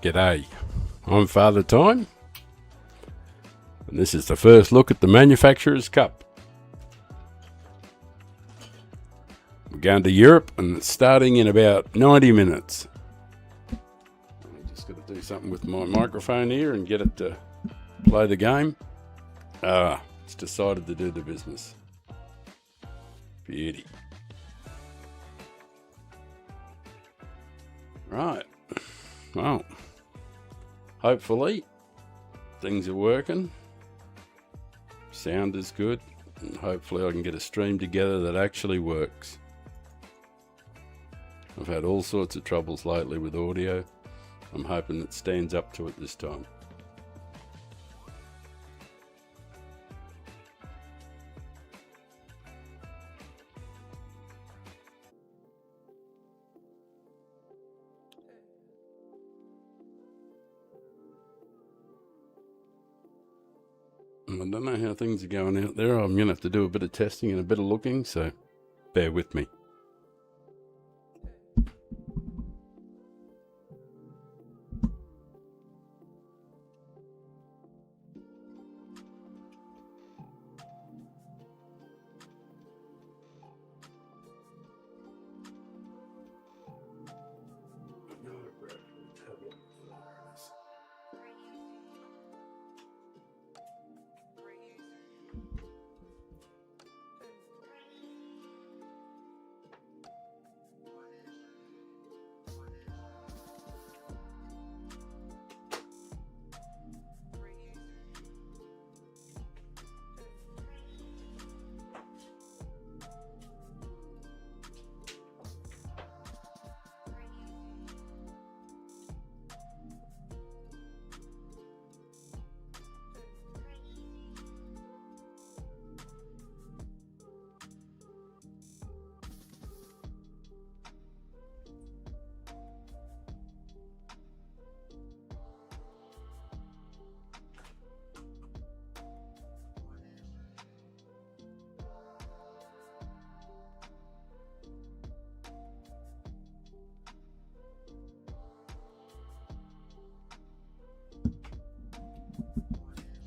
G'day, I'm Father Time, and this is the first look at the Manufacturers' Cup. We're going to Europe, and it's starting in about 90 minutes. I'm just going to do something with my microphone here and get it to play the game. It's decided to do the business. Beauty. Right, well, hopefully things are working, sound is good, and hopefully I can get a stream together that actually works. I've had all sorts of troubles lately with audio. I'm hoping it stands up to it this time. I don't know how things are going out there. I'm going to have to do a bit of testing and a bit of looking, so bear with me.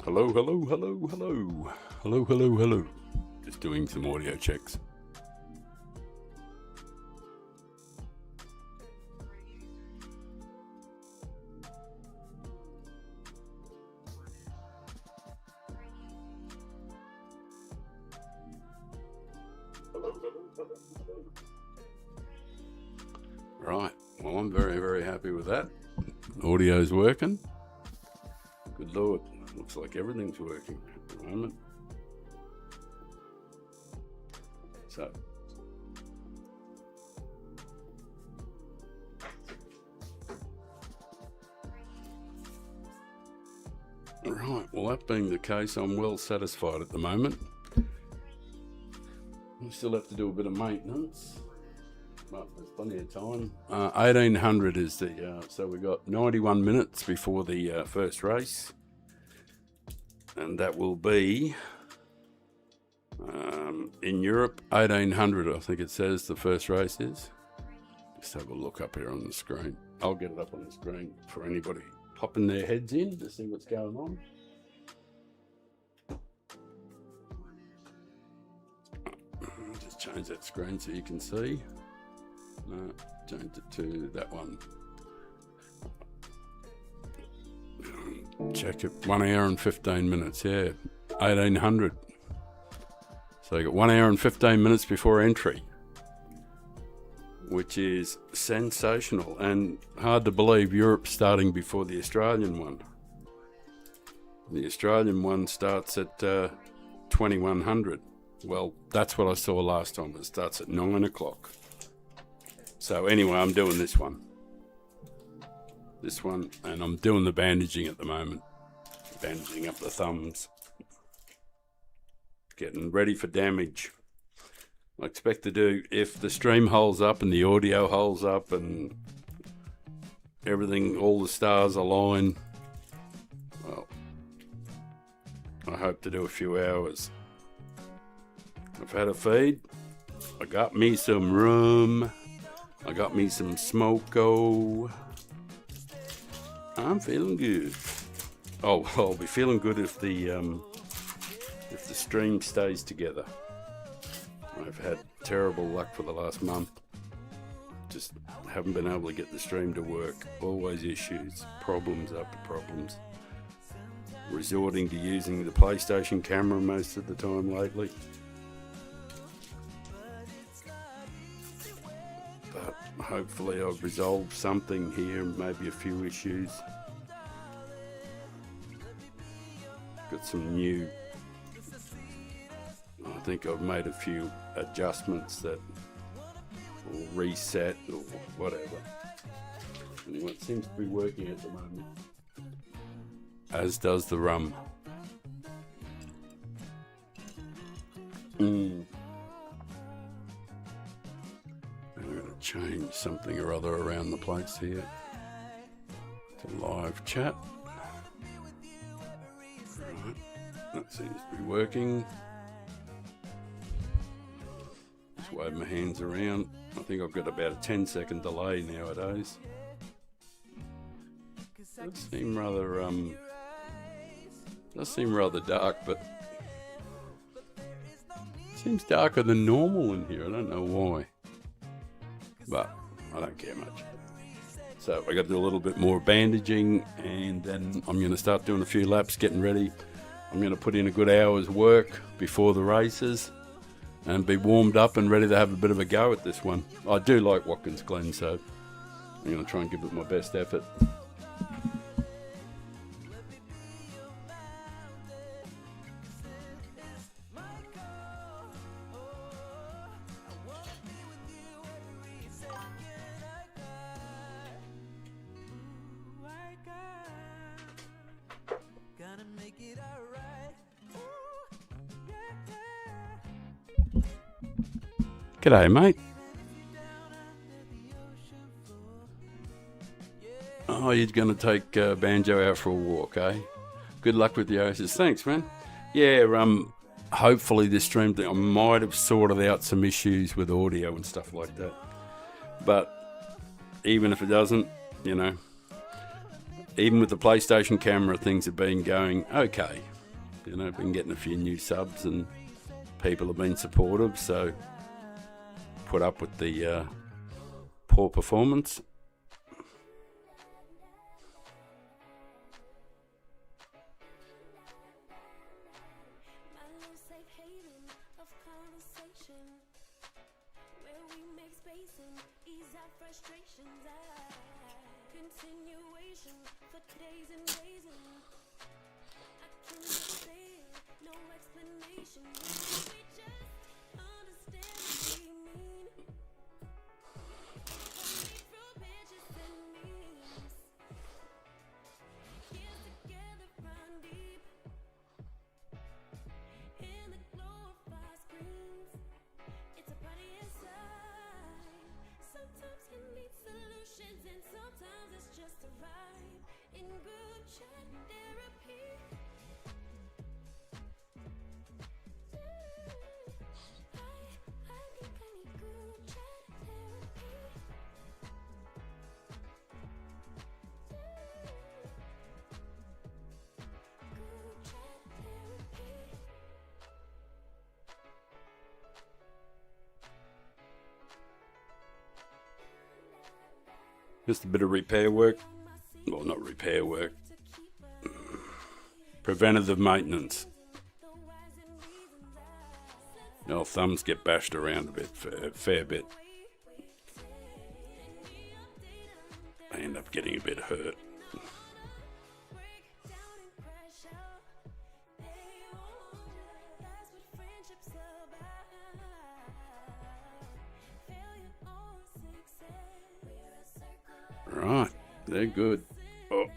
Hello, hello, hello, hello. Hello, hello, hello. Just doing some audio checks. Right, well, I'm very, very happy with that. Audio's working. Good Lord. Looks like everything's working at the moment. So, right, well, that being the case, I'm well satisfied at the moment. We still have to do a bit of maintenance, but there's plenty of time. 1800 is the, so we got 91 minutes before the first race. And that will be in Europe, 1800, I think it says the first race is. Just have a look up here on the screen. I'll get it up on the screen for anybody popping their heads in to see what's going on. Just change that screen so you can see. No, change it to that one. Check it, 1 hour and 15 minutes, yeah, 1800. So you got 1 hour and 15 minutes before entry, which is sensational and hard to believe Europe's starting before the Australian one. The Australian one starts at 2100. Well, that's what I saw last time. It starts at 9 o'clock. So anyway, I'm doing this one. And I'm doing the bandaging at the moment, bandaging up the thumbs, getting ready for damage. I expect to do, if the stream holds up and the audio holds up and everything, all the stars align, well, I hope to do a few hours. I've had a feed, I got me some rum, I got me some smoko. I'm feeling good. Oh, well, I'll be feeling good if the stream stays together. I've had terrible luck for the last month. Just haven't been able to get the stream to work. Always issues, problems after problems. Resorting to using the PlayStation camera most of the time lately. But hopefully I've resolved something here, maybe a few issues. Got some new, I think I've made a few adjustments that will reset or whatever. Anyway, it seems to be working at the moment. As does the rum. I'm going to change something or other around the place here to live chat. Right, that seems to be working. Just wave my hands around. I think I've got about a 10-second delay nowadays. Does seem rather dark, but it seems darker than normal in here. I don't know why, but I don't care much. So I got to do a little bit more bandaging, and then I'm going to start doing a few laps, getting ready. I'm going to put in a good hour's work before the races and be warmed up and ready to have a bit of a go at this one. I do like Watkins Glen, so I'm going to try and give it my best effort. G'day, mate. Oh, you're going to take Banjo out for a walk, eh? Good luck with the races. Thanks, man. Yeah, hopefully this stream thing, I might have sorted out some issues with audio and stuff like that. But even if it doesn't, you know, even with the PlayStation camera, things have been going okay. You know, been getting a few new subs and people have been supportive, so put up with the poor performance. Just a bit of repair work. Well, not repair work. Preventative maintenance. Our thumbs get bashed around a bit, a fair bit. They end up getting a bit hurt. Right, they're good. Oh,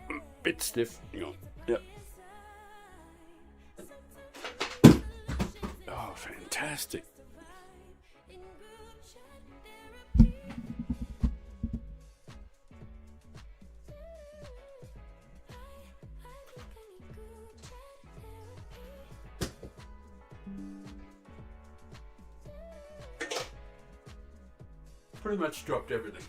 a bit stiff. Hang on. Yep. Oh, fantastic. Pretty much dropped everything.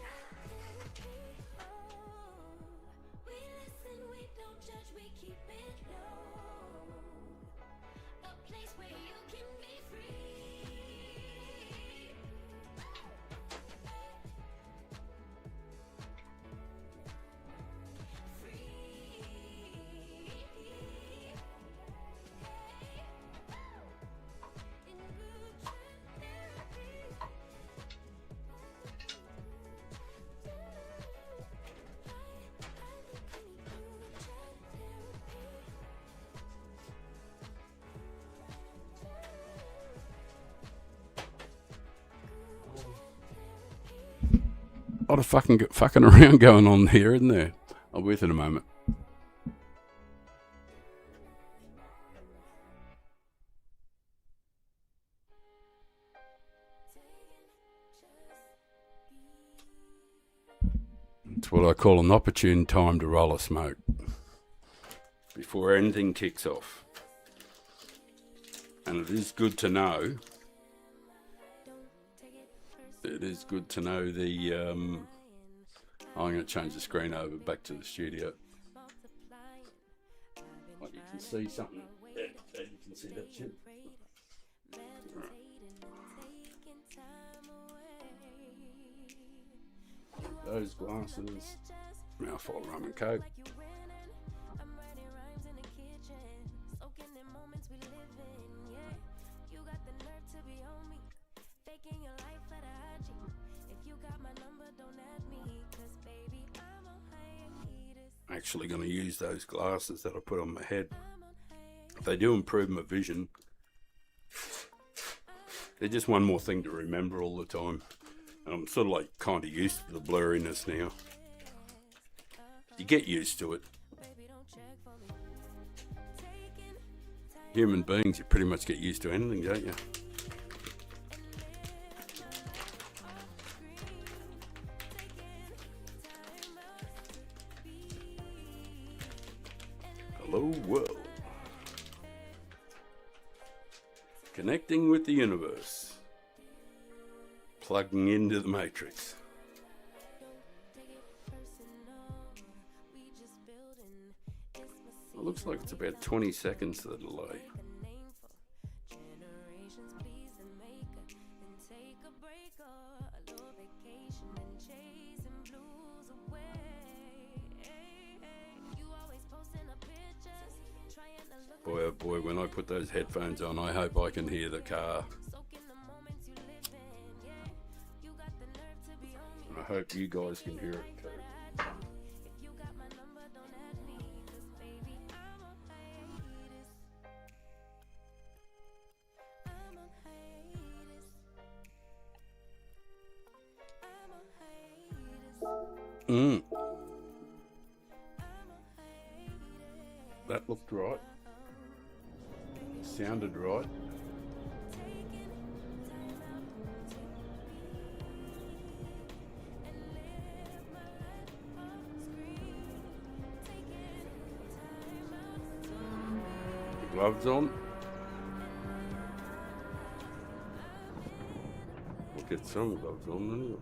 A lot of fucking around going on here, isn't there? I'll be with you in a moment. It's what I call an opportune time to roll a smoke before anything kicks off. And it is good to know. It is good to know the. I'm going to change the screen over back to the studio. Like you can see something. Yeah, you can see that shit. Right. Those glasses. Mouthful of rum and coke. Actually going to use those glasses that I put on my head. They do improve my vision. They're just one more thing to remember all the time. I'm sort of like kind of used to the blurriness now. You get used to it. Human beings, you pretty much get used to anything, don't you? Hello world. Connecting with the universe. Plugging into the matrix. It looks like it's about 20 seconds the delay. Boy, oh boy, when I put those headphones on, I hope I can hear the car. And I hope you guys can hear it too. That looked right. Sounded right. Gloves on. We'll get some gloves on anyway.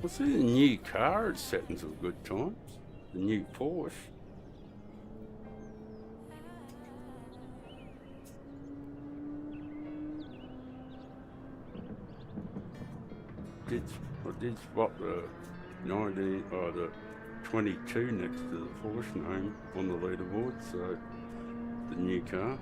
Well, see, the new car is setting some good times. The new Porsche. I did spot the 22 next to the Porsche name on the leaderboard, so the new car.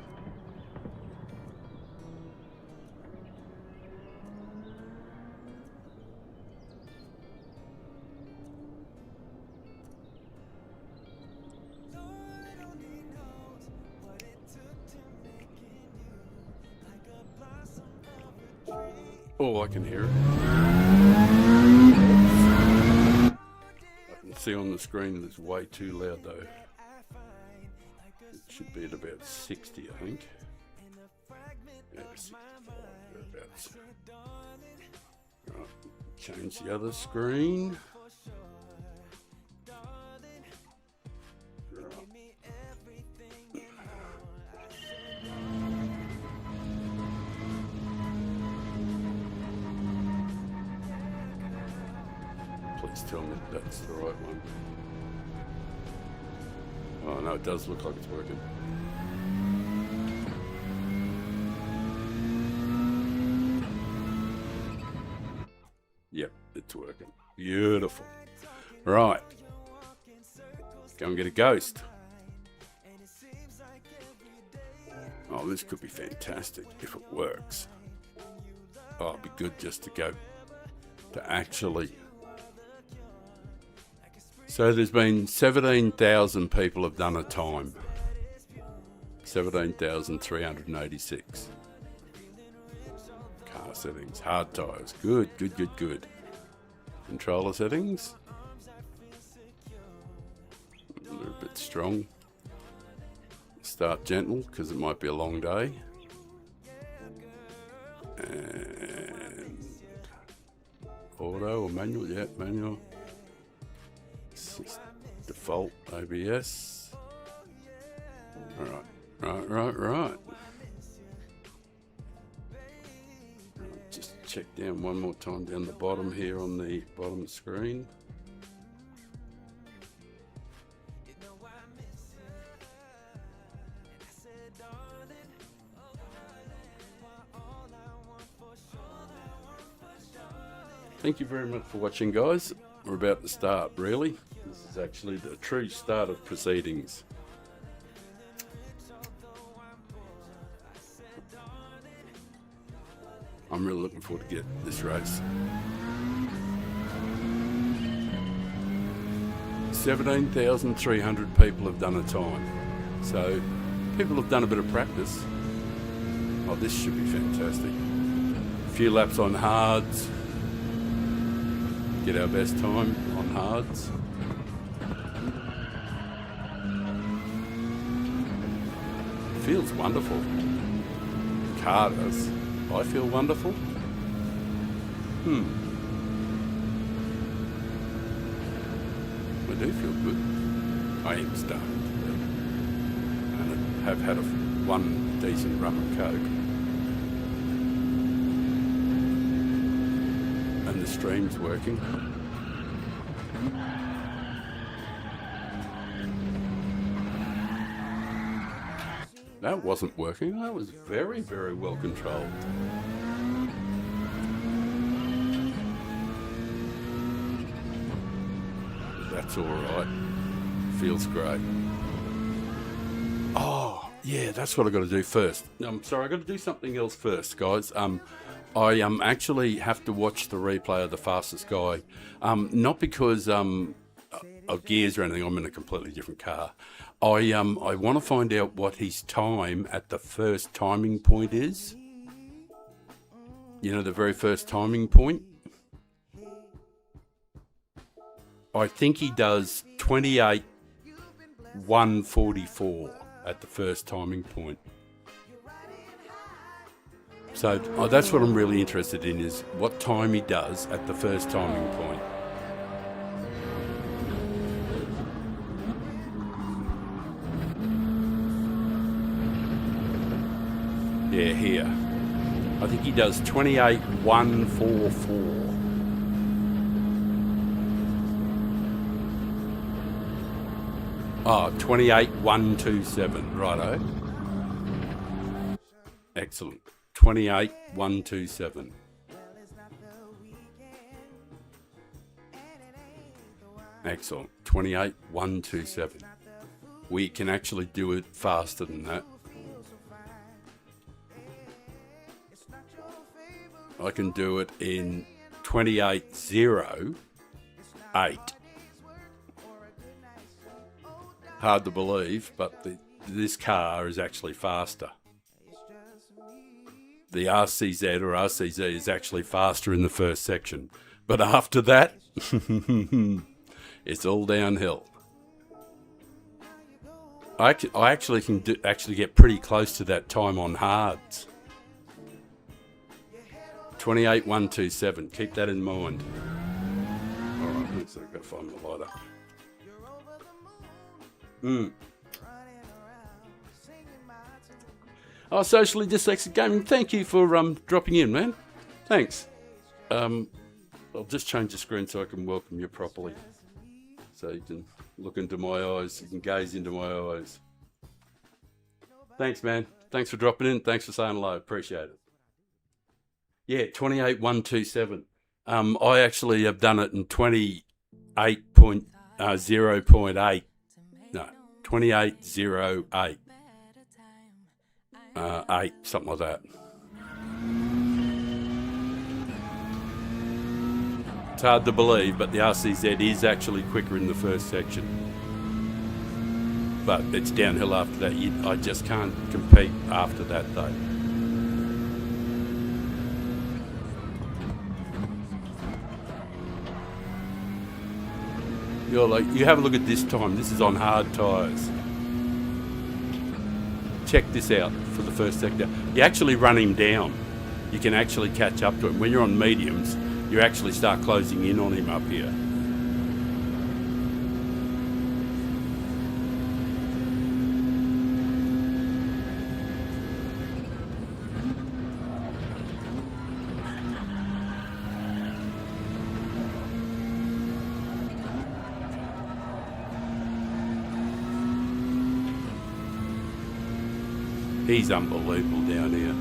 Oh, I can hear it. I can see on the screen that it's way too loud though. It should be at about 60, I think. Yeah, 65, thereabouts. Right, change the other screen. Please tell me that's the right one. Oh no, it does look like it's working. Yep, it's working. Beautiful. Right. Go and get a ghost. Oh, this could be fantastic if it works. Oh, it'd be good just to go to actually. So there's been 17,000 people have done a time. 17,386. Car settings, hard tyres. Good. Controller settings. A little bit strong. Start gentle because it might be a long day. And auto or manual? Yeah, manual. Default ABS. Right. Just check down one more time down the bottom here on the bottom screen. Thank you very much for watching, guys. We're about to start, really. This is actually the true start of proceedings. I'm really looking forward to get this race. 17,300 people have done a time. So people have done a bit of practice. Oh, this should be fantastic. A few laps on hards. Get our best time on hards. Feels wonderful. Car does. I feel wonderful. I do feel good. I am stoned. And I have had one decent rum and coke. And the stream's working. That wasn't working. That was very, very well controlled. That's all right. Feels great. Oh, yeah, that's what I got to do first. I'm sorry, I got to do something else first, guys. I actually have to watch the replay of the fastest guy. Not because of gears or anything. I'm in a completely different car. I want to find out what his time at the first timing point is. You know, the very first timing point. I think he does 28:144 at the first timing point. So that's what I'm really interested in, is what time he does at the first timing point. Yeah, here. I think he does 28:144. Oh, 28:127. Righto. Excellent. 28:127. Excellent. 28:127. We can actually do it faster than that. I can do it in 28:08. Hard to believe, but this car is actually faster. The RCZ or RCZ is actually faster in the first section. But after that, it's all downhill. I actually can get pretty close to that time on hards. 28:127. Keep that in mind. All right, so I've got to find my lighter. Oh, Socially Dyslexic Gaming, thank you for dropping in, man. Thanks. I'll just change the screen so I can welcome you properly. So you can look into my eyes, you can gaze into my eyes. Thanks, man. Thanks for dropping in. Thanks for saying hello. Appreciate it. Yeah, 28:127. I actually have done it in 0.8. No, 28.08. 8, something like that. It's hard to believe, but the RCZ is actually quicker in the first section. But it's downhill after that. I just can't compete after that, though. You have a look at this time. This is on hard tyres. Check this out for the first sector. You actually run him down. You can actually catch up to him. When you're on mediums, you actually start closing in on him up here. He's unbelievable down here.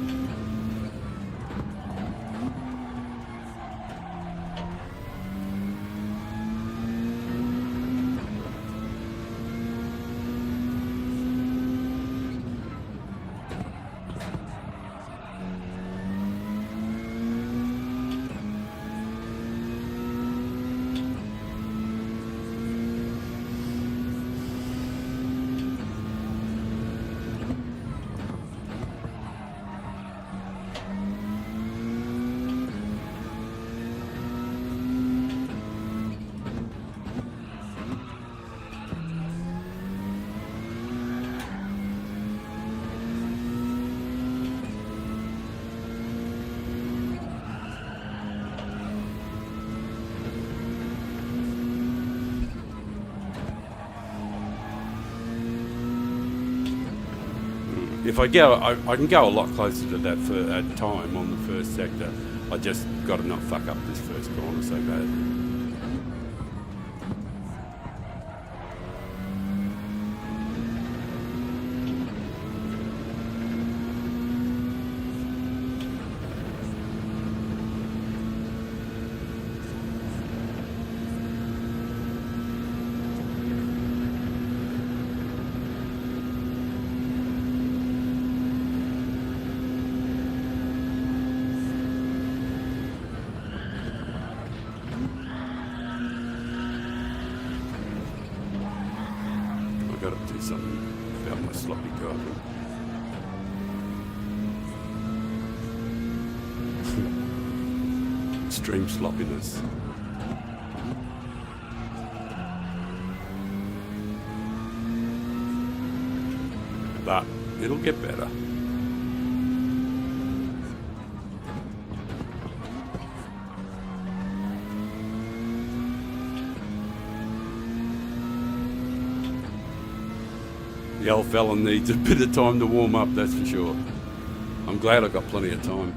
If I go, I can go a lot closer to that at time on the first sector. I just got to not fuck up this first corner so bad. Got to do something about my sloppy driving. Extreme sloppiness. But it'll get better. The old fella needs a bit of time to warm up, that's for sure. I'm glad I got plenty of time.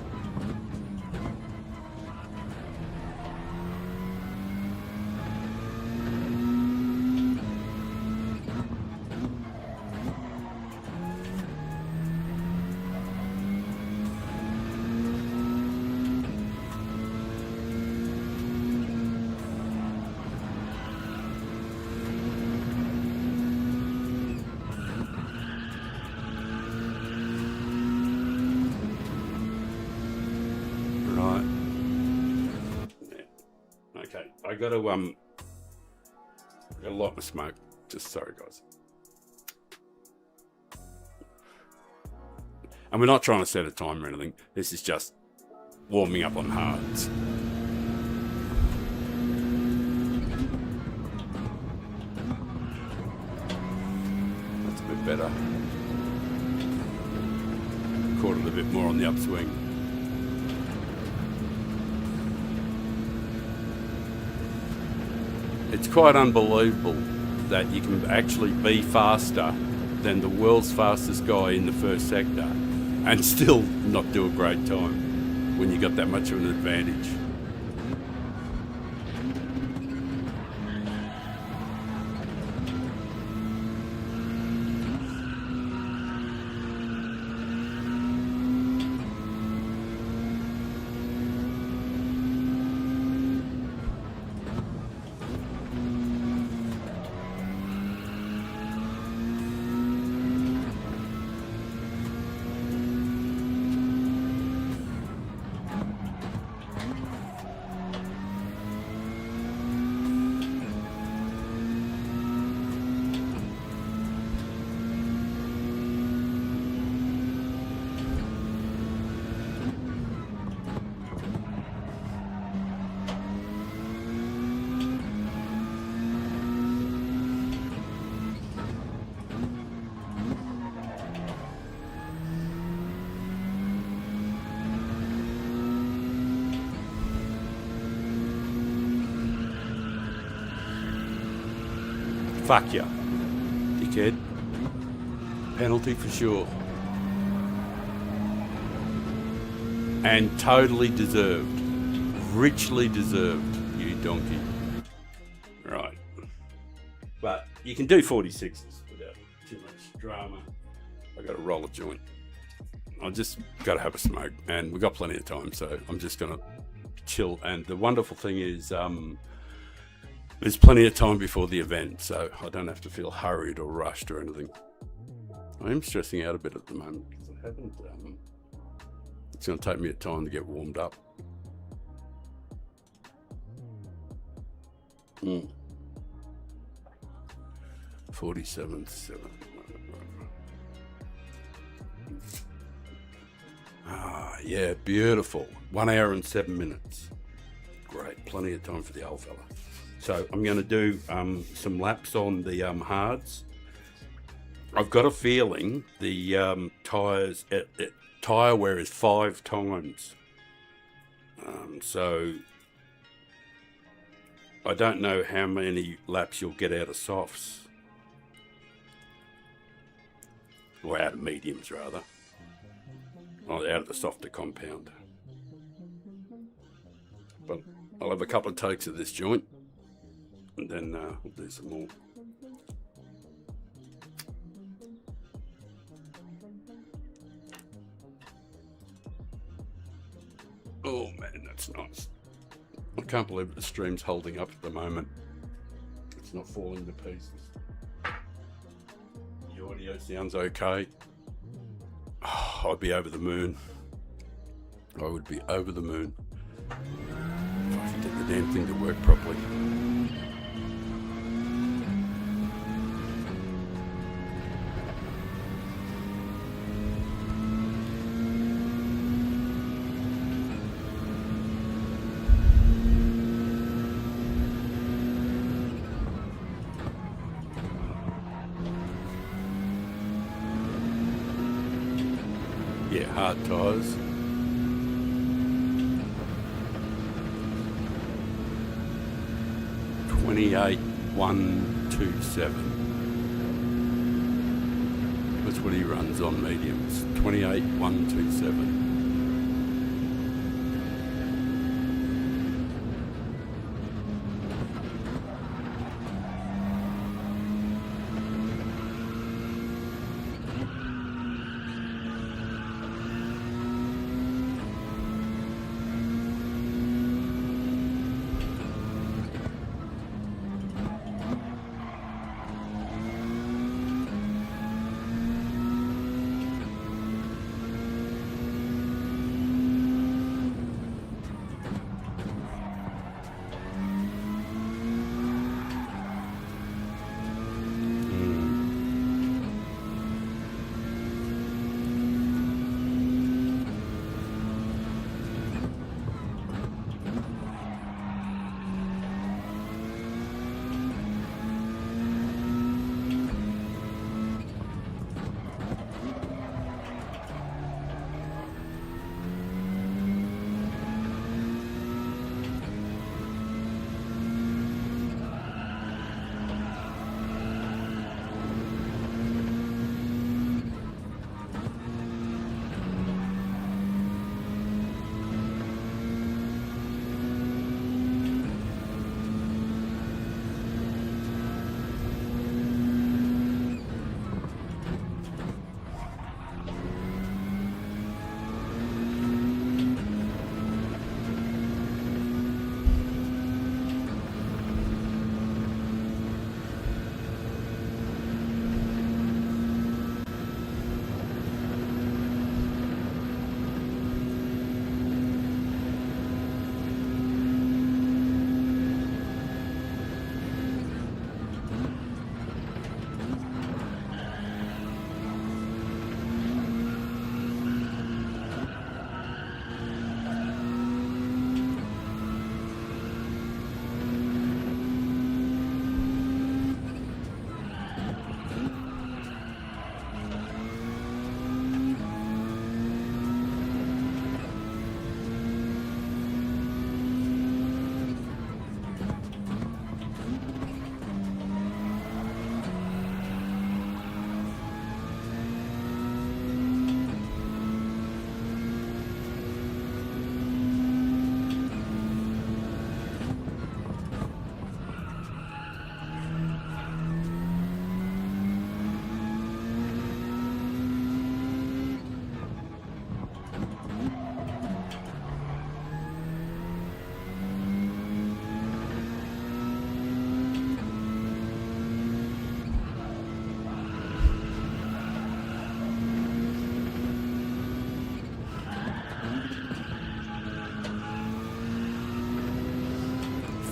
Okay, I gotta light my smoke. Just sorry, guys. And we're not trying to set a time or anything. This is just warming up on hards. That's a bit better. Caught it a bit more on the upswing. It's quite unbelievable that you can actually be faster than the world's fastest guy in the first sector and still not do a great time when you got that much of an advantage. Fuck ya, dickhead. Penalty for sure. And totally deserved. Richly deserved, you donkey. Right. But you can do 46s without too much drama. I got to roll a joint. I just got to have a smoke, and we've got plenty of time, so I'm just going to chill. And the wonderful thing is there's plenty of time before the event, so I don't have to feel hurried or rushed or anything. I am stressing out a bit at the moment because I haven't. It's going to take me a time to get warmed up. 47.7. Yeah, beautiful. 1 hour and 7 minutes. Great, plenty of time for the old fella. So I'm going to do some laps on the hards. I've got a feeling the tyres, tyre wear is 5 times. So I don't know how many laps you'll get out of softs. Or out of mediums, rather. Or out of the softer compound. But I'll have a couple of takes of this joint. And then we'll do some more. Oh man, that's nice. I can't believe the stream's holding up at the moment. It's not falling to pieces. The audio sounds okay. Oh, I'd be over the moon. I would be over the moon if I could get the damn thing to work properly. Yeah, hard tyres. $28,127. That's what he runs on mediums. 28,127.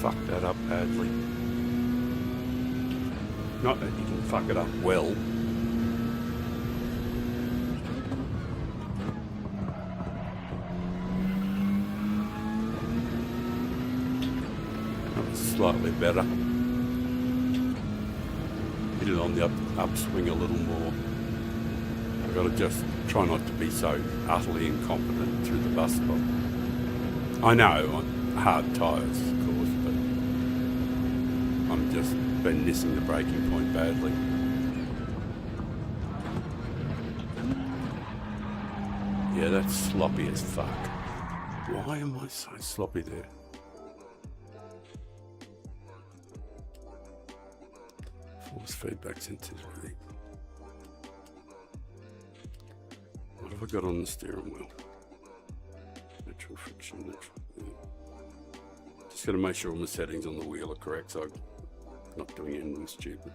fuck that up badly. Not that you can fuck it up well. That was slightly better. Hit it on the upswing a little more. I've got to just try not to be so utterly incompetent through the bus stop. I know, on hard tyres, of course, but I'm just been missing the braking point badly. Yeah, that's sloppy as fuck. Why am I so sloppy there? Force feedback sensitivity. What have I got on the steering wheel? Natural friction, yeah. Just got to make sure all my settings on the wheel are correct so I'm not doing anything stupid.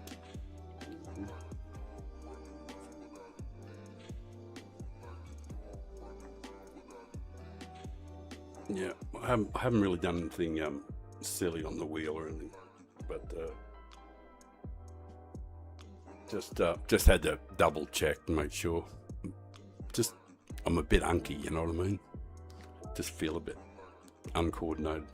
Yeah, I haven't really done anything silly on the wheel or anything, but just had to double check and make sure. Just, I'm a bit unky, you know what I mean? Just feel a bit uncoordinated.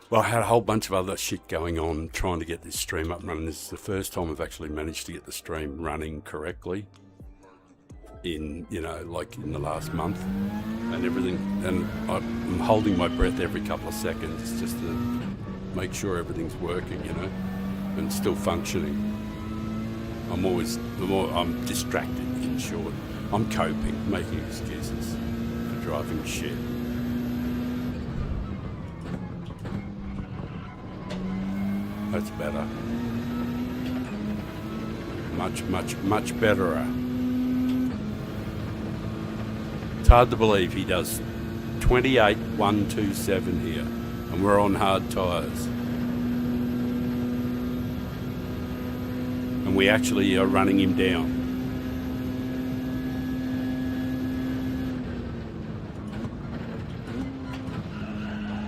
Well, I had a whole bunch of other shit going on trying to get this stream up and running. This is the first time I've actually managed to get the stream running correctly in, like in the last month and everything. And I'm holding my breath every couple of seconds just to make sure everything's working, and still functioning. I'm distracted, in short. I'm coping, making excuses for driving shit. That's better. Much better. It's hard to believe he does 28,127 here, and we're on hard tyres. And we actually are running him down.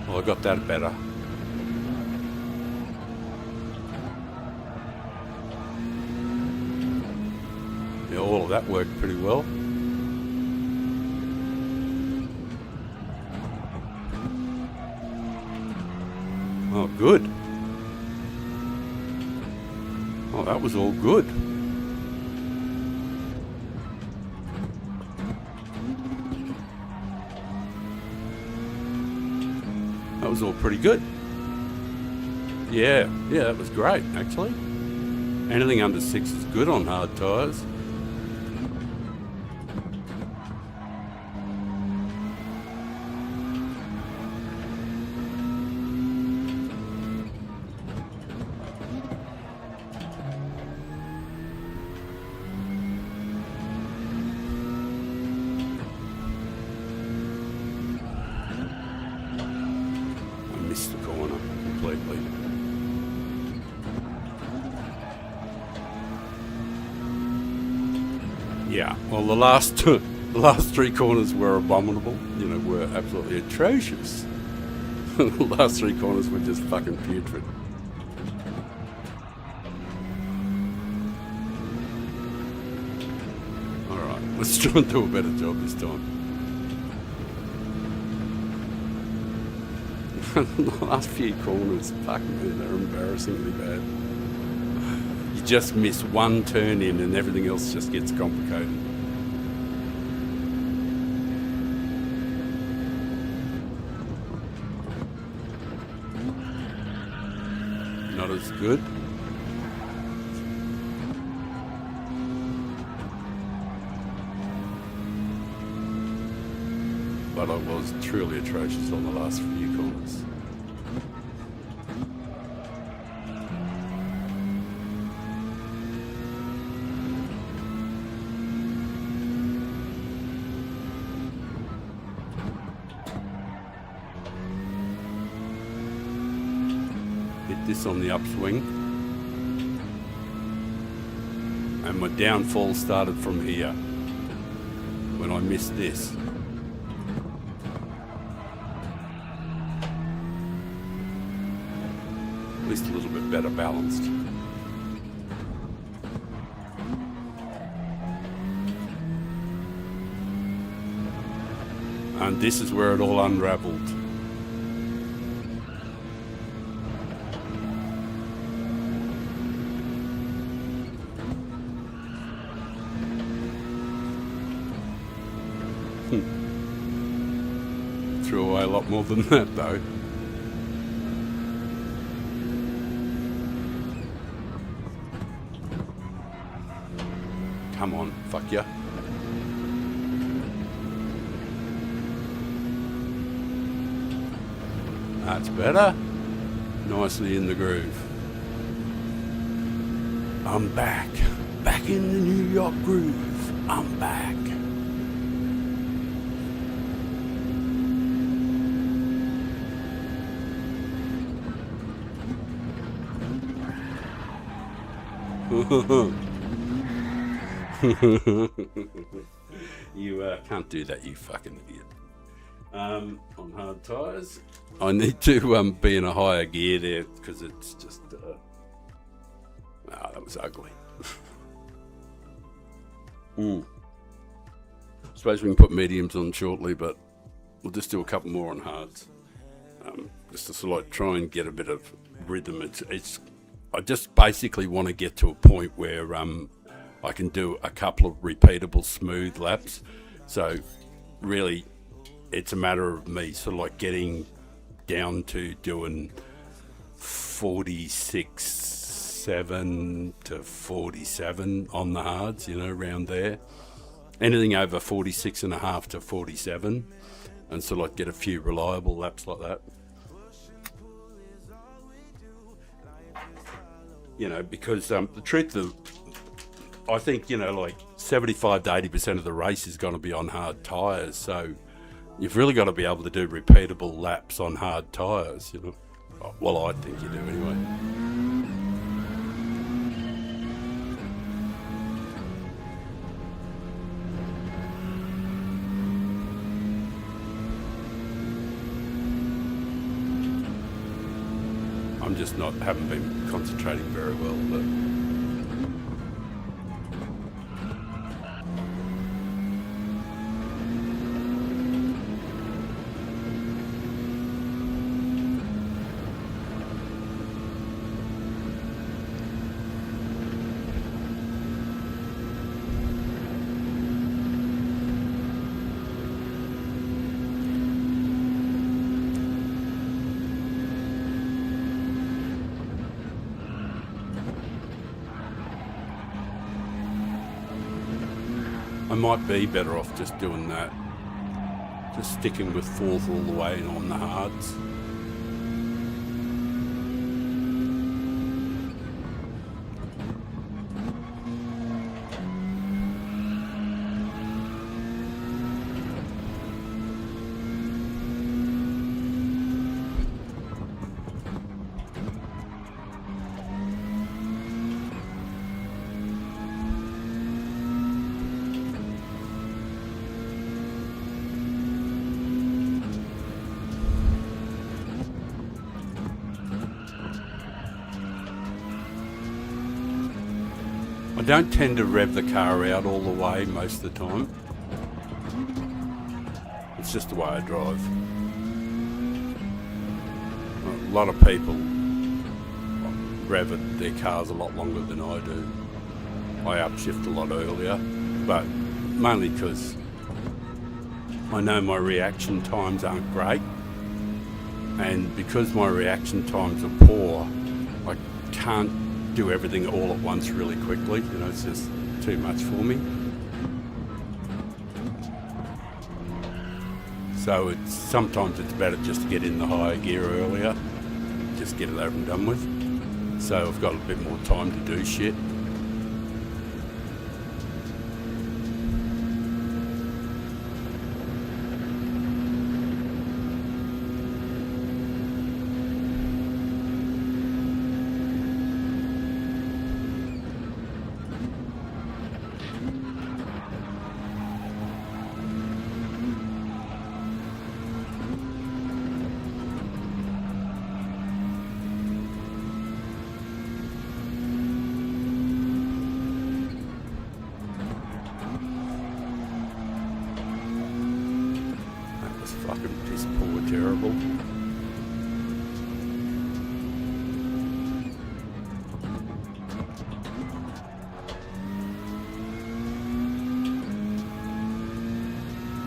Well, I got that better. Yeah, all of that worked pretty well. Oh, good. Oh, that was all good. That was all pretty good. Yeah, that was great, actually. Anything under 6 is good on hard tyres. Yeah, well, the last 3 corners were abominable. Were absolutely atrocious. The last 3 corners were just fucking putrid. All right, let's try and do a better job this time. The last few corners, fuck me, they're embarrassingly bad. You just miss one turn in and everything else just gets complicated. Not as good. But I was truly atrocious on the last few corners. Hit this on the upswing. And my downfall started from here when I missed this. At least a little bit better balanced. And this is where it all unraveled. Threw away a lot more than that though. Come on, fuck ya. That's better. Nicely in the groove. I'm back. Back in the New York groove. I'm back. You can't do that, you fucking idiot. On hard tyres, I need to be in a higher gear there because it's just that was ugly. Suppose we can put mediums on shortly, but we'll just do a couple more on hards, just to sort of like try and get a bit of rhythm. It's I just basically want to get to a point where I can do a couple of repeatable smooth laps. So really it's a matter of me sort of like getting down to doing 46.7 to 47 on the hards, you know, around there. Anything over 46.5 to 47, and sort of like get a few reliable laps like that. You know, because the truth of, I think, you know, like 75 to 80% of the race is going to be on hard tyres, so you've really got to be able to do repeatable laps on hard tyres, you know. Well, I think you do anyway. I'm just haven't been concentrating very well, but I might be better off just doing that. Just sticking with fourth all the way and on the hards. I don't tend to rev the car out all the way most of the time. It's just the way I drive. A lot of people rev their cars a lot longer than I do. I upshift a lot earlier, but mainly because I know my reaction times aren't great, and because my reaction times are poor, I can't do everything all at once really quickly. You know, it's just too much for me. So sometimes it's better just to get in the higher gear earlier, just get it over and done with. So I've got a bit more time to do shit. Fucking piss poor terrible.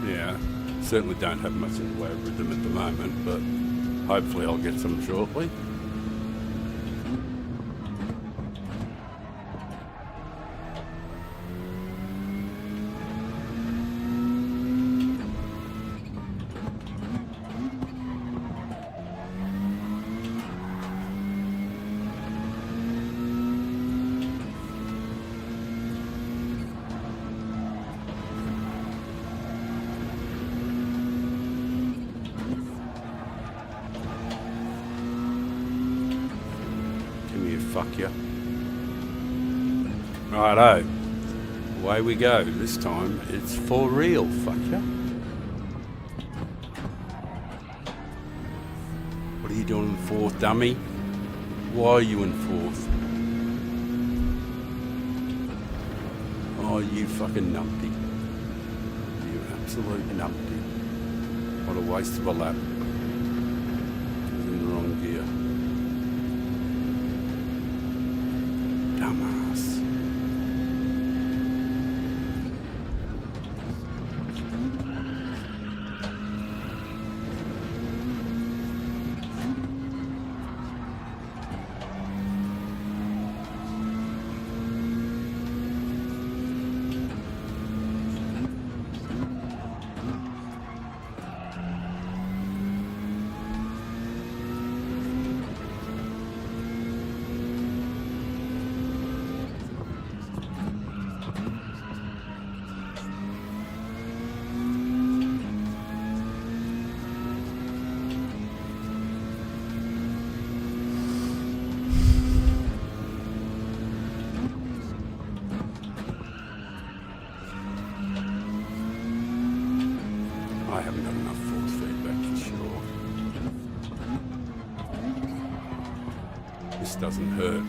Yeah, certainly don't have much in the way of rhythm at the moment, but hopefully I'll get some shortly. Fuck you. Righto. Away we go. This time it's for real, fuck ya. What are you doing in fourth, dummy? Why are you in fourth? Oh, you fucking numpty. You absolute numpty. What a waste of a lap. He's in the wrong gear. Dumbass. I haven't got enough force feedback for sure. This doesn't hurt.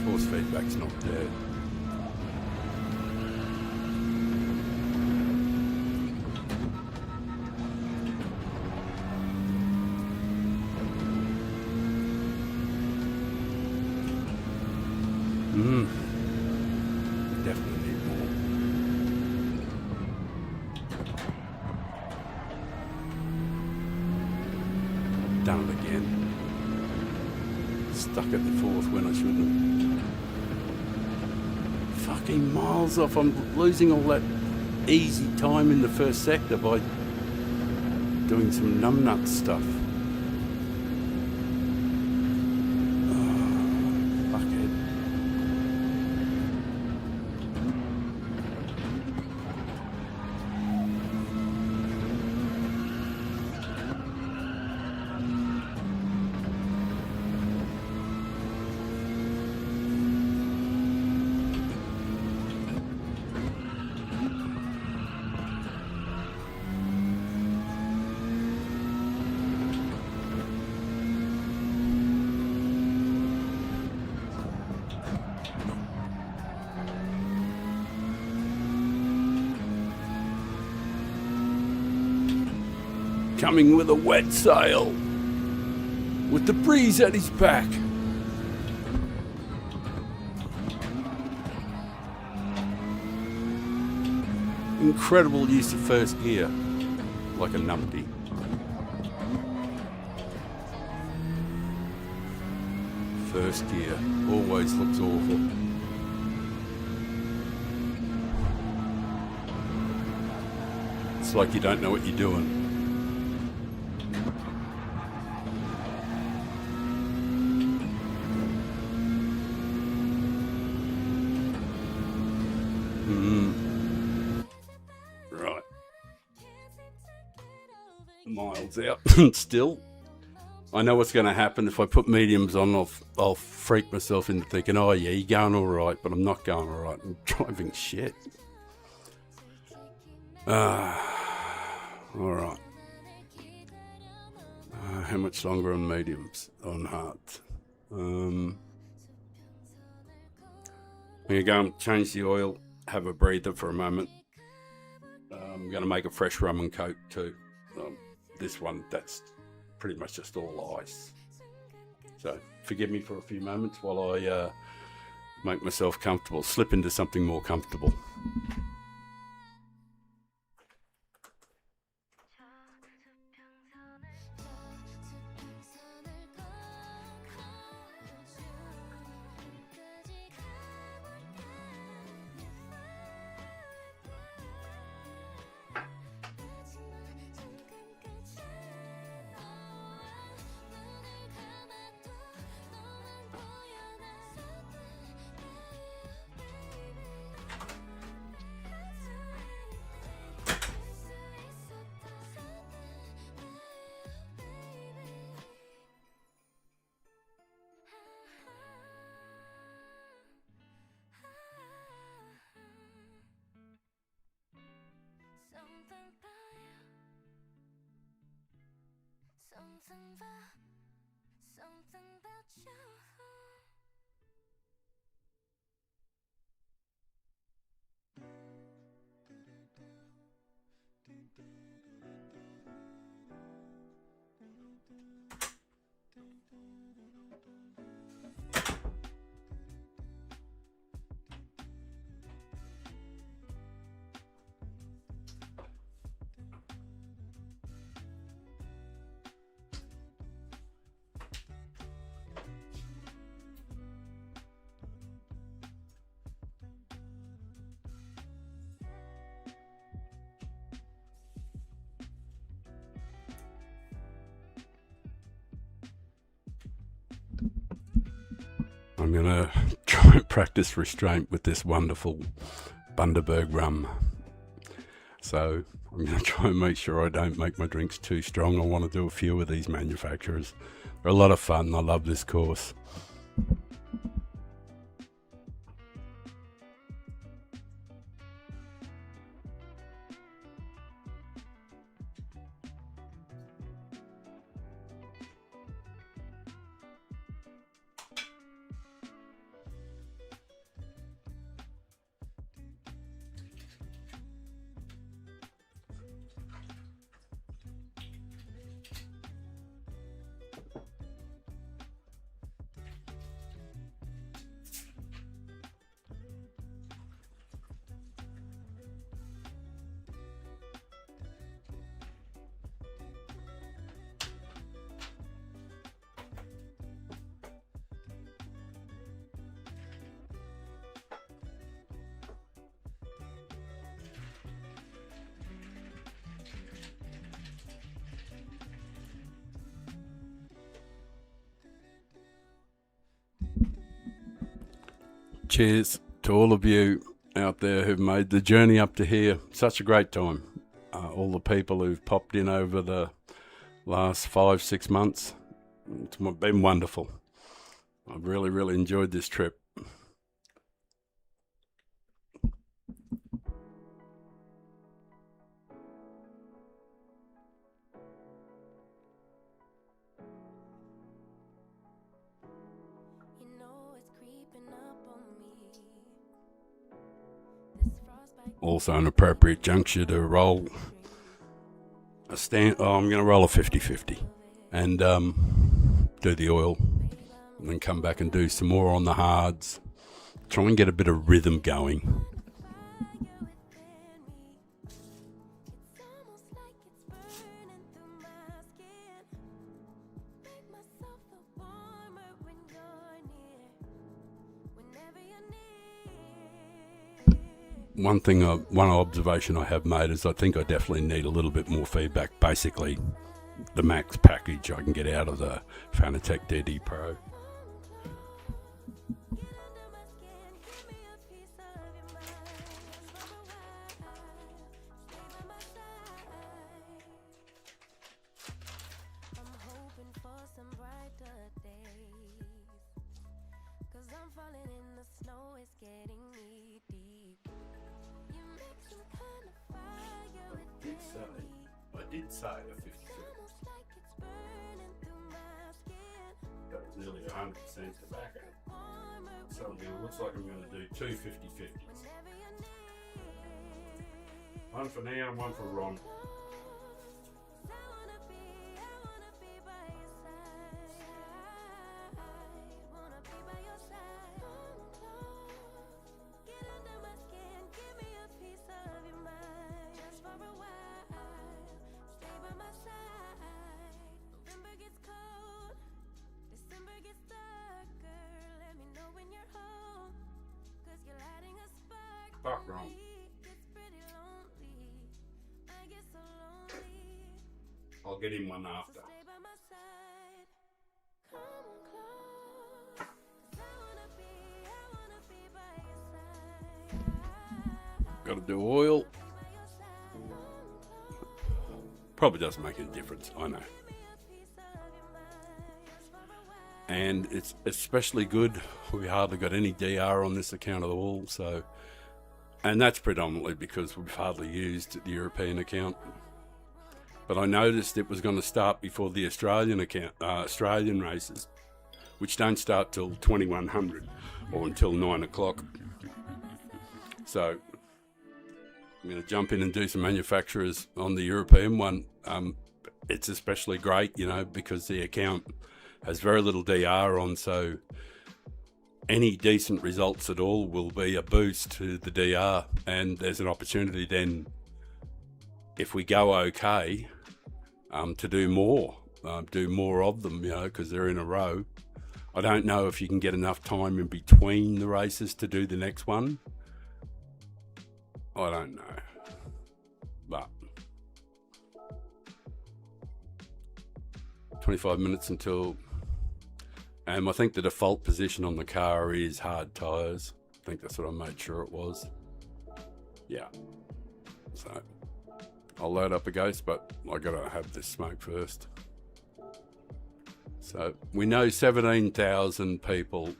Force feedback's not there. Definitely need more. Done it again. Stuck at the fourth when I shouldn't have. Fucking miles off. I'm losing all that easy time in the first sector by doing some numbnut stuff. Coming with a wet sail, with the breeze at his back. Incredible use of first gear, like a numpty. First gear always looks awful. It's like you don't know what you're doing. Right. Miles out. Still. I know what's going to happen. If I put mediums on, I'll freak myself into thinking, oh yeah, you're going all right, but I'm not going all right. I'm driving shit. All right. How much longer on mediums? On hard? I'm going to go and change the oil, have a breather for a moment. I'm going to make a fresh rum and coke too. This one, that's pretty much just all ice. So forgive me for a few moments while I make myself comfortable, slip into something more comfortable. Something about you. I'm going to try and practice restraint with this wonderful Bundaberg rum. So I'm going to try and make sure I don't make my drinks too strong. I want to do a few of these manufacturers. They're a lot of fun. I love this course. Cheers to all of you out there who've made the journey up to here. Such a great time. All the people who've popped in over the last 5-6 months. It's been wonderful. I've really enjoyed this trip. Also an appropriate juncture to roll a stand. I'm going to roll a 50-50 and do the oil, and then come back and do some more on the hards. Try and get a bit of rhythm going. One observation I have made is I think I definitely need a little bit more feedback. Basically, the max package I can get out of the Fanatec DD Pro. I did say a 50-50. That was nearly 100% tobacco. So it looks like I'm going to do two 50-50s. One for now and one for Ron. Fuck Ron. I'll get him one after. Got to do oil. Probably doesn't make any difference, I know. And it's especially good. We hardly got any DR on this account at all, so, and that's predominantly because we've hardly used the European account. But I noticed it was going to start before the Australian races, which don't start till 2100 or until 9 o'clock. So I'm going to jump in and do some manufacturers on the European one. It's especially great, you know, because the account has very little DR on, so any decent results at all will be a boost to the DR, and there's an opportunity then, if we go okay, to do more of them, you know, because they're in a row. I don't know if you can get enough time in between the races to do the next one. I don't know, but 25 minutes until, and I think the default position on the car is hard tyres. I think that's what I made sure it was. Yeah, so I'll load up a Ghost, but I gotta have this smoke first. So we know 17,000 people,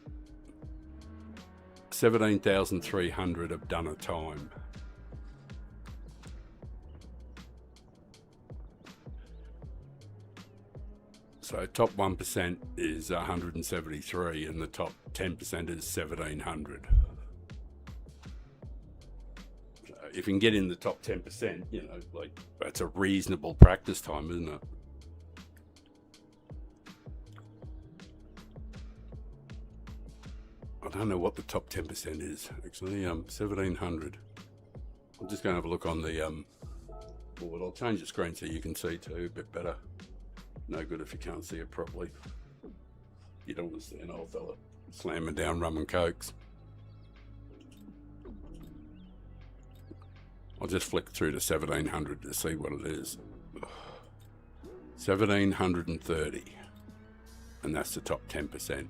17,300 have done a time. So top 1% is 173 and the top 10% is 1,700. So if you can get in the top 10%, you know, like, that's a reasonable practice time, isn't it? I don't know what the top 10% is, actually. 1,700. I'm just going to have a look on the board. I'll change the screen so you can see too, a bit better. No good if you can't see it properly. You don't want to see an old fella slamming down rum and cokes. I'll just flick through to 1,700 to see what it is. 1,730. And that's the top 10%.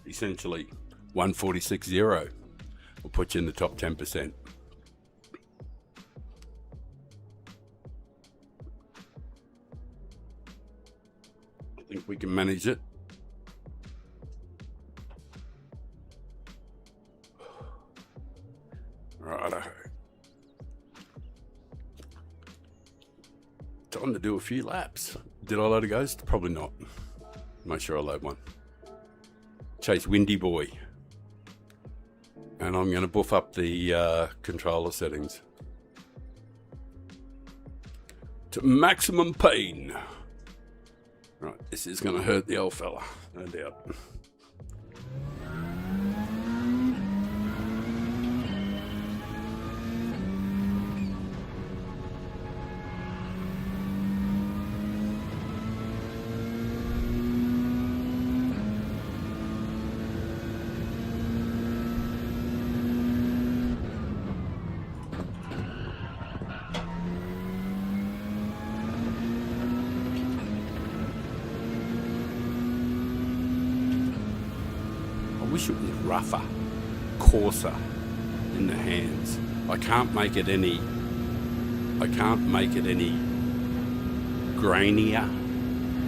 Essentially 146.0 will put you in the top 10%. I think we can manage it. Righto. Time to do a few laps. Did I load a Ghost? Probably not. Make sure I load one. Chase Windy Boy, and I'm going to buff up the controller settings to maximum pain. Right, this is going to hurt the old fella, no doubt. I wish it was rougher, coarser in the hands. I can't make it any grainier.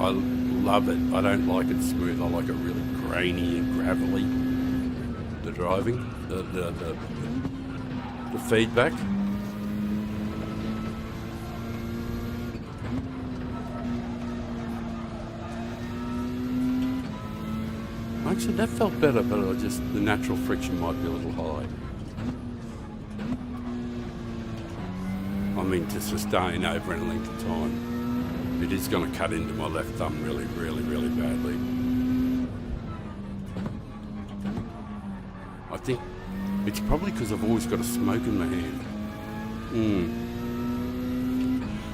I love it. I don't like it smooth. I like it really grainy and gravelly. The driving, the feedback. Actually, that felt better, but the natural friction might be a little high. I mean, to sustain over any length of time, it is going to cut into my left thumb really, really, really badly. I think it's probably because I've always got a smoke in my hand.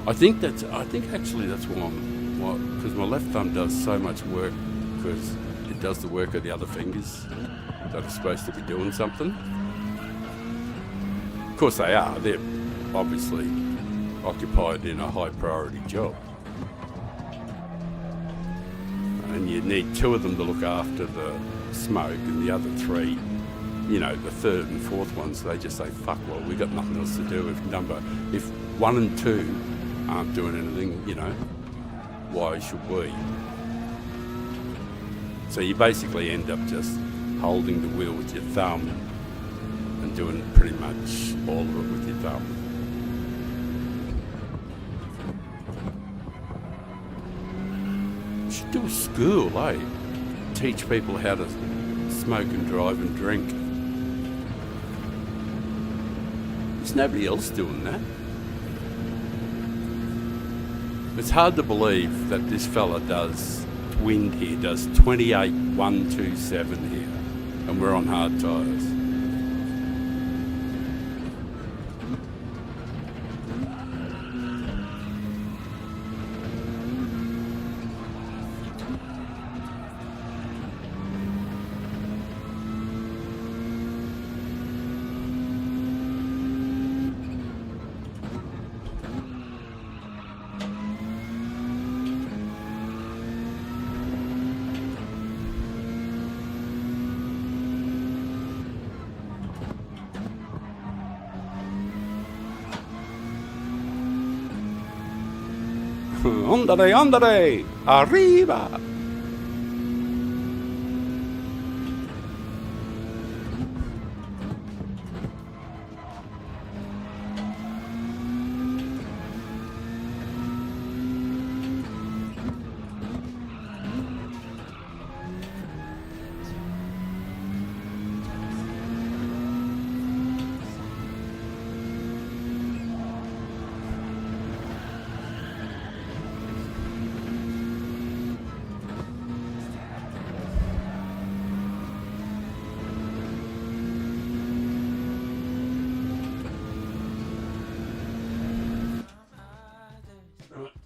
I think actually that's why because my left thumb does so much work, because it does the work of the other fingers that are supposed to be doing something. Of course they are. They're obviously occupied in a high priority job. And you need two of them to look after the smoke, and the other three, the third and fourth ones, they just say, fuck, well, we got nothing else to do. If one and two aren't doing anything, why should we? So you basically end up just holding the wheel with your thumb and doing pretty much all of it with your thumb. You should do a school, eh? Teach people how to smoke and drive and drink. There's nobody else doing that. It's hard to believe that this fella does 28,127 here, and we're on hard tyres. Andare, andare, arriba!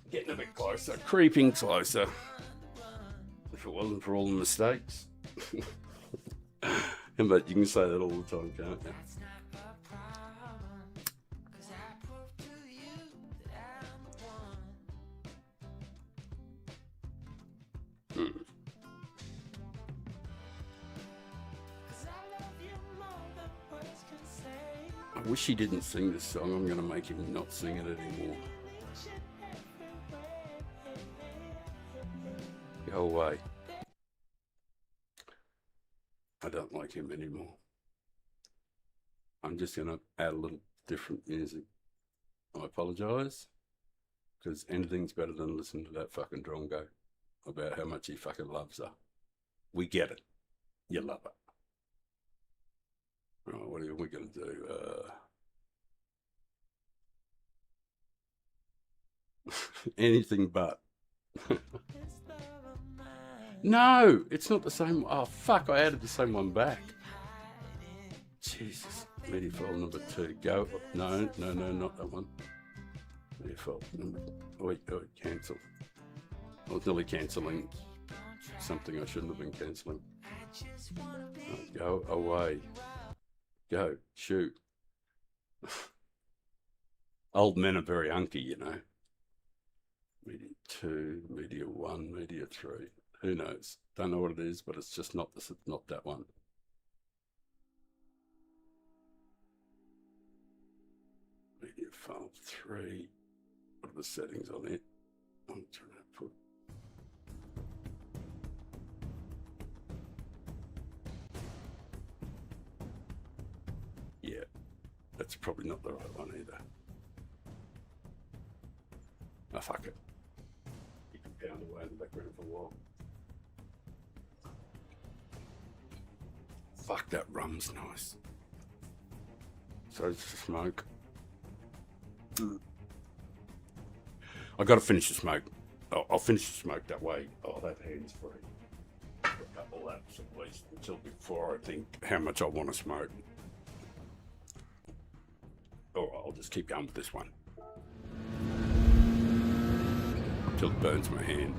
Getting a bit closer, creeping closer. If it wasn't for all the mistakes. But you can say that all the time, can't you? I wish he didn't sing this song. I'm going to make him not sing it anymore. Go away. I don't like him anymore. I'm just going to add a little different music. I apologise, because anything's better than listening to that fucking drongo about how much he fucking loves her. We get it. You love her. Right, what are we going to do? Anything but. No, it's not the same. Oh, fuck, I added the same one back. Jesus. Media file number 2. Go. No, not that one. Media file number... Wait, cancel. I was nearly cancelling something I shouldn't have been cancelling. Go away. Go. Shoot. Old men are very hunky, Media 2, Media 1, Media 3. Who knows? Don't know what it is, but it's just not this. It's not that one. Media file 3. What are the settings on it? I'm trying to put. Yeah, that's probably not the right one either. Oh, fuck it. You can pound away in the background for a while. Fuck, that rum's nice. So it's the smoke. I got to finish the smoke. I'll finish the smoke that way. I'll have hands free for a couple laps at least until before I think how much I want to smoke. Or I'll just keep going with this one until it burns my hand.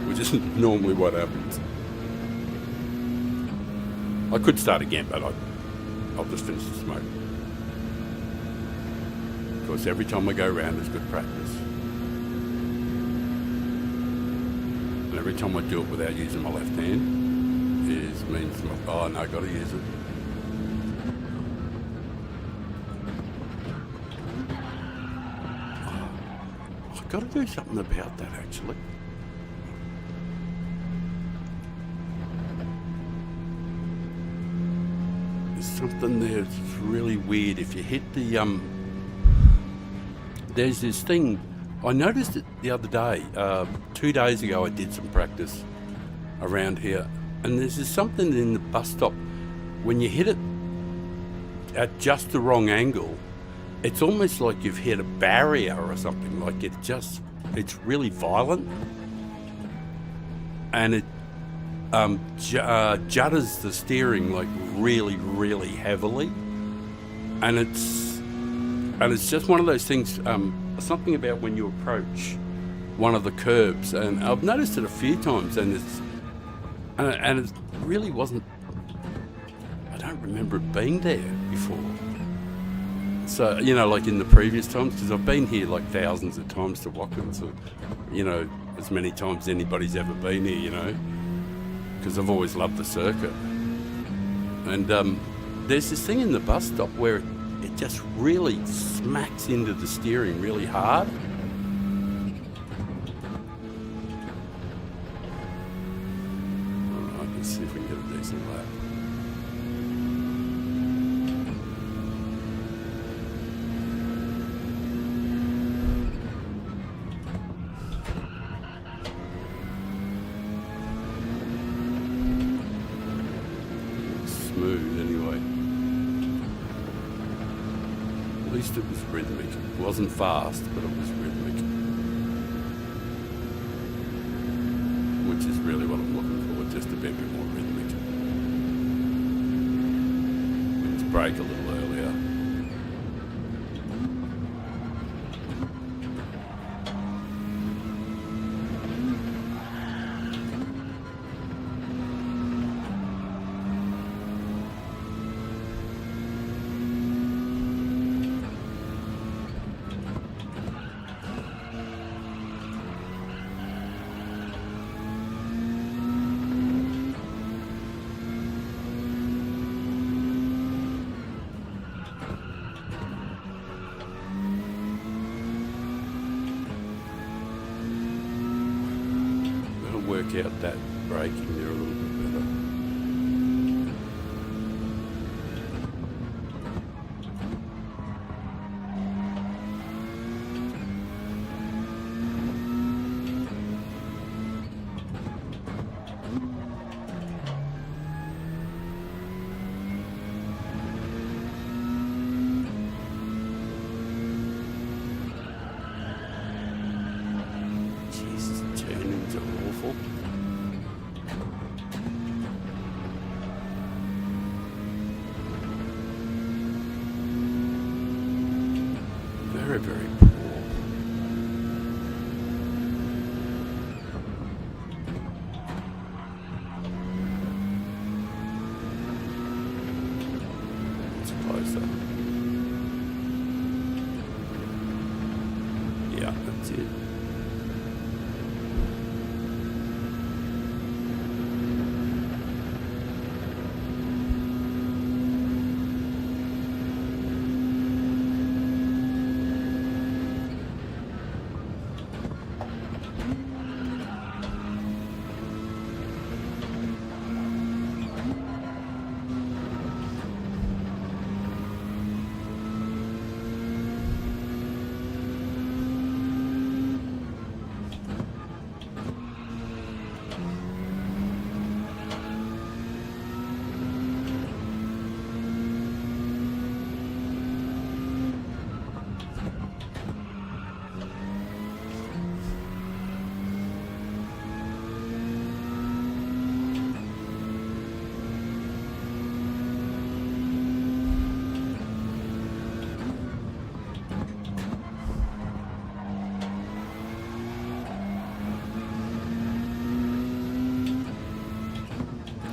Which is normally what happens. I could start again, but I'll just finish the smoke. Of course, every time I go around, it's good practice. And every time I do it without using my left hand, means, oh no, got to use it. I've got to do something about that, actually. There's something there that's really weird. If you hit the there's this thing. I noticed it the other day. 2 days ago, I did some practice around here, and there's this something in the bus stop when you hit it at just the wrong angle. It's almost like you've hit a barrier or something. Like it's really violent, and it judders the steering like really, really heavily, and it's just one of those things. Something about when you approach one of the curbs, and I've noticed it a few times, and it really wasn't. I don't remember it being there before. So, like in the previous times, because I've been here like thousands of times to Watkins, or, as many times as anybody's ever been here, because I've always loved the circuit. And there's this thing in the bus stop where it just really smacks into the steering really hard. All right, let's see if we can get a decent lap. Smooth anyway. At least it was rhythmic. It wasn't fast, but it was rhythmic. Which is really what I'm looking for, just a bit more rhythmic. Let's brake a little earlier. Work out that braking there a little bit better. Jesus, turnings are awful. Very, very poor. It's closer. Yeah, that's it.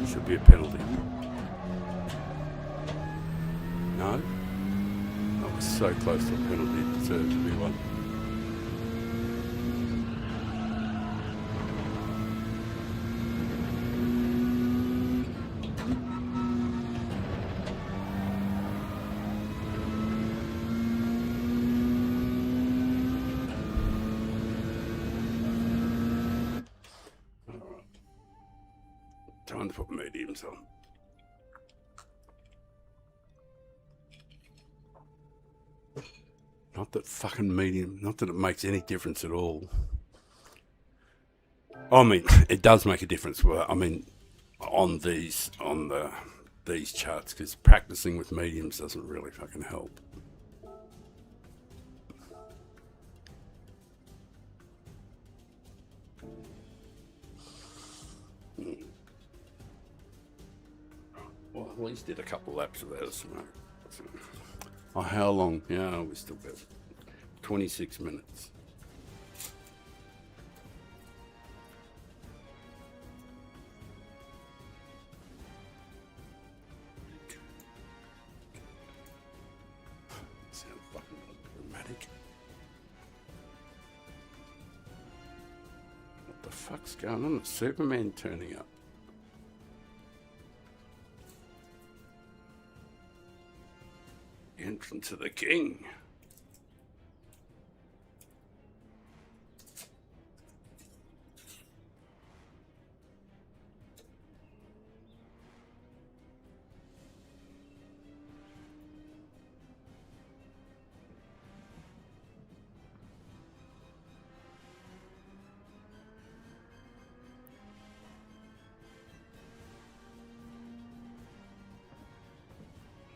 Should be a penalty. No? That was so close to a penalty, it deserved to be one. Time to put mediums on. Not that fucking medium, not that it makes any difference at all. I mean, it does make a difference. I mean, on these charts, because practicing with mediums doesn't really fucking help. Well, at least did a couple laps without a smoke. Oh, how long? Yeah, we still got 26 minutes. Sounds fucking dramatic. What the fuck's going on? It's Superman turning up. Entrance of the King.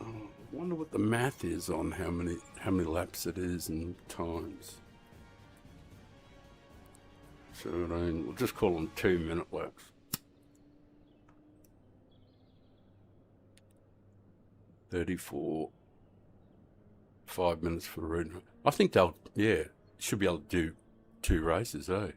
I wonder what the math is on how many laps it is and times. 17, we'll just call them 2-minute laps. 34, 5 minutes for the road. I think they'll, should be able to do 2 races, eh?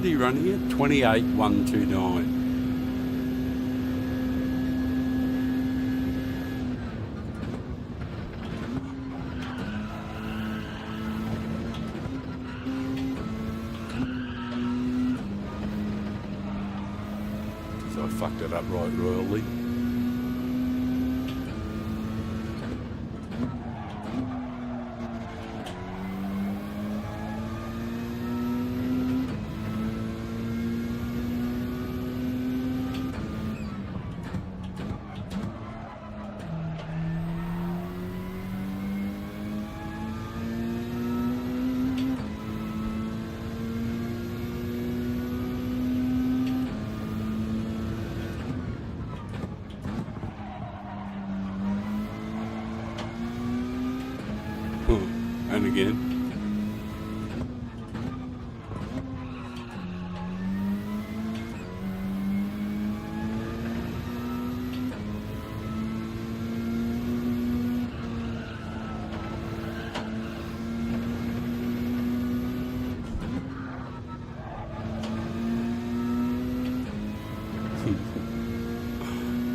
did he run here? 28,129. So I fucked it up right royally. And again.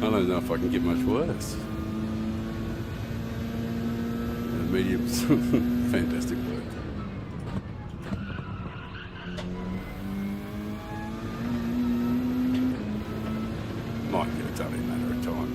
I don't know if I can get much worse. Medium's fantastic work. Might get it done in a matter of time.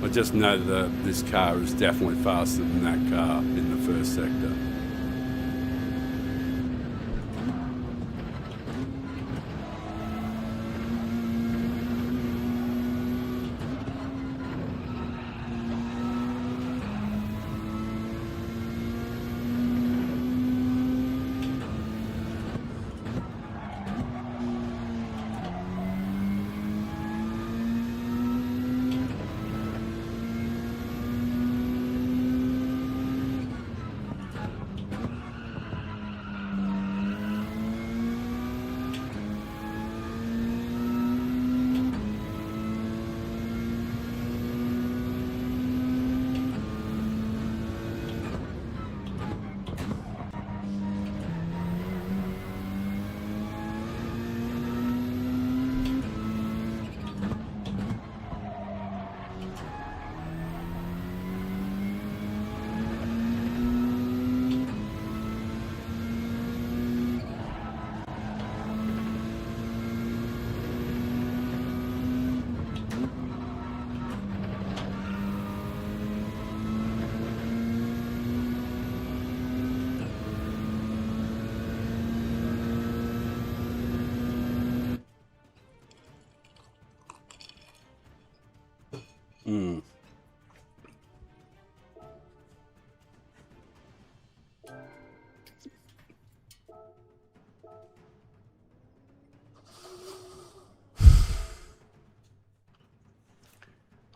I just know that this car is definitely faster than that car in the first sector.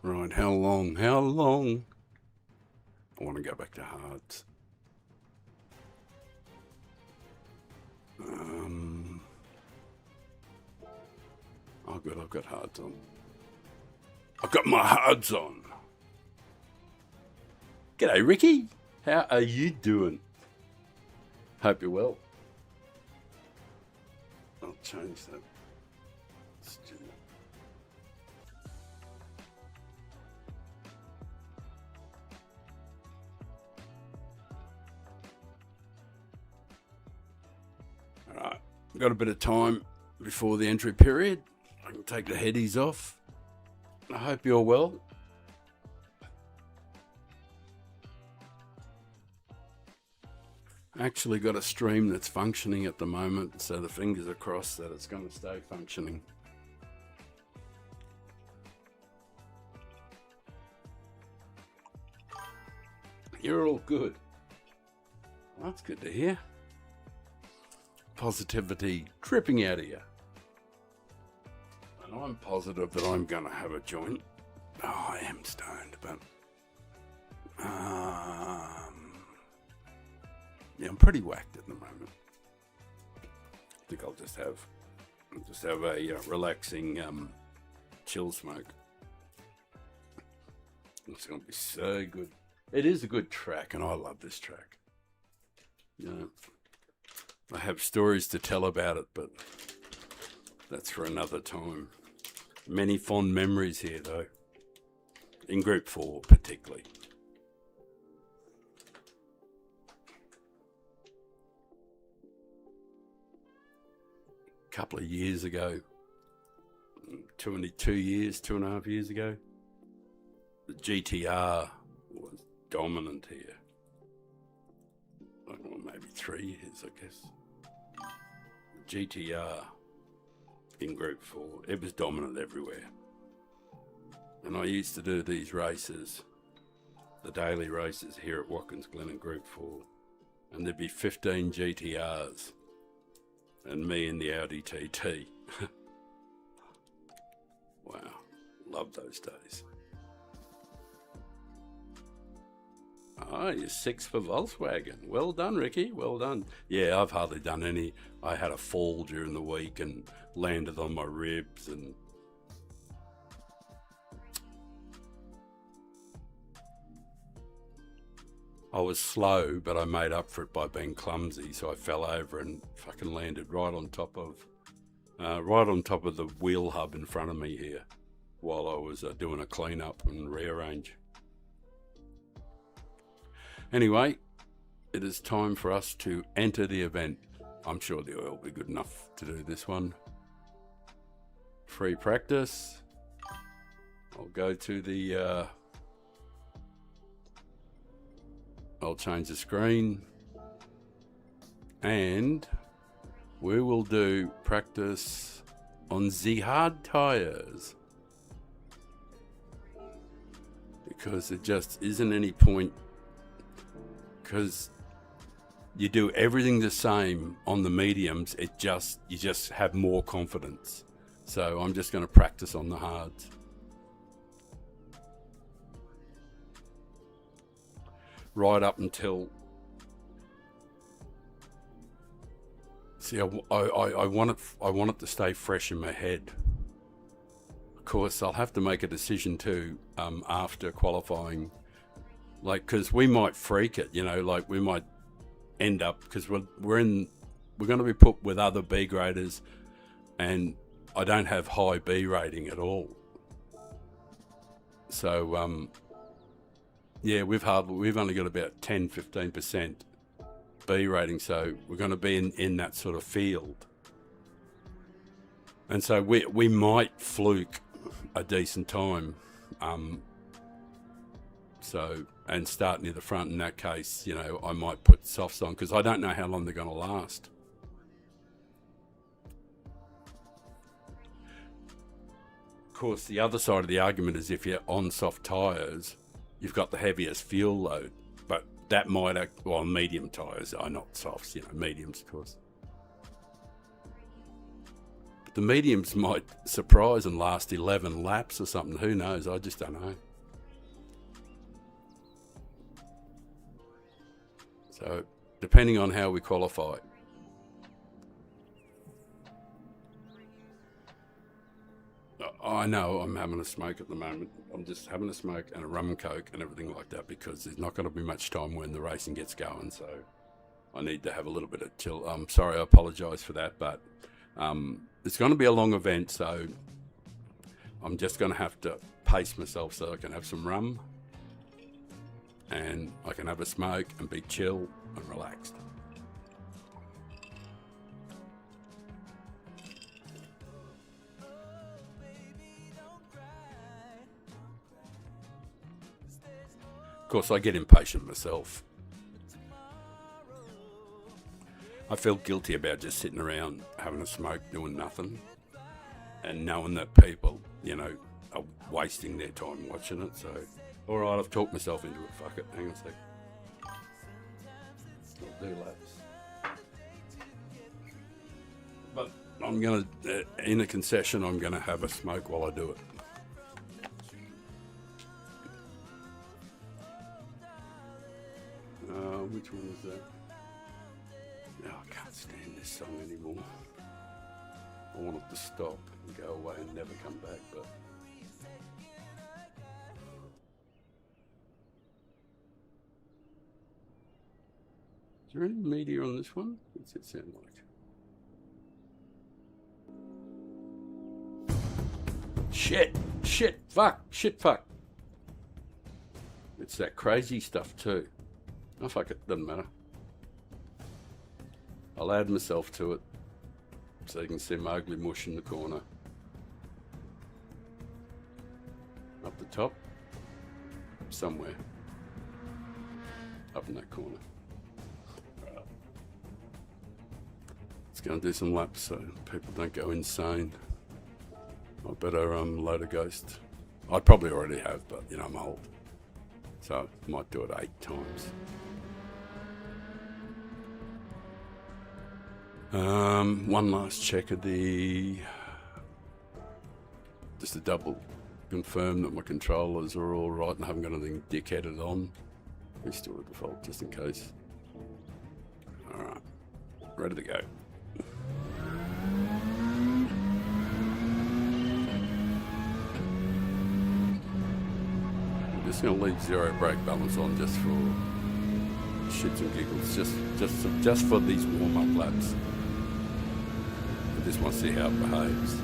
Right, how long? How long? I want to go back to hards. Oh good, I've got hards on. I've got my hards on. G'day, Ricky. How are you doing? Hope you're well. I'll change that. Alright, got a bit of time before the entry period. I can take the headies off. I hope you're well. I actually got a stream that's functioning at the moment, so the fingers are crossed that it's going to stay functioning. You're all good. Well, that's good to hear. Positivity dripping out of you. And I'm positive that I'm going to have a joint. Oh, I am stoned, but yeah, I'm pretty whacked at the moment. I think I'll just have a relaxing chill smoke. It's going to be so good. It is a good track, and I love this track. You know, I have stories to tell about it, but that's for another time. Many fond memories here, though, in Group 4 particularly. A couple of years ago, 2 years, 2.5 years ago, the GTR was dominant here. Well, maybe 3 years, I guess. GTR in Group 4, it was dominant everywhere. And I used to do these races, the daily races here at Watkins, Glen in Group 4, and there'd be 15 GTRs and me in the Audi TT. Wow, love those days. Oh, you're 6 for Volkswagen. Well done, Ricky. Well done. Yeah, I've hardly done any. I had a fall during the week and landed on my ribs, and I was slow, but I made up for it by being clumsy. So I fell over and fucking landed right on top of the wheel hub in front of me here, while I was doing a clean up and rearrange. Anyway, it is time for us to enter the event. I'm sure the oil will be good enough to do this one. Free practice. I'll go to the... I'll change the screen. And we will do practice on the hard tyres. Because there just isn't any point, because you do everything the same on the mediums, you just have more confidence. So I'm just going to practice on the hards. Right up until, see, I want it to stay fresh in my head. Of course, I'll have to make a decision too after qualifying. Like, because we might freak it, you know, like we might end up, because we're going to be put with other B graders, and I don't have high B rating at all. So yeah, we've only got about 10-15% B rating, so we're going to be in that sort of field, and so we might fluke a decent time. So, and start near the front. In that case, you know, I might put softs on, because I don't know how long they're going to last. Of course, the other side of the argument is if you're on soft tyres, you've got the heaviest fuel load. But that might, well, medium tyres are not softs, you know, mediums, of course. But the mediums might surprise and last 11 laps or something. Who knows? I just don't know. So, depending on how we qualify. I know I'm having a smoke at the moment. I'm just having a smoke and a rum and coke and everything like that, because there's not going to be much time when the racing gets going. So, I need to have a little bit of chill. I'm sorry, I apologise for that, but it's going to be a long event, so I'm just going to have to pace myself so I can have some rum, and I can have a smoke and be chill and relaxed. Of course, I get impatient myself. I feel guilty about just sitting around having a smoke, doing nothing, and knowing that people, you know, are wasting their time watching it. So, all right, I've talked myself into it. Fuck it. Hang on a sec. I'll do laps. But I'm going to, in a concession, I'm going to have a smoke while I do it. Which one was that? No, I can't stand this song anymore. I want it to stop and go away and never come back, but Is there any media on this one? What's it sound like? Shit, fuck. It's that crazy stuff too. Oh, fuck it, doesn't matter. I'll add myself to it so you can see my ugly mush in the corner. Up the top, somewhere. Up in that corner. Right. It's going to do some laps so people don't go insane. I better load a ghost. I probably already have, but you know, I'm old. So I might do it 8 times. One last check of just to double confirm that my controllers are all right and I haven't got anything dickheaded on. Restore default just in case. Alright, ready to go. I'm just going to leave 0 brake balance on just for shits and giggles, just for these warm-up laps. I just want to see how it behaves.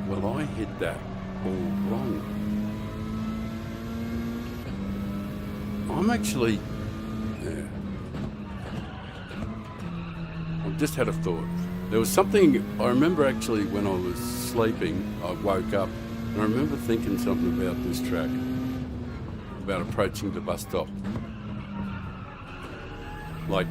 Well, I hit that all wrong. I'm actually... Yeah. I've just had a thought. There was something... I remember actually when I was sleeping, I woke up, and I remember thinking something about this track. About approaching the bus stop. Like...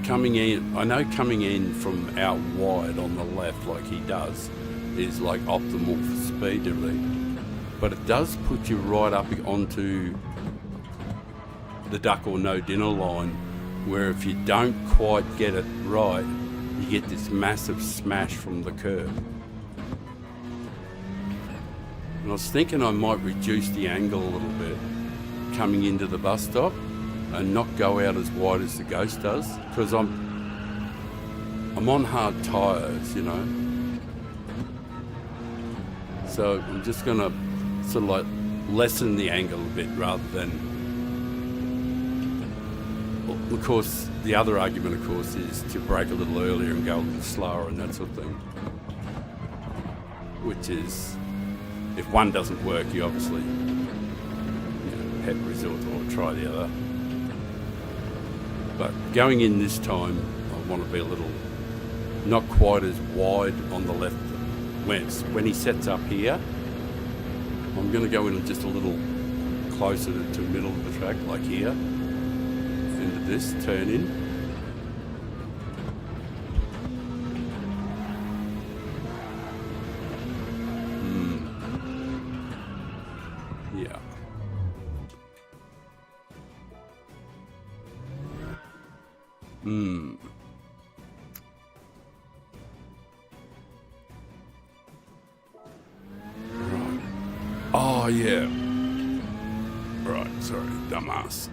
coming in, I know coming in from out wide on the left like he does is like optimal for speed and everything, but it does put you right up onto the duck or no dinner line, where if you don't quite get it right, you get this massive smash from the curb. And I was thinking I might reduce the angle a little bit coming into the bus stop and not go out as wide as the Ghost does, because I'm on hard tyres, you know. So I'm just gonna sort of like lessen the angle a bit rather than. Well, of course, the other argument, of course, is to brake a little earlier and go a little slower and that sort of thing. Which is, if one doesn't work, you obviously resort or try the other. But going in this time, I want to be a little, not quite as wide on the left. When he sets up here, I'm going to go in just a little closer to the middle of the track, like here, into this, turn in. Yeah. Oh, yeah. Right, sorry, dumbass.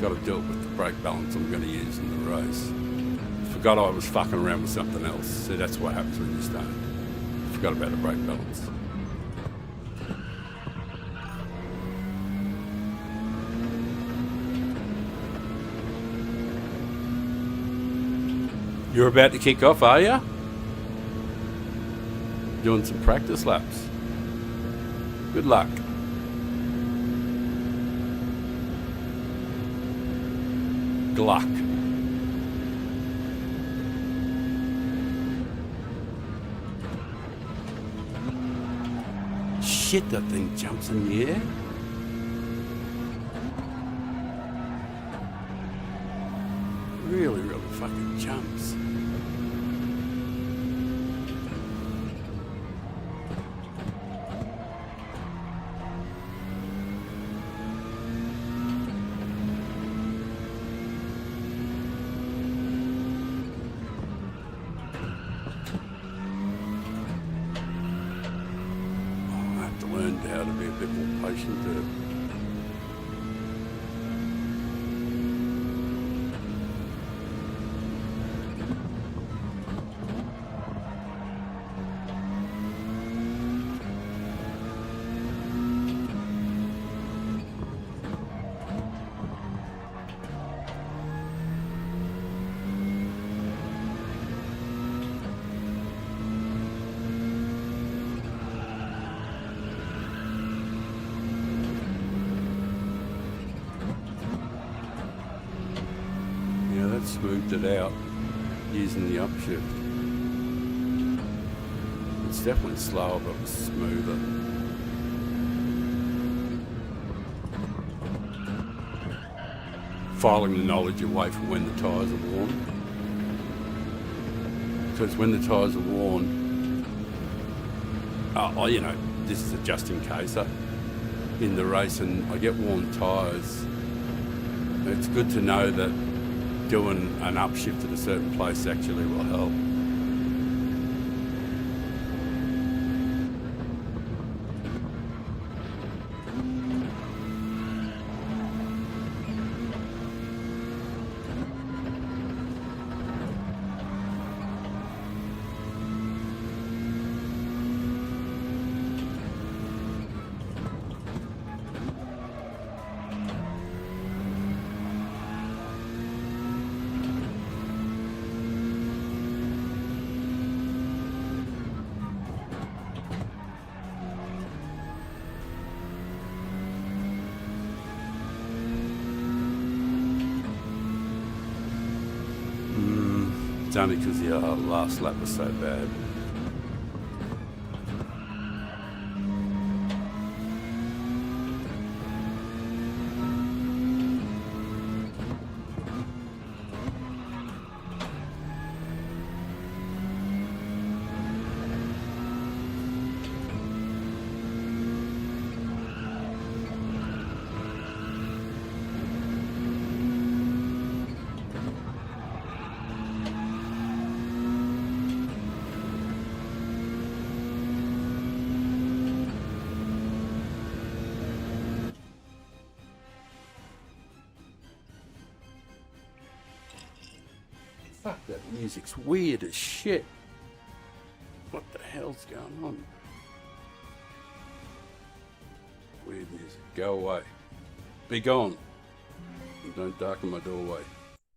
Got to do it with the brake balance I'm going to use in the race. Forgot I was fucking around with something else. See, that's what happens when you start. Forgot about the brake balance. You're about to kick off, are you? Doing some practice laps. Good luck. Gluck. Shit, that thing jumps in the air. Really, really fucking jumps. insulation do? Yeah, that smoothed it out using the upshift. It's definitely slower, but smoother. Filing the knowledge away from when the tyres are worn. Because when the tyres are worn, this is a just in case in the race, and I get worn tyres. It's good to know that doing an upshift at a certain place actually will help. It's only because the last lap was so bad. Fuck, that music's weird as shit. What the hell's going on? Weird music. Go away. Be gone. And don't darken my doorway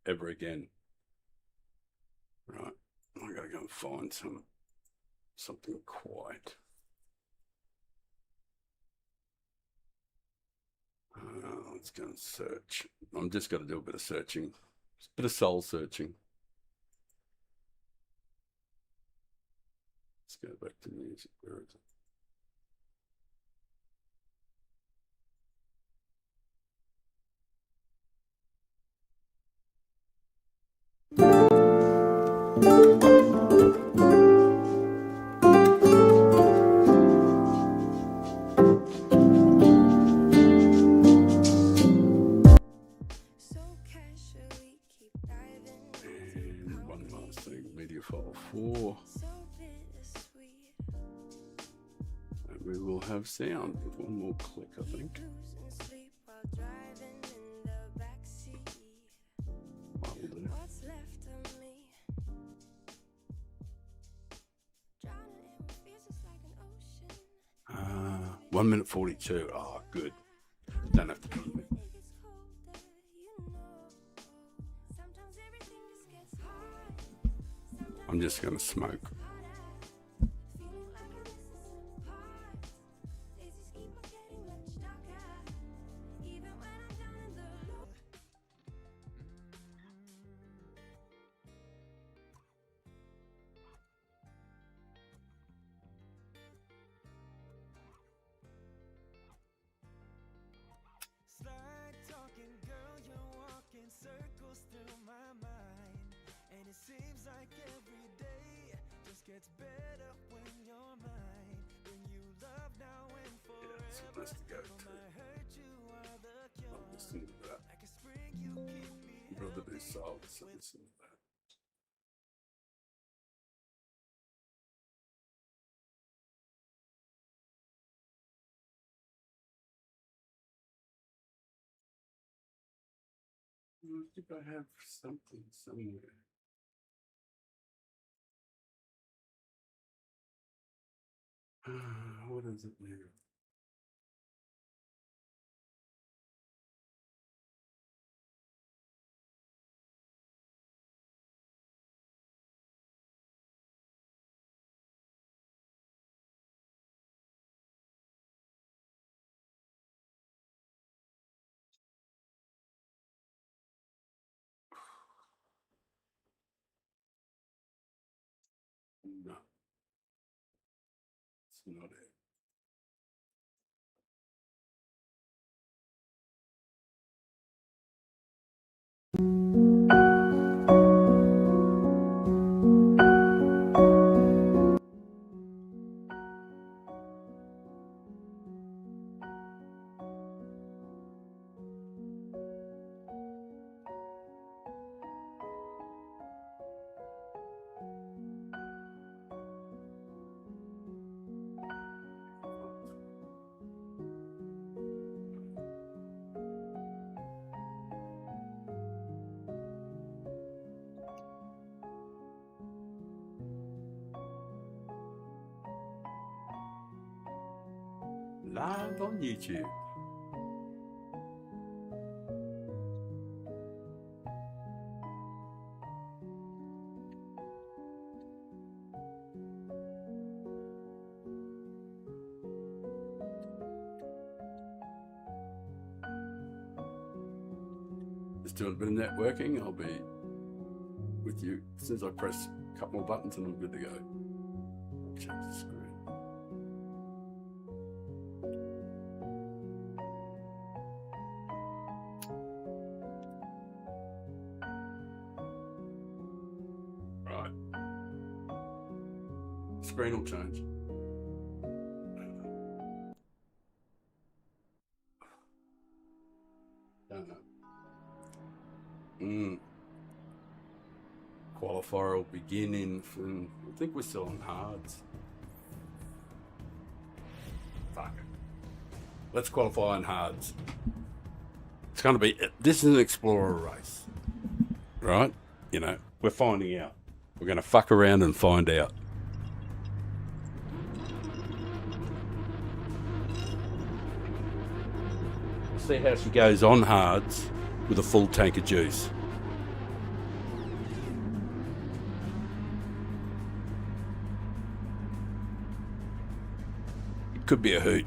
ever again. Right. I gotta go and find something quiet. Let's go and search. I'm just got to do a bit of searching. Just a bit of soul searching. Let's go back to music. Where is it? And one last thing, media file 4. And we will have sound with one more click, I think. What will do. 1 minute 42. Oh, good. Don't have to come with. I'm just going to smoke. Circles through my mind, and it seems like every day just gets better when you're mine. When you love now and forever. Yeah, so nice to go to. I'll listen to that. Like a spring, you keep me. I'd rather do silence than listen to that. I think I have something somewhere. What is it now? No, it's not it. Live on YouTube. Just doing a bit of networking. I'll be with you as soon as I press a couple more buttons and I'm good to go. I'll change the screen. Right. Screen will change. Don't know. Qualifier will begin in, I think we're still on hards. Fuck it. Let's qualify on hards. It's going to be, this is an explorer race, right? You know, we're finding out. We're going to fuck around and find out. See how she goes on hards with a full tank of juice. It could be a hoot.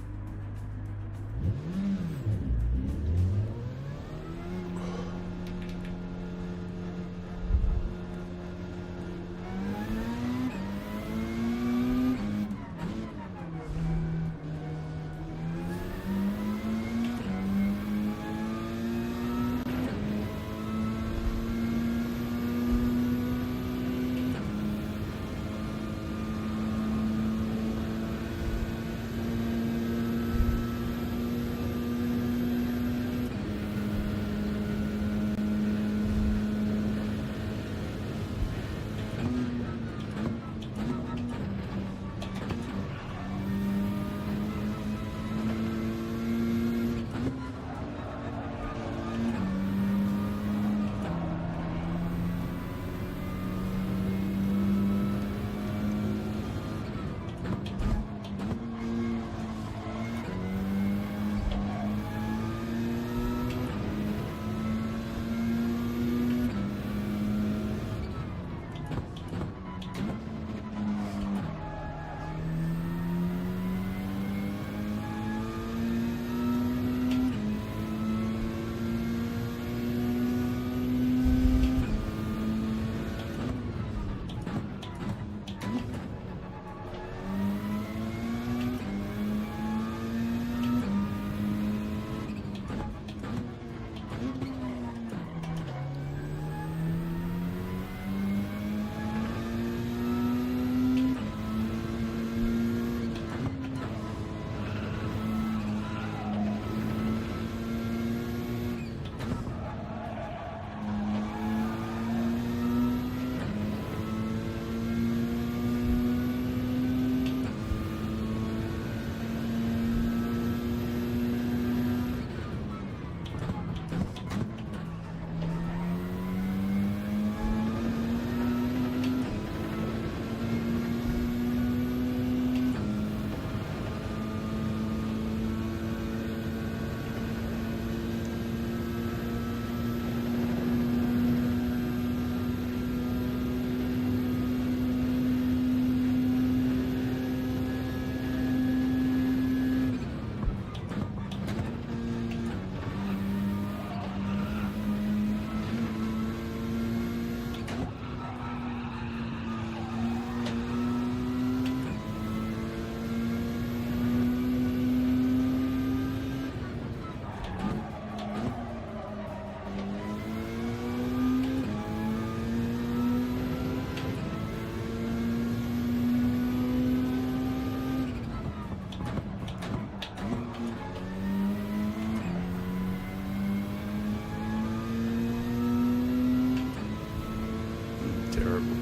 terrible.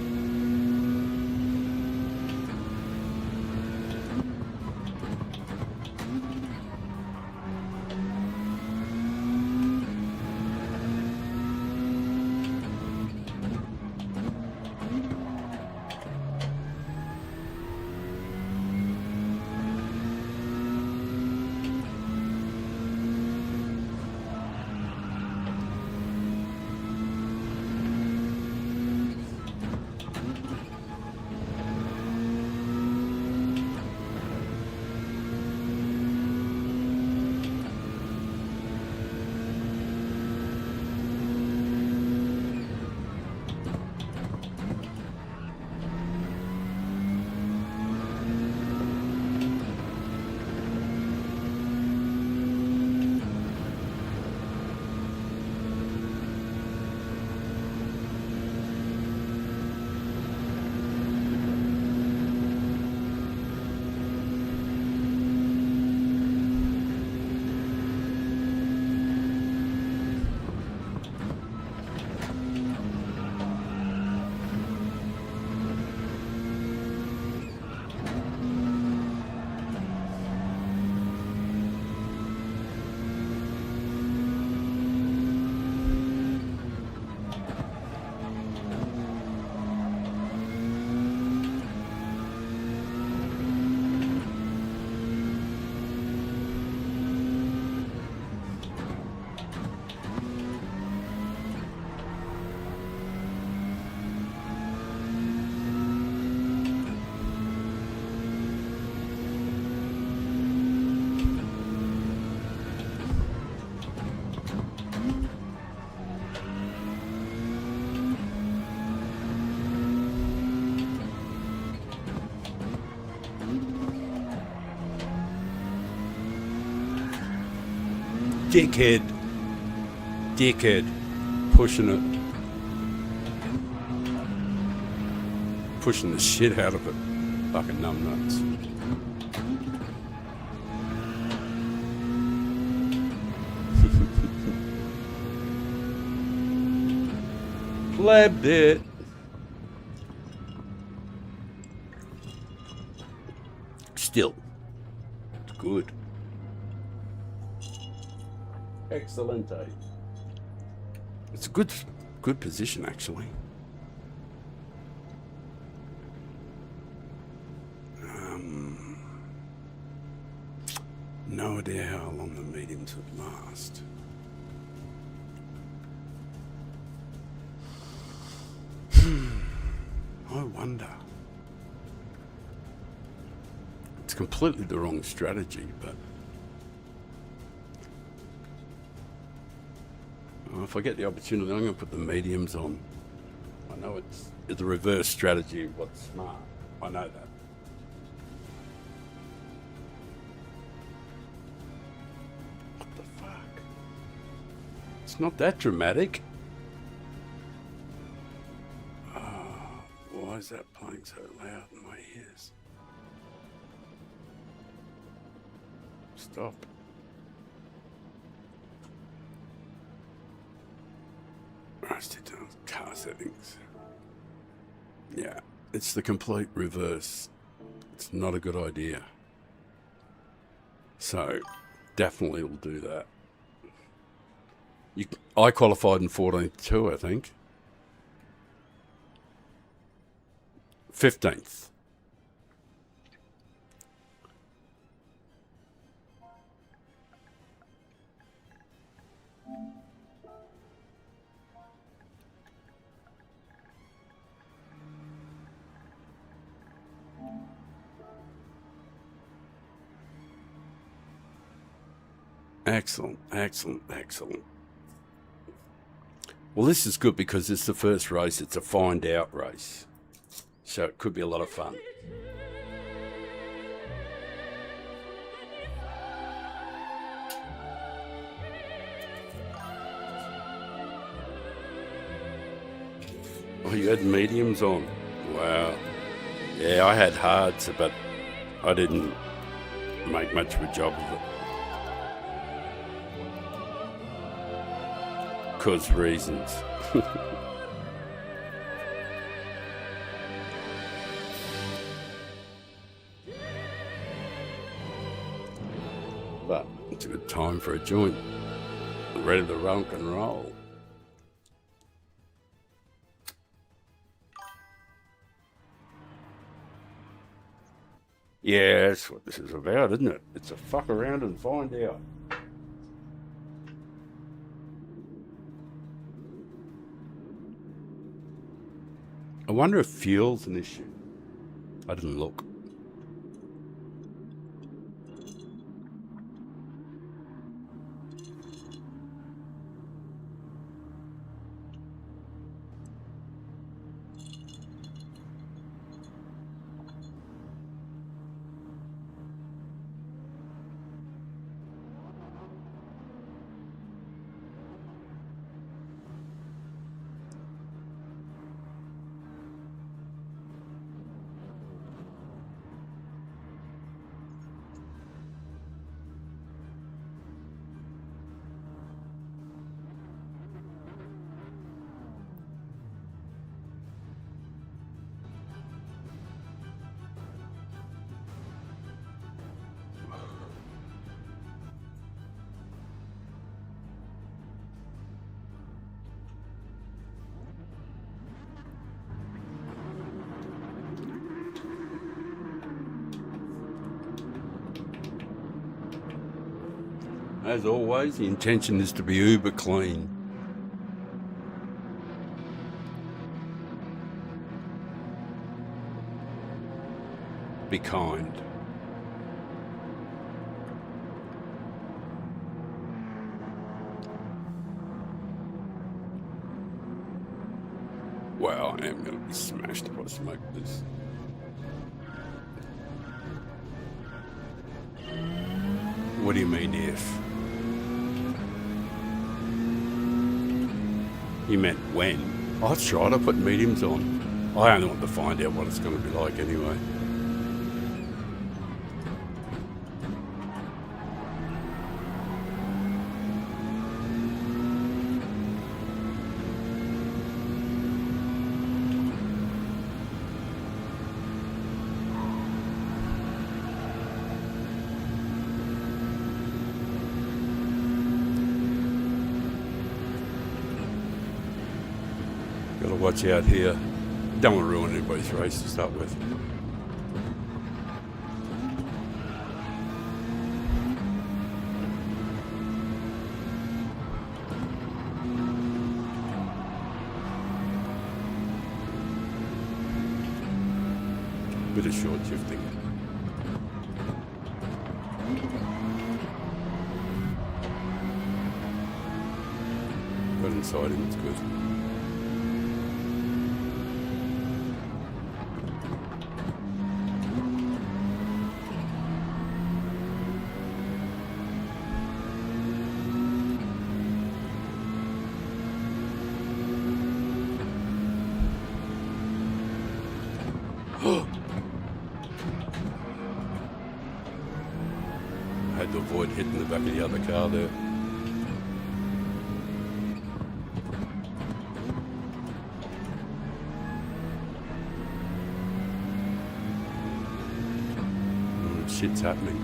Dickhead. Pushing it. Pushing the shit out of it. Fucking numbnuts. Blabbed it. Still. It's good. Excelente. It's a good position, actually. No idea how long the mediums would last. I wonder. It's completely the wrong strategy, but if I get the opportunity, I'm going to put the mediums on. I know it's the reverse strategy of what's smart. I know that. What the fuck? It's not that dramatic. Why is that playing so loud in my ears? Stop. Car settings. Yeah, it's the complete reverse. It's not a good idea. So, definitely will do that. I qualified in 14th too, I think. 15th. Excellent. Well, this is good because it's the first race. It's a find out race. So it could be a lot of fun. Oh, you had mediums on? Wow. Yeah, I had hards, but I didn't make much of a job of it. Because reasons. It's a good time for a joint. Ready to rock and roll. Yeah, that's what this is about, isn't it? It's a fuck around and find out. I wonder if fuel's an issue. I didn't look. As always, the intention is to be uber clean. Be kind. Wow, I am going to be smashed if I smoke this. What do you mean if? You meant when? Oh, that's right, I put mediums on. I only want to find out what it's going to be like anyway. Gotta watch out here. Don't want to ruin anybody's race to start with. Bit of short shifting. Got inside him, it's good. Had to avoid hitting the back of the other car there. Shit's happening.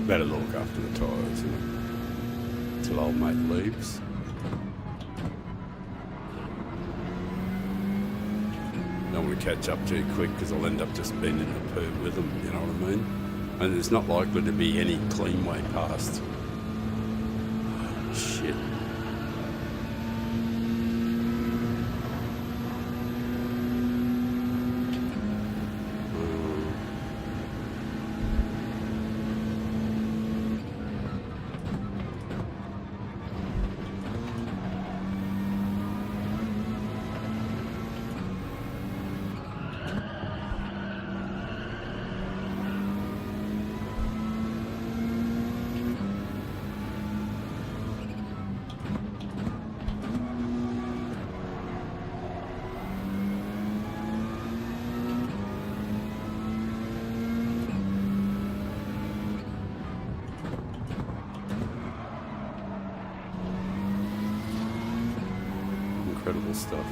Better look after the tyres, till old mate leaves. Don't want to catch up too quick because I'll end up just being in the poo with them, you know what I mean? And there's not likely to be any clean way past. Shit. incredible stuff.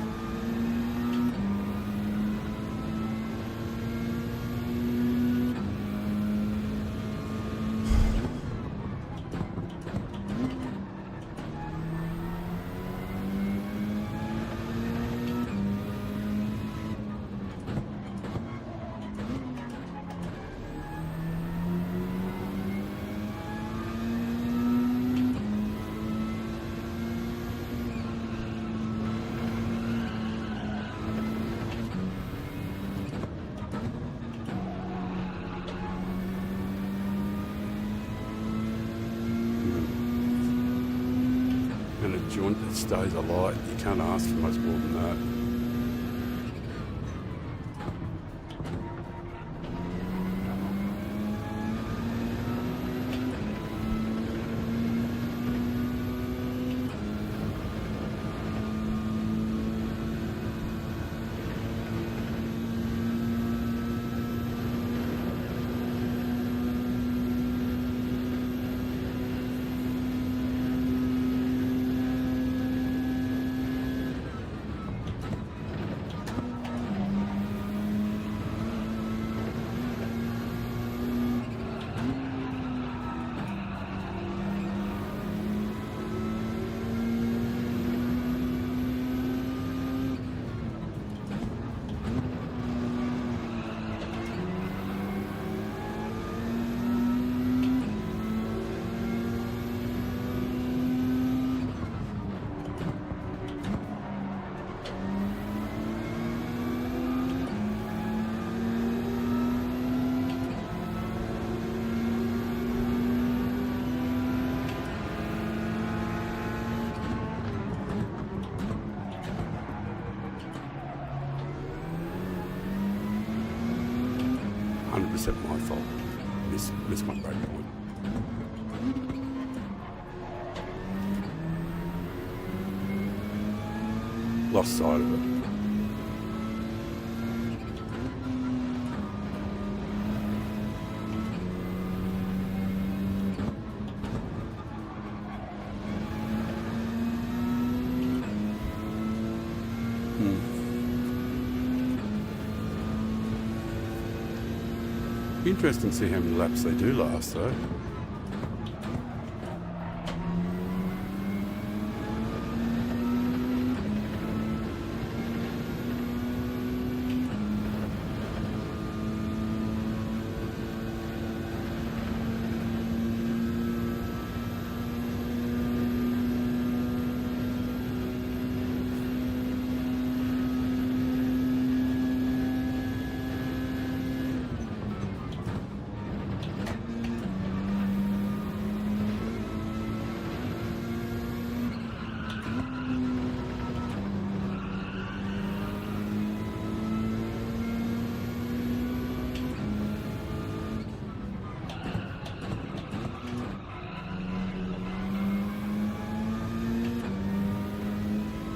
And a joint that stays alight. You can't ask for much more than that. My fault. Missed my break point. Lost sight of it. Be interesting to see how many laps they do last, though.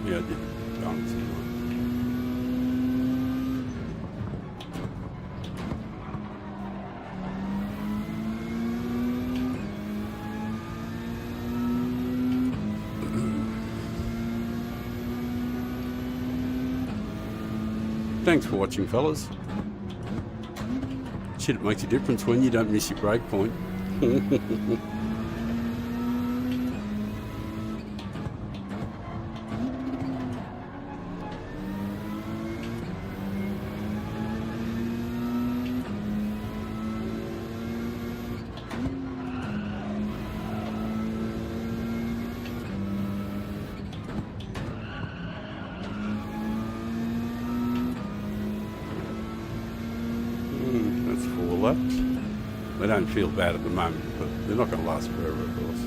Yeah, I did balance it on. Thanks for watching, fellas. Shit, it makes a difference when you don't miss your break point. Laps. They don't feel bad at the moment, but they're not going to last forever, of course.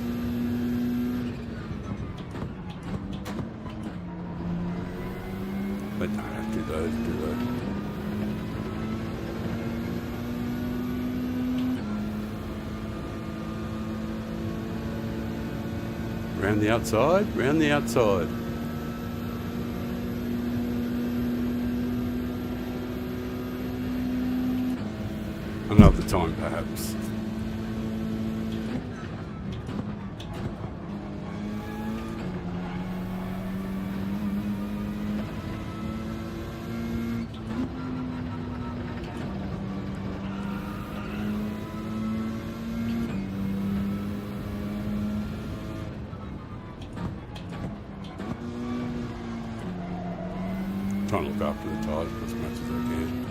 They don't have to, those, do they? Round the outside, round the outside. Another time, perhaps. trying to look after the tyres as much as I can.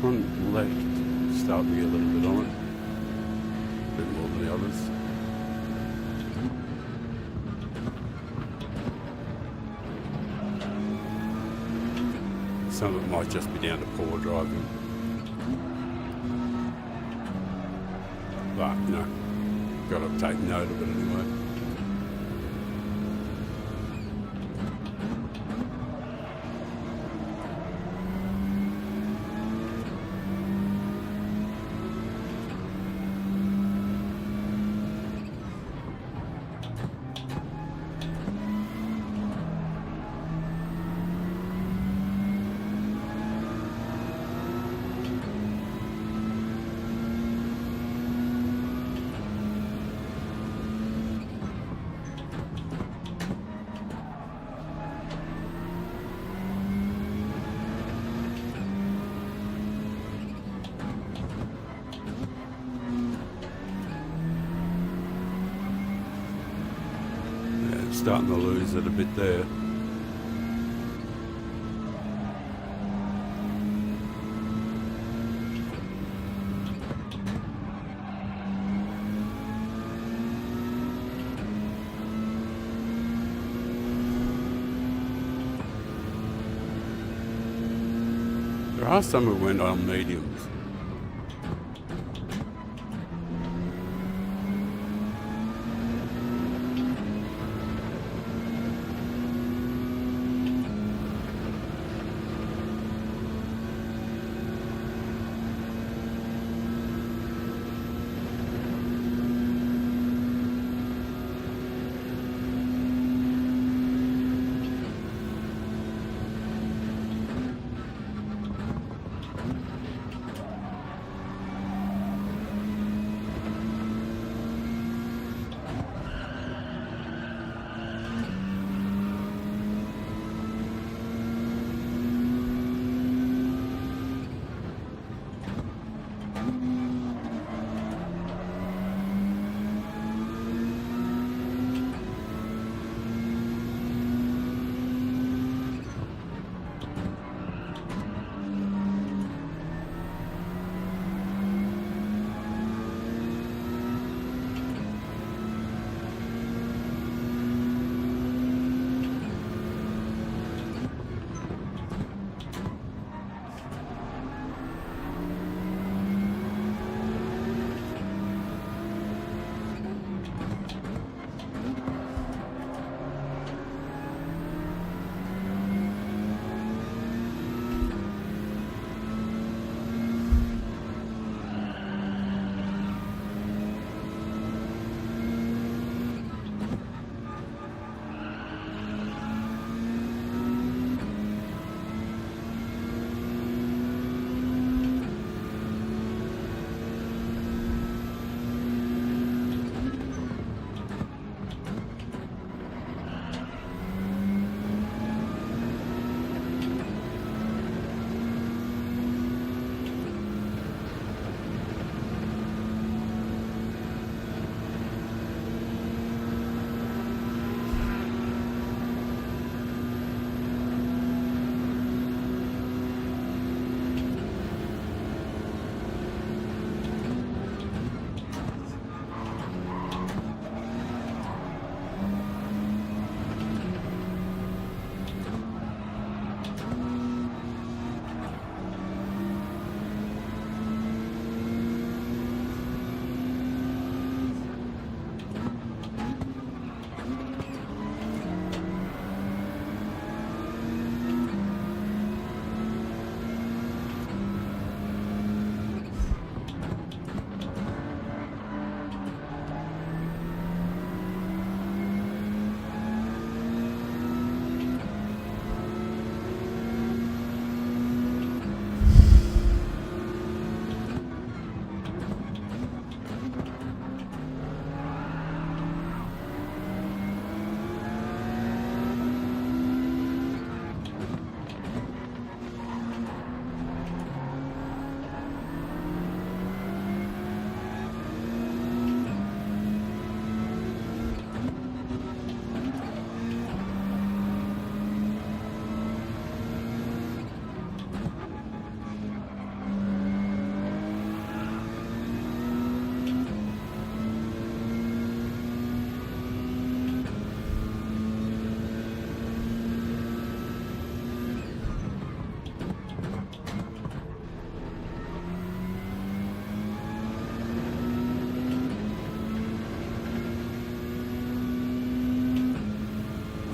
Front left, start me a little bit on it, a bit more than the others. Some of it might just be down to poor driving, but you know, got to take note of it anyway. Starting to lose it a bit there. There are some who went on mediums.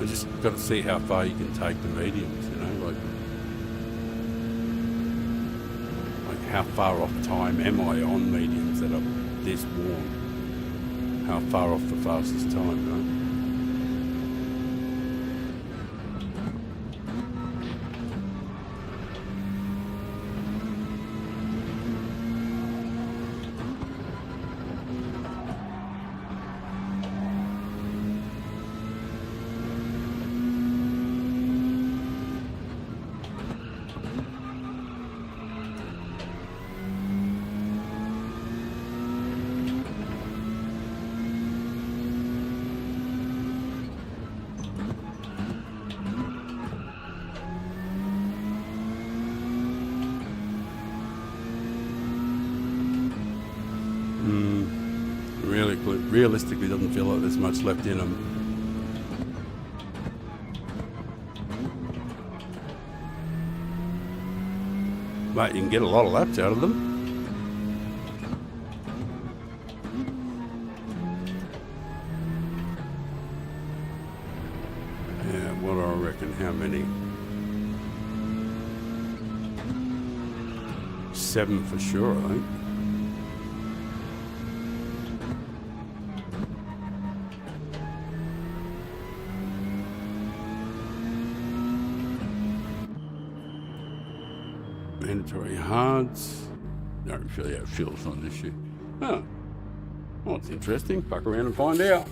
I just got to see how far you can take the mediums, you know, like how far off time am I on mediums that are this warm? How far off the fastest time, you know? Realistically, doesn't feel like there's much left in them. But you can get a lot of laps out of them. Yeah, what do I reckon? How many? 7 for sure, I think. Mandatory hards. Don't really have fuels on this shit. Oh, well, it's interesting. Fuck around and find out.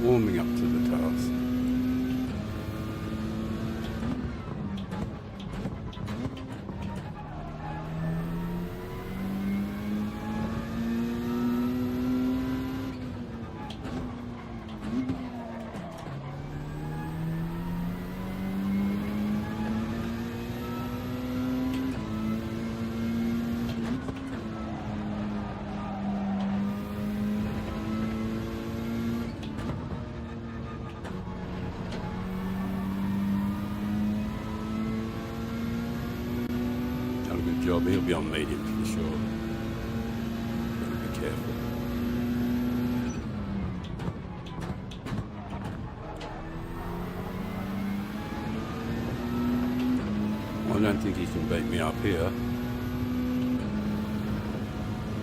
warming up to the task. job. He'll be on medium for sure. Gotta be careful. I don't think he can beat me up here.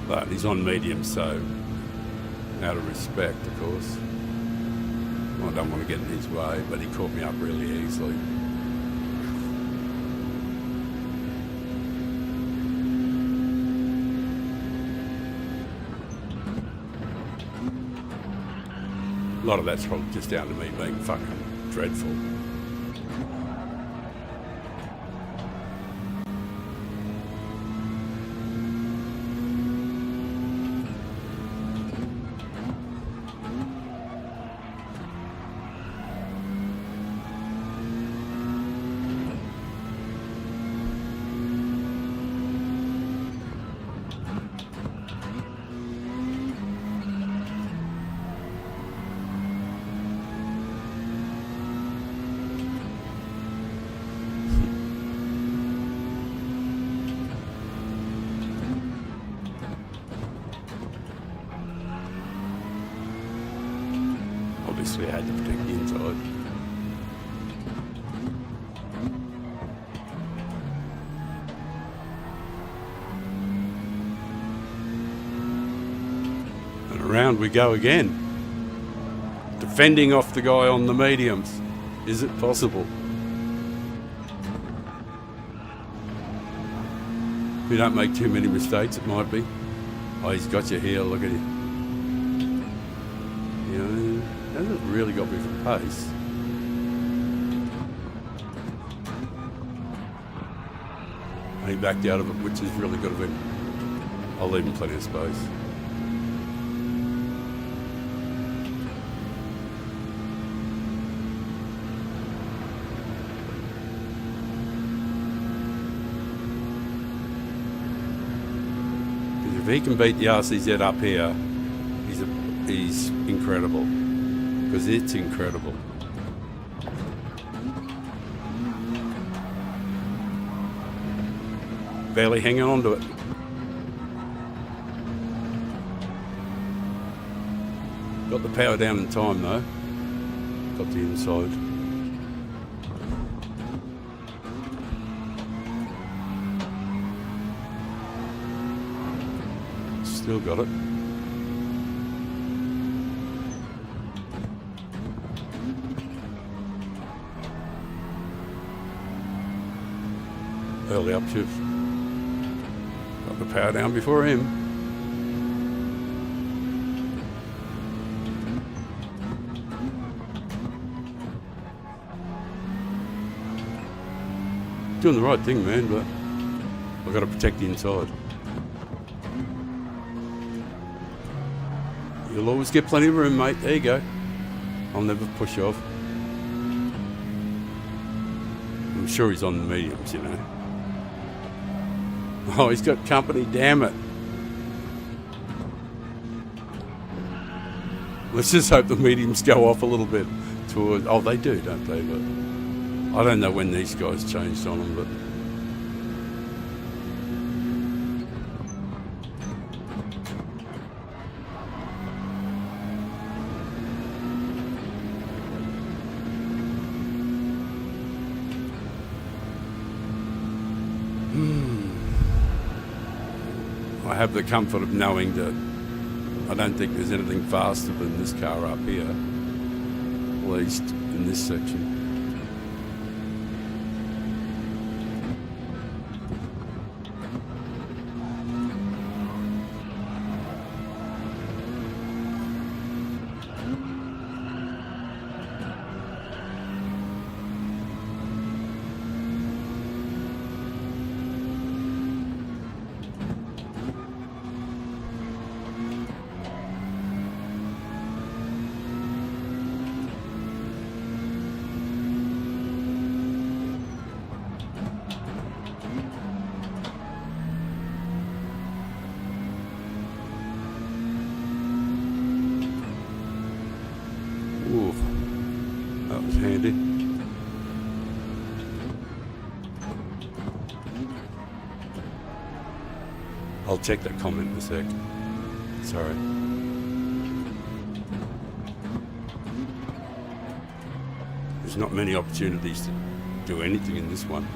But he's on medium, so out of respect, of course. I don't want to get in his way, but he caught me up really easily. A lot of that's probably just down to me being fucking dreadful. Obviously, I had to protect the inside. And around we go again. Defending off the guy on the mediums. Is it possible? If you don't make too many mistakes, it might be. Oh, he's got you here, look at him. You know, hasn't really got me from pace. He backed out of it, which is really good of him. I'll leave him plenty of space. Because if he can beat the RCZ up here, he's incredible. Because it's incredible. Barely hanging on to it. Got the power down in time though. Got the inside. Still got it. Early upshift. Got the power down before him. Doing the right thing, man, but I've got to protect the inside. You'll always get plenty of room, mate. There you go. I'll never push off. I'm sure he's on the mediums, you know. Oh, he's got company, damn it. Let's just hope the mediums go off a little bit towards... Oh, they do, don't they? But I don't know when these guys changed on them, but... I have the comfort of knowing that I don't think there's anything faster than this car up here, at least in this section. That was handy. I'll check that comment in a sec. Sorry. There's not many opportunities to do anything in this one.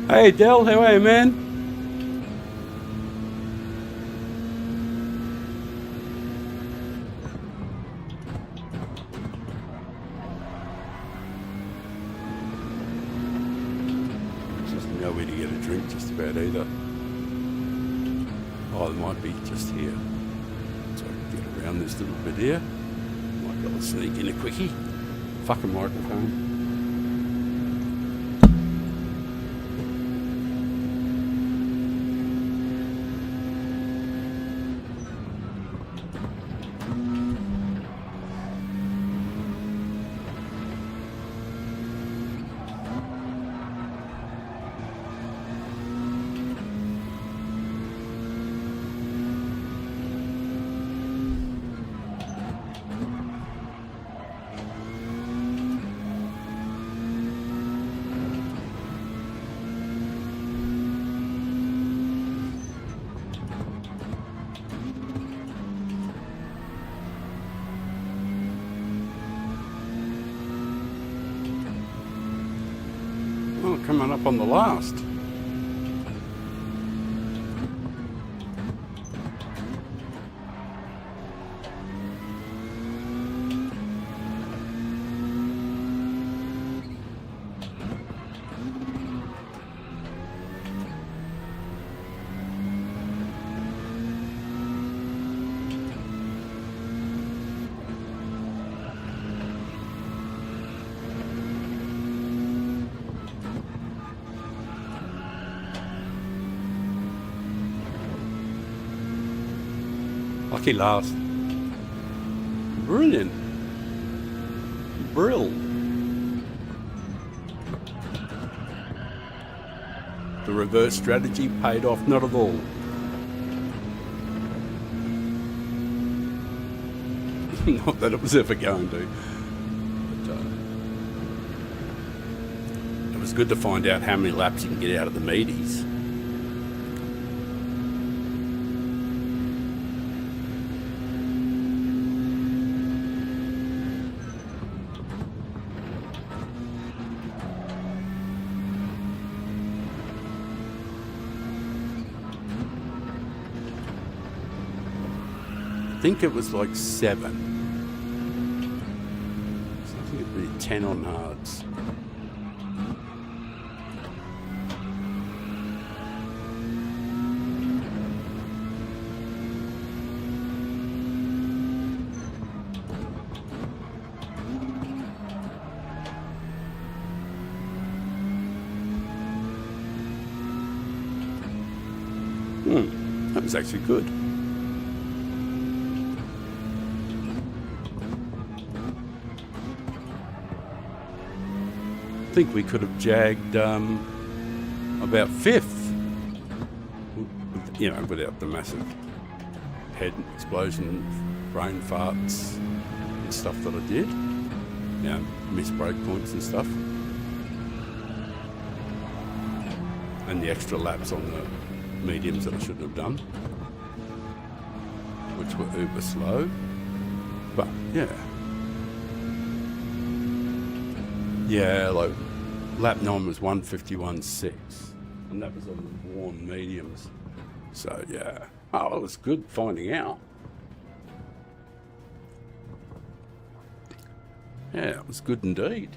Hey Del, how are you, man? Just nowhere to get a drink just about either. Oh, there might be just here. So I can get around this little bit here. Might be able to sneak in a quickie. Fucking microphone. Oh, coming up on the last. Lucky last. Brilliant. Brill. The reverse strategy paid off not at all. Not that it was ever going to. But, it was good to find out how many laps you can get out of the meaties. I think it was like 7. So I think it'd be 10 on hards. That was actually good. I think we could have jagged about 5th, you know, without the massive head explosion, brain farts and stuff that I did. You know, missed break points and stuff. And the extra laps on the mediums that I shouldn't have done, which were uber slow. But yeah. Yeah, like lap 9 was 151.6, and that was on the worn mediums. So yeah, oh, it was good finding out. Yeah, it was good indeed.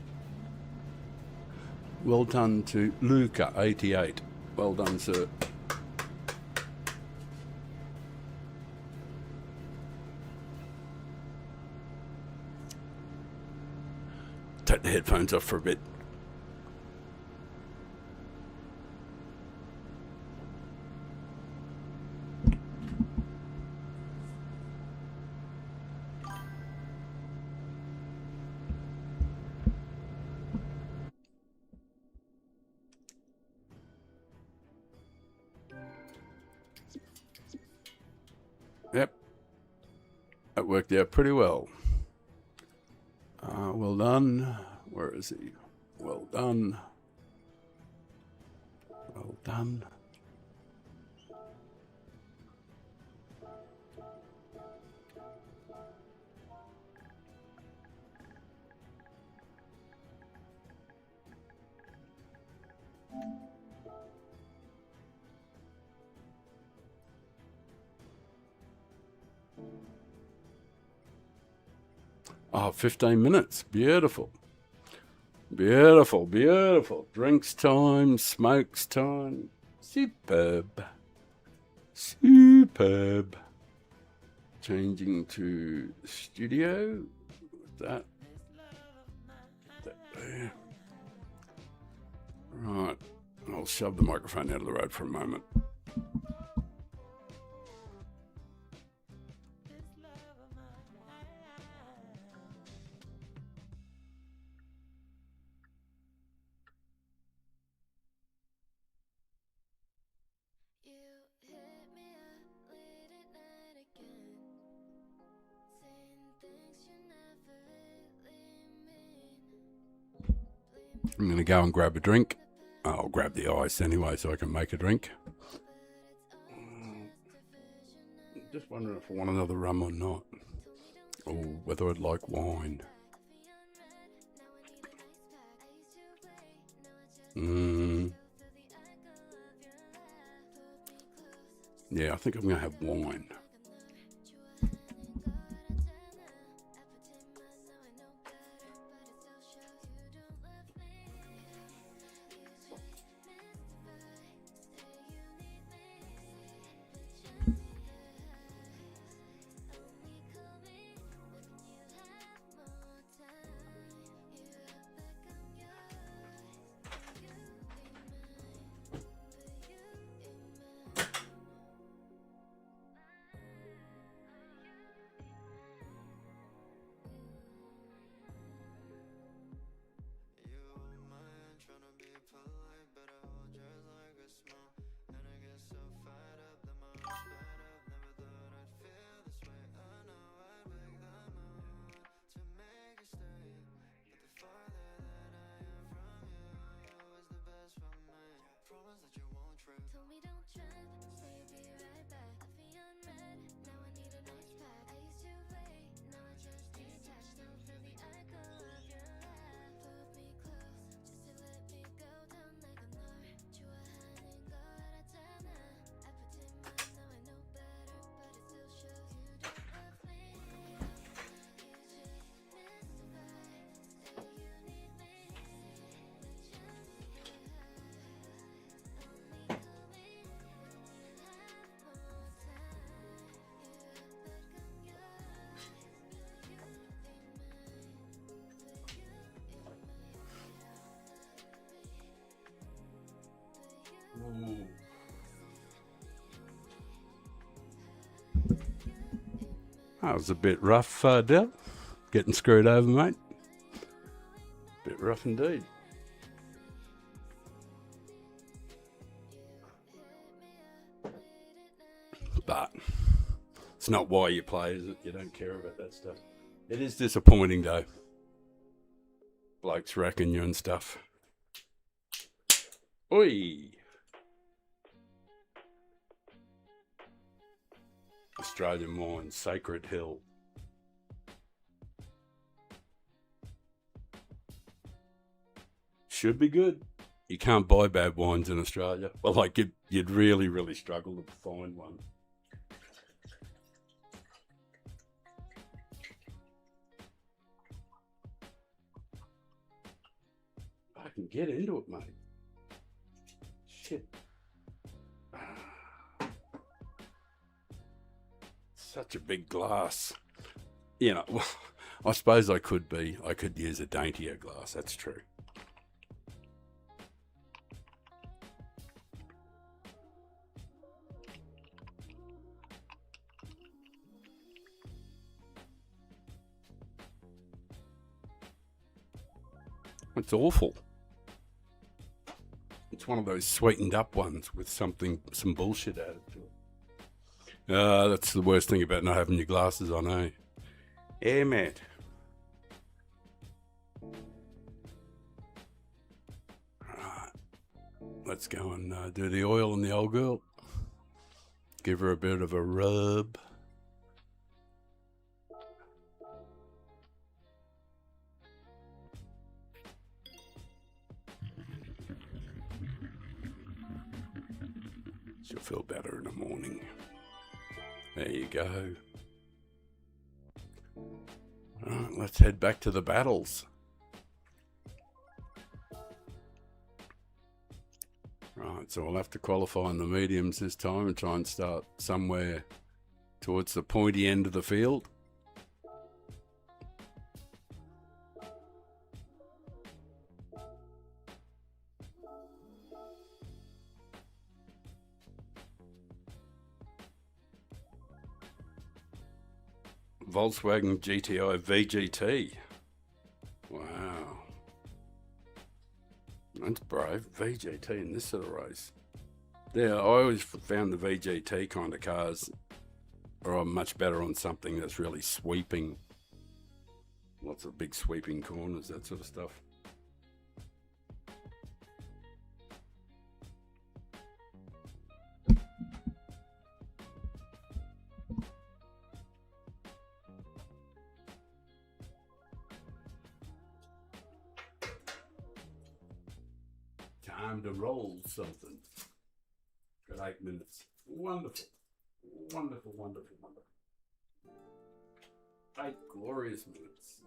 Well done to Luca 88. Well done, sir. Take the headphones off for a bit. worked out pretty well. Well done. Where is he? Well done. Well done. Oh, 15 minutes. Beautiful. Beautiful, beautiful. Drinks time, smokes time. Superb. Superb. Changing to studio. That there. Right. I'll shove the microphone out of the road for a moment. I'm going to go and grab a drink. I'll grab the ice anyway so I can make a drink. Just wondering if I want another rum or not. Or whether I'd like wine. Yeah, I think I'm going to have wine. That was a bit rough, Del. Getting screwed over, mate. Bit rough indeed. But it's not why you play, is it? You don't care about that stuff. It is disappointing, though. Blokes racking you and stuff. Oi! Australian wine, Sacred Hill. Should be good. You can't buy bad wines in Australia. Well, like you'd really, really struggle to find one. I can get into it, mate. Shit. Such a big glass. You know, well, I suppose I could use a daintier glass, that's true. It's awful. It's one of those sweetened up ones with some bullshit added to it. That's the worst thing about not having your glasses on, eh? Hey, mate. Right, let's go and do the oil on the old girl. Give her a bit of a rub. She'll feel better in the morning. There you go. Alright, let's head back to the battles. Right, so we'll have to qualify in the mediums this time and try and start somewhere towards the pointy end of the field. Volkswagen GTI VGT. Wow. That's brave. VGT in this sort of race. Yeah, I always found the VGT kind of cars are much better on something that's really sweeping. Lots of big sweeping corners, that sort of stuff. Time to roll something. Got 8 minutes. Wonderful. Wonderful, wonderful, wonderful. 8 glorious minutes.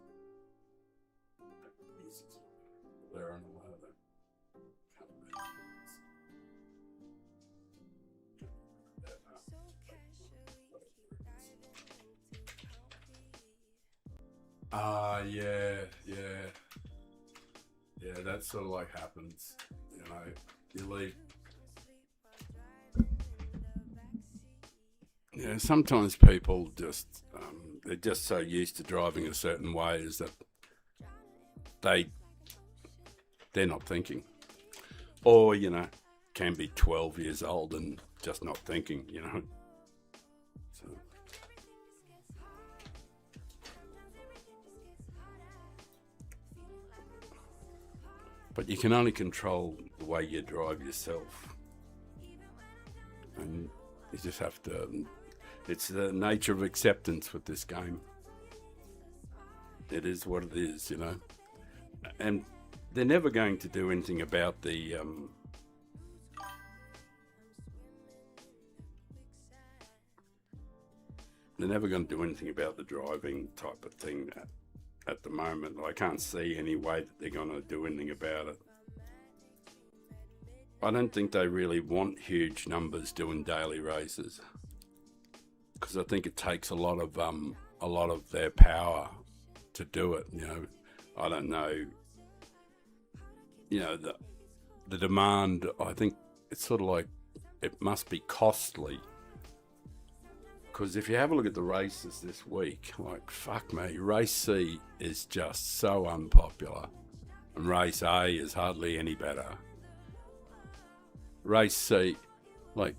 There on the ladder. Yeah, that sort of like happens, you know, you leave. Yeah, sometimes people just, they're just so used to driving a certain way is that they're not thinking. Or, you know, can be 12 years old and just not thinking, you know. So. But you can only control the way you drive yourself. And you just have to, it's the nature of acceptance with this game. It is what it is, you know. And they're never going to do anything about the, they're never going to do anything about the driving type of thing at the moment. I can't see any way that they're going to do anything about it. I don't think they really want huge numbers doing daily races, because I think it takes a lot of their power to do it. You know, I don't know. You know, the demand. I think it's sort of like it must be costly. Because if you have a look at the races this week, like, fuck me, race C is just so unpopular. And race A is hardly any better. Race C, like,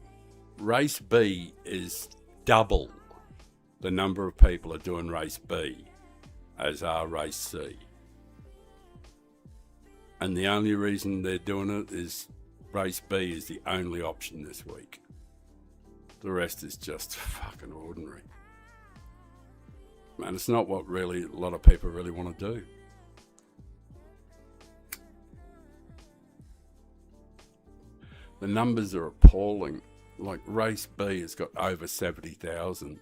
race B is double the number of people are doing race B as are race C. And the only reason they're doing it is race B is the only option this week. The rest is just fucking ordinary. Man, it's not what really a lot of people really want to do. The numbers are appalling. Like race B has got over 70,000.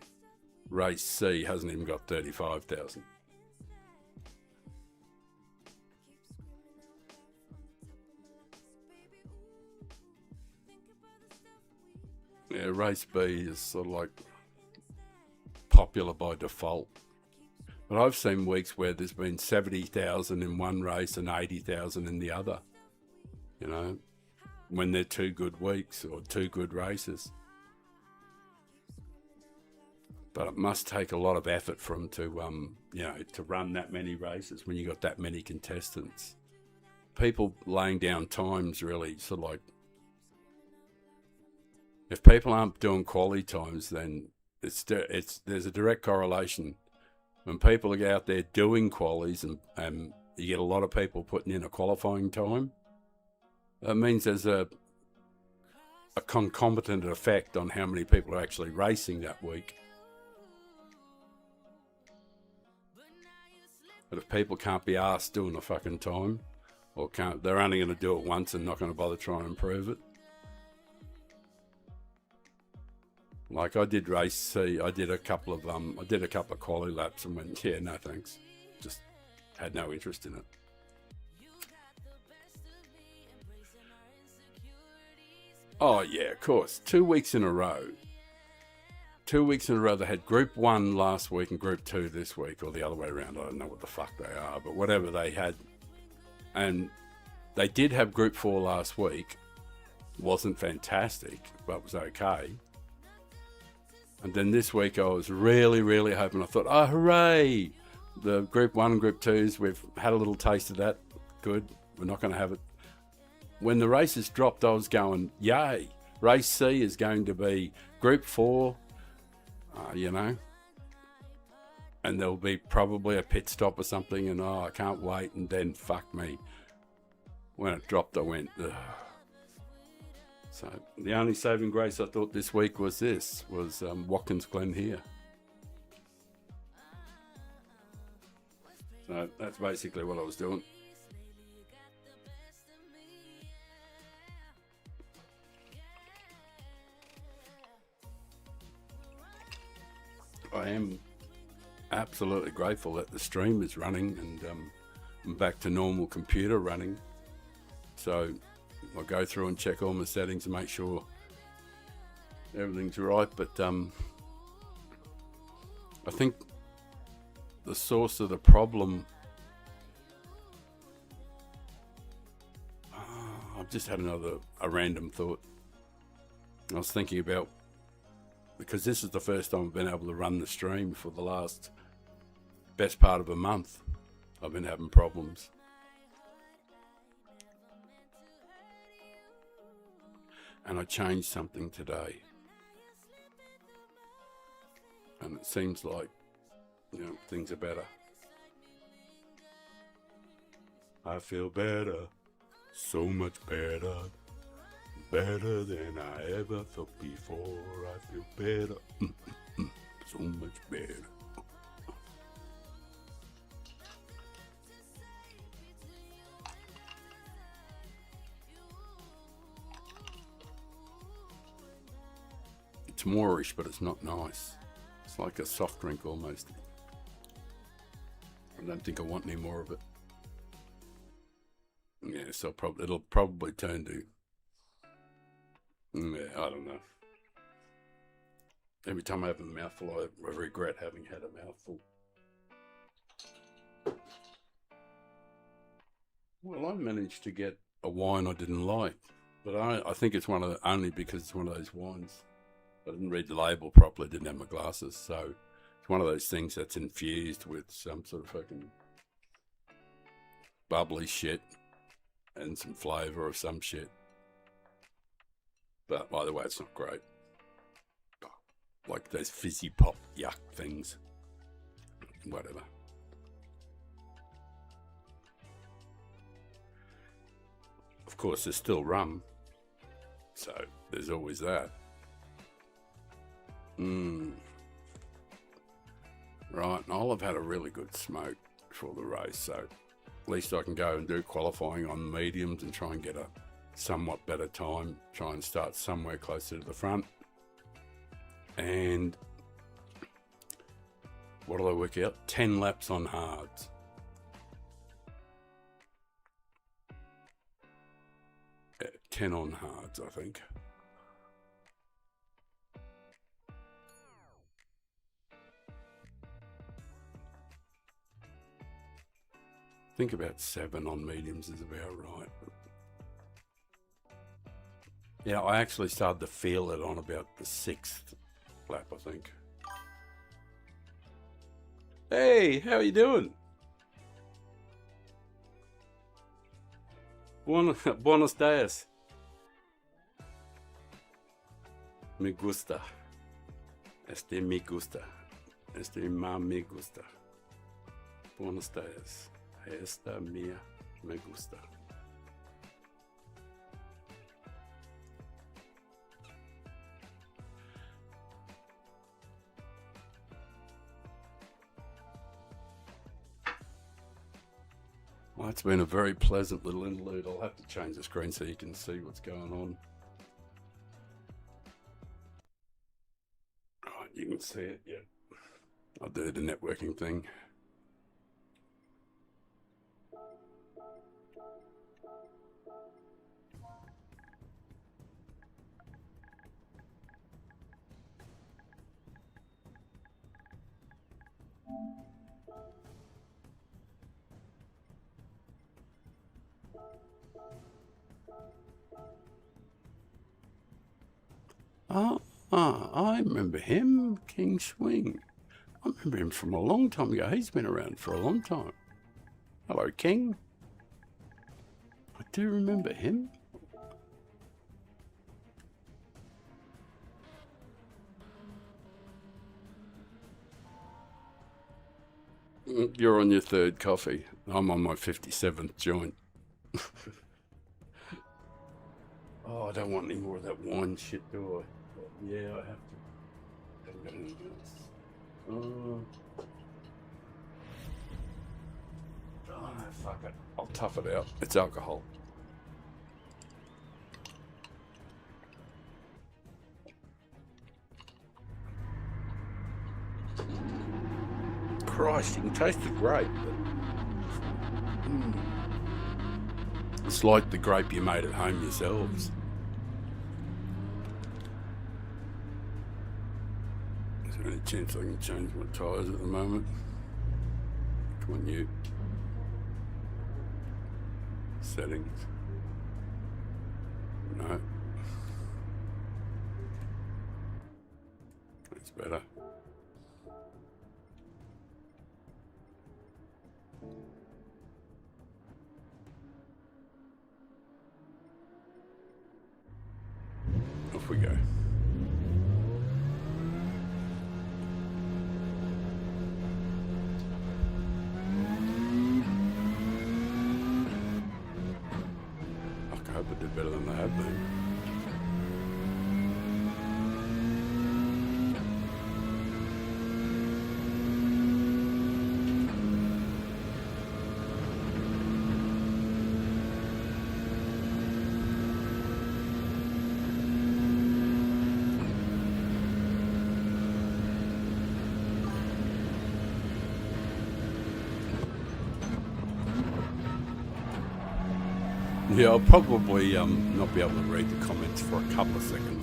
Race C hasn't even got 35,000. Yeah, race B is sort of like popular by default. But I've seen weeks where there's been 70,000 in one race and 80,000 in the other. You know, when they're 2 good weeks or 2 good races. But it must take a lot of effort for them to, you know, to run that many races when you got that many contestants. People laying down times really sort of like, if people aren't doing quality times, then there's a direct correlation When people are out there doing qualies and you get a lot of people putting in a qualifying time, that means there's a concomitant effect on how many people are actually racing that week. But if people can't be asked doing a fucking time, or they're only going to do it once and not going to bother trying to improve it. Like I did race C, I did a couple of quali laps and went, yeah, no thanks. Just had no interest in it. Oh yeah, of course. 2 weeks in a row. 2 weeks in a row. They had Group 1 last week and Group 2 this week, or the other way around. I don't know what the fuck they are, but whatever they had. And they did have Group 4 last week. Wasn't fantastic, but was okay. And then this week I was really, really hoping. I thought, oh, hooray! The Group 1 and Group 2s, we've had a little taste of that. Good. We're not going to have it. When the races dropped, I was going, yay! Race C is going to be Group 4, and there'll be probably a pit stop or something, and I can't wait. And then, fuck me. When it dropped, I went, ugh. So the only saving grace I thought this week was Watkins Glen here. So that's basically what I was doing. I am absolutely grateful that the stream is running and I'm back to normal computer running. So I'll go through and check all my settings and make sure everything's right. But I think the source of the problem, I've just had a random thought. I was thinking about, because this is the first time I've been able to run the stream for the best part of a month. I've been having problems. And I changed something today. And it seems like, things are better. I feel better, so much better. Better than I ever felt before. I feel better, so much better. It's Moorish, but it's not nice. It's like a soft drink almost. I don't think I want any more of it. Yeah, so it'll probably turn to, I don't know. Every time I have a mouthful, I regret having had a mouthful. Well, I managed to get a wine I didn't like, but I think it's only because it's one of those wines. I didn't read the label properly, didn't have my glasses, so it's one of those things that's infused with some sort of fucking bubbly shit and some flavour of some shit. But by the way, it's not great. Like those fizzy pop yuck things. Whatever. Of course, there's still rum. So there's always that. Right, and I'll have had a really good smoke for the race, so at least I can go and do qualifying on mediums and try and get a somewhat better time, try and start somewhere closer to the front. And what did I work out? 10 laps on hards. Yeah, 10 on hards, I think. I think about 7 on mediums is about right. Yeah, I actually started to feel it on about the 6th lap, I think. Hey, how are you doing? Buenos dias. Me gusta. Me gusta. Me gusta. Buenos dias. Esta mía me gusta. Well, it's been a very pleasant little interlude. I'll have to change the screen so you can see what's going on. Right, you can see it, yeah. I'll do the networking thing. I remember him, King Swing. I remember him from a long time ago. He's been around for a long time. Hello, King. I do remember him. You're on your third coffee. I'm on my 57th joint. Oh, I don't want any more of that wine shit, do I? But yeah, I have to. Haven't got anything else. Fuck it. I'll tough it out. It's alcohol. Christ, you can taste the grape. But, it's like the grape you made at home yourselves. Is there any chance I can change my tyres at the moment? Come on, you. Settings. No. That's better. Off we go. I hope I did better than I have been. Yeah, I'll probably not be able to read the comments for a couple of seconds.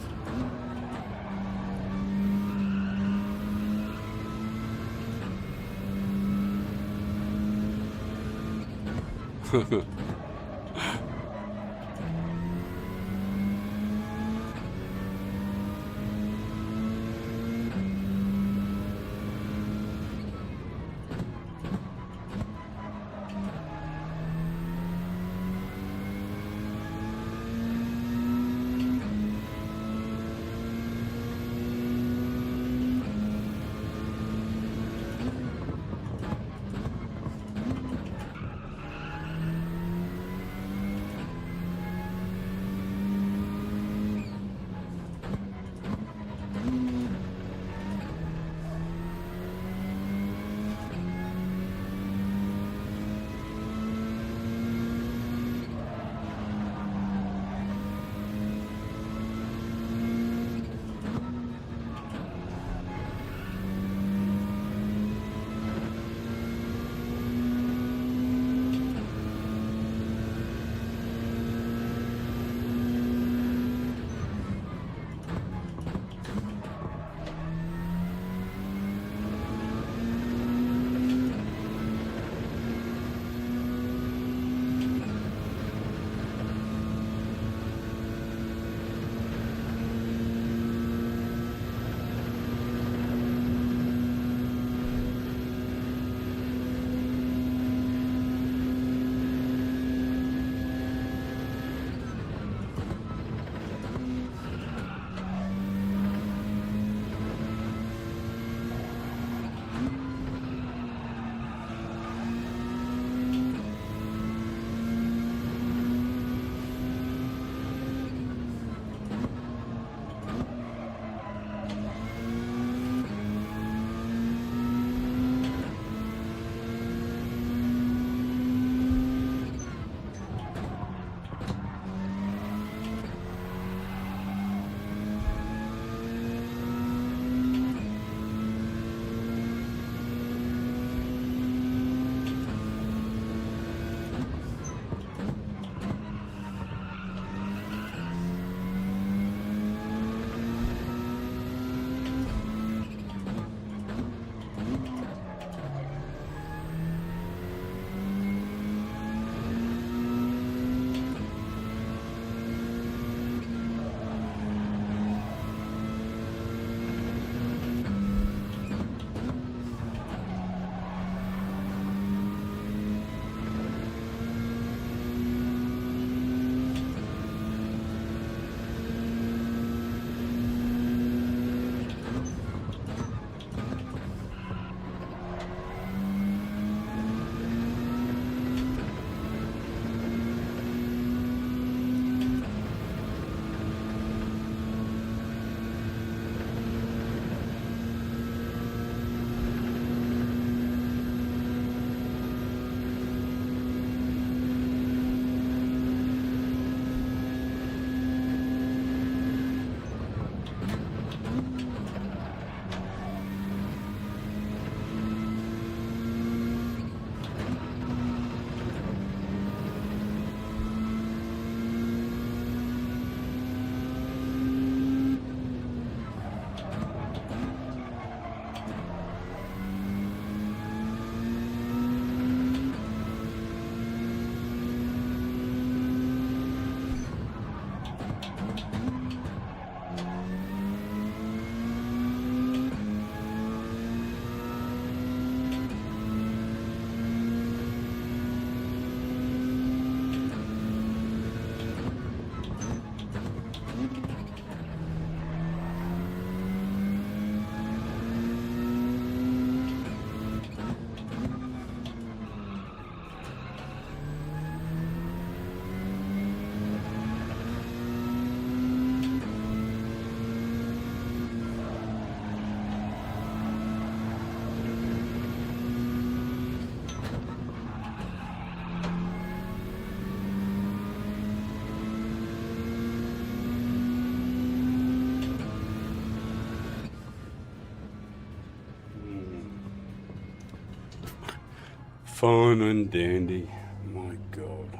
Fine and dandy. My God.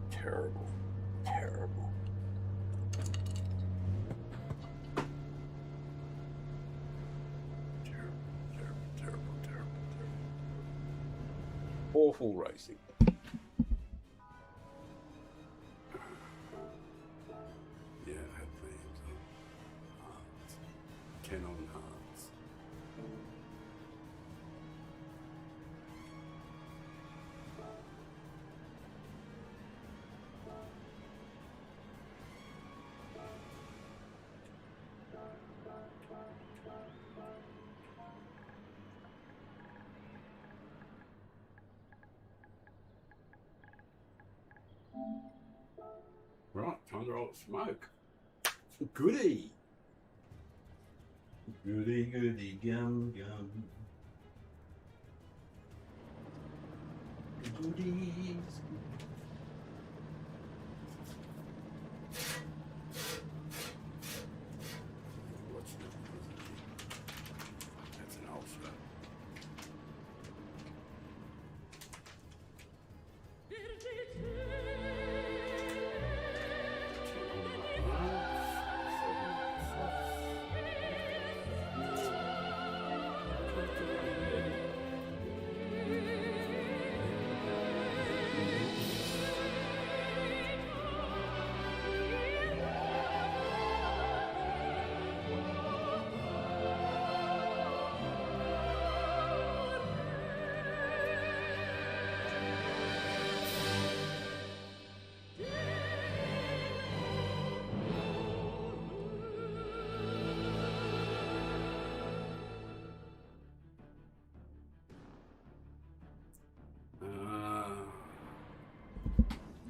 Terrible. Terrible. Terrible. Awful racing. Yeah, it had themes on hearts. 10 on hearts. Right, time to roll the smoke. Goody. Goody, gum. Goodies. What's that? That's an ulcer.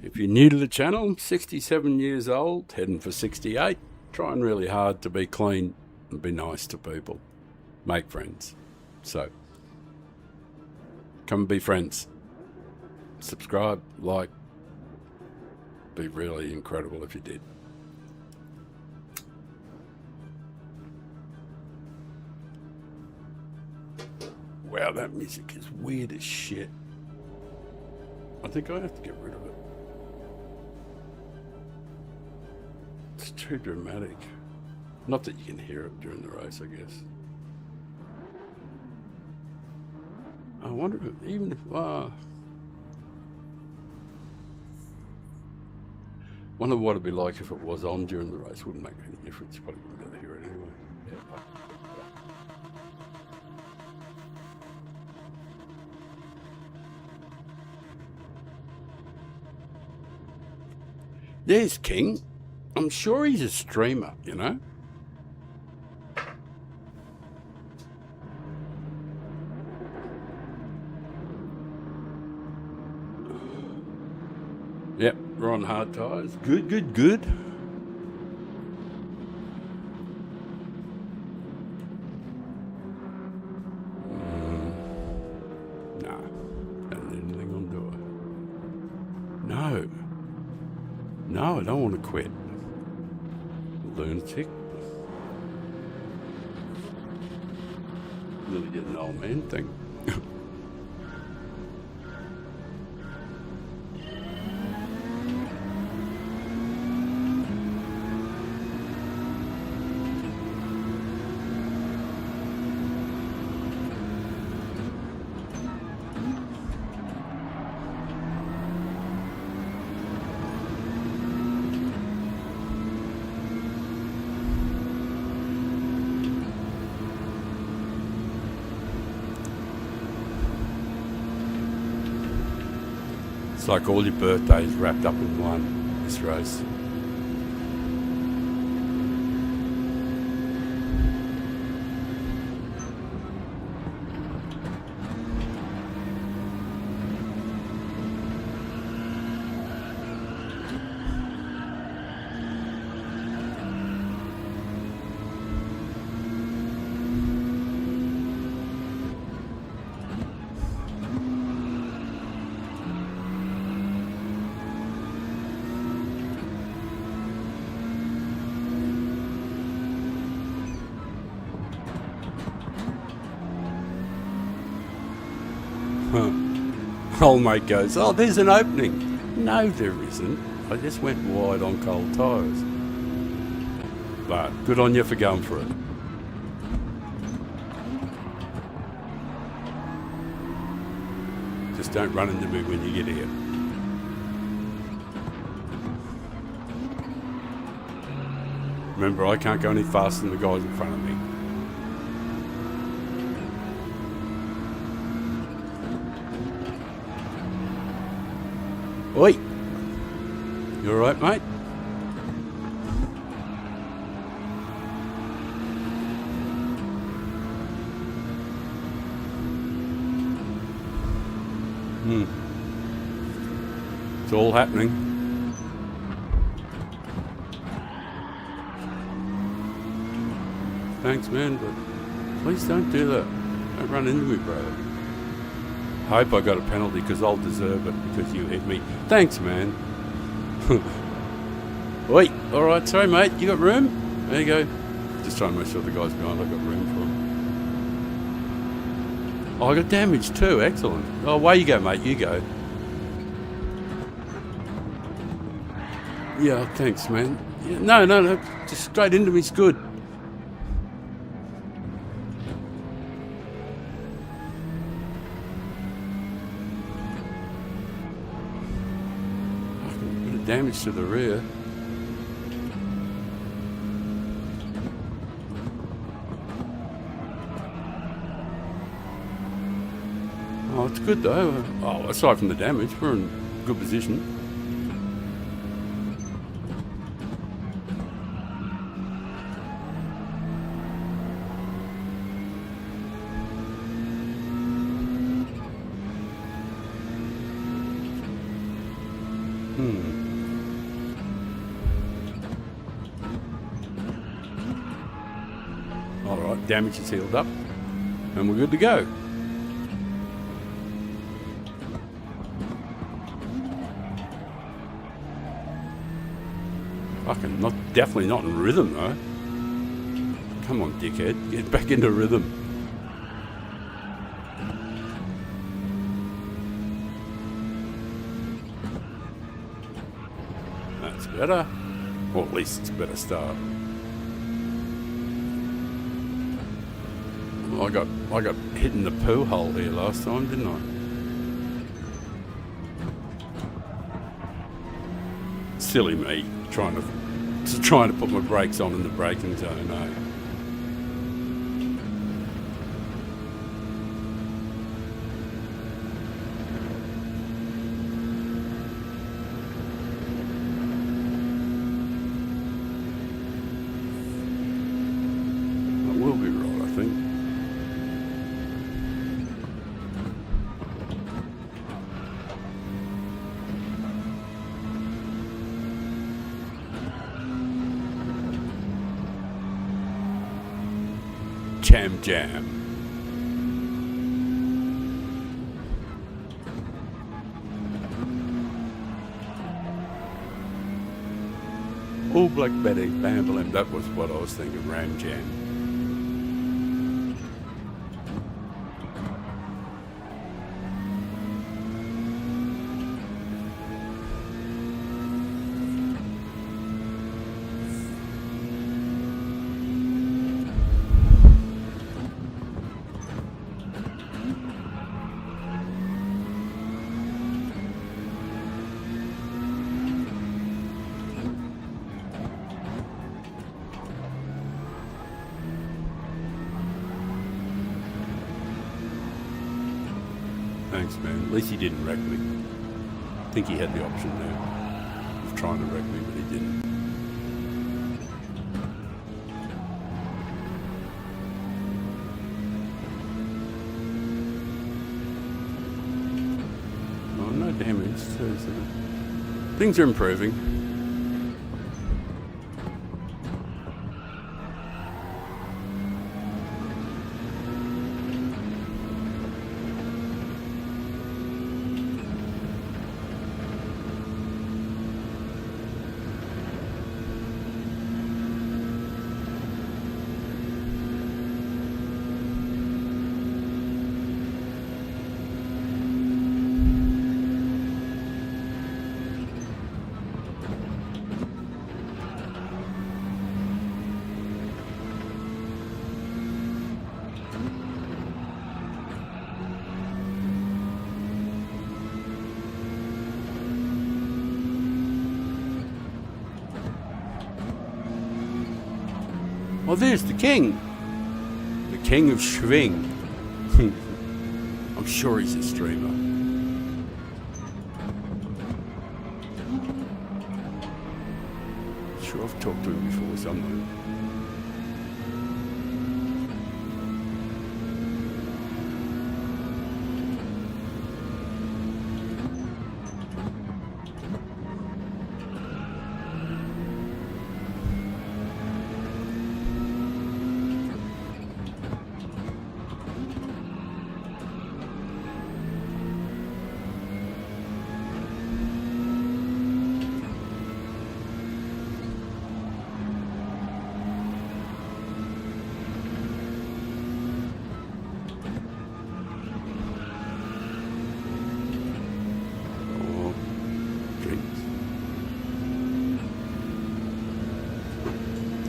If you're new to the channel, 67 years old, heading for 68, trying really hard to be clean and be nice to people, make friends. So, come and be friends. Subscribe, like, be really incredible if you did. Wow, that music is weird as shit. I think I have to get rid of it. It's too dramatic. Not that you can hear it during the race, I guess. I wonder if even if... wonder what it'd be like if it was on during the race. Wouldn't make any difference. You probably wouldn't be able to hear it anyway. Yeah. There's King. I'm sure he's a streamer, you know? Yep, we're on hard tyres. Good. No, don't need anything on do I? No, I don't want to quit. Lunatic. Really get an old man thing. It's like all your birthdays wrapped up in one, this race. Old mate goes, oh, there's an opening. No, there isn't. I just went wide on cold tyres. But good on you for going for it. Just don't run into me when you get here. Remember, I can't go any faster than the guys in front of me. Oi! You alright, mate? It's all happening. Thanks, man, but please don't do that. Don't run into me, bro. Hope I got a penalty because I'll deserve it because you hit me. Thanks, man. Wait, alright, sorry, mate. You got room? There you go. Just trying to make sure the guys behind I've got room for them. Oh, I got damage too. Excellent. Oh, away you go, mate. You go. Yeah, thanks, man. Yeah, no. Just straight into me's good. Bit of damage to the rear. Oh, it's good though. Oh, aside from the damage, we're in good position. Alright, damage is healed up. And we're good to go. Fucking definitely not in rhythm though. Come on, dickhead, get back into rhythm. That's better. Or at least it's a better start. I got hit in the poo hole here last time, didn't I? Silly me, trying to put my brakes on in the braking zone, eh? I will be right, I think. Jam. Oh, Black Betty, bam, bam. That was what I was thinking, Ram Jam. Thanks, man. At least he didn't wreck me. I think he had the option there of trying to wreck me, but he didn't. Oh, no damage. So things are improving. Oh, there's the king. The king of Schwing. I'm sure he's a streamer. Sure, I've talked to him before somewhere.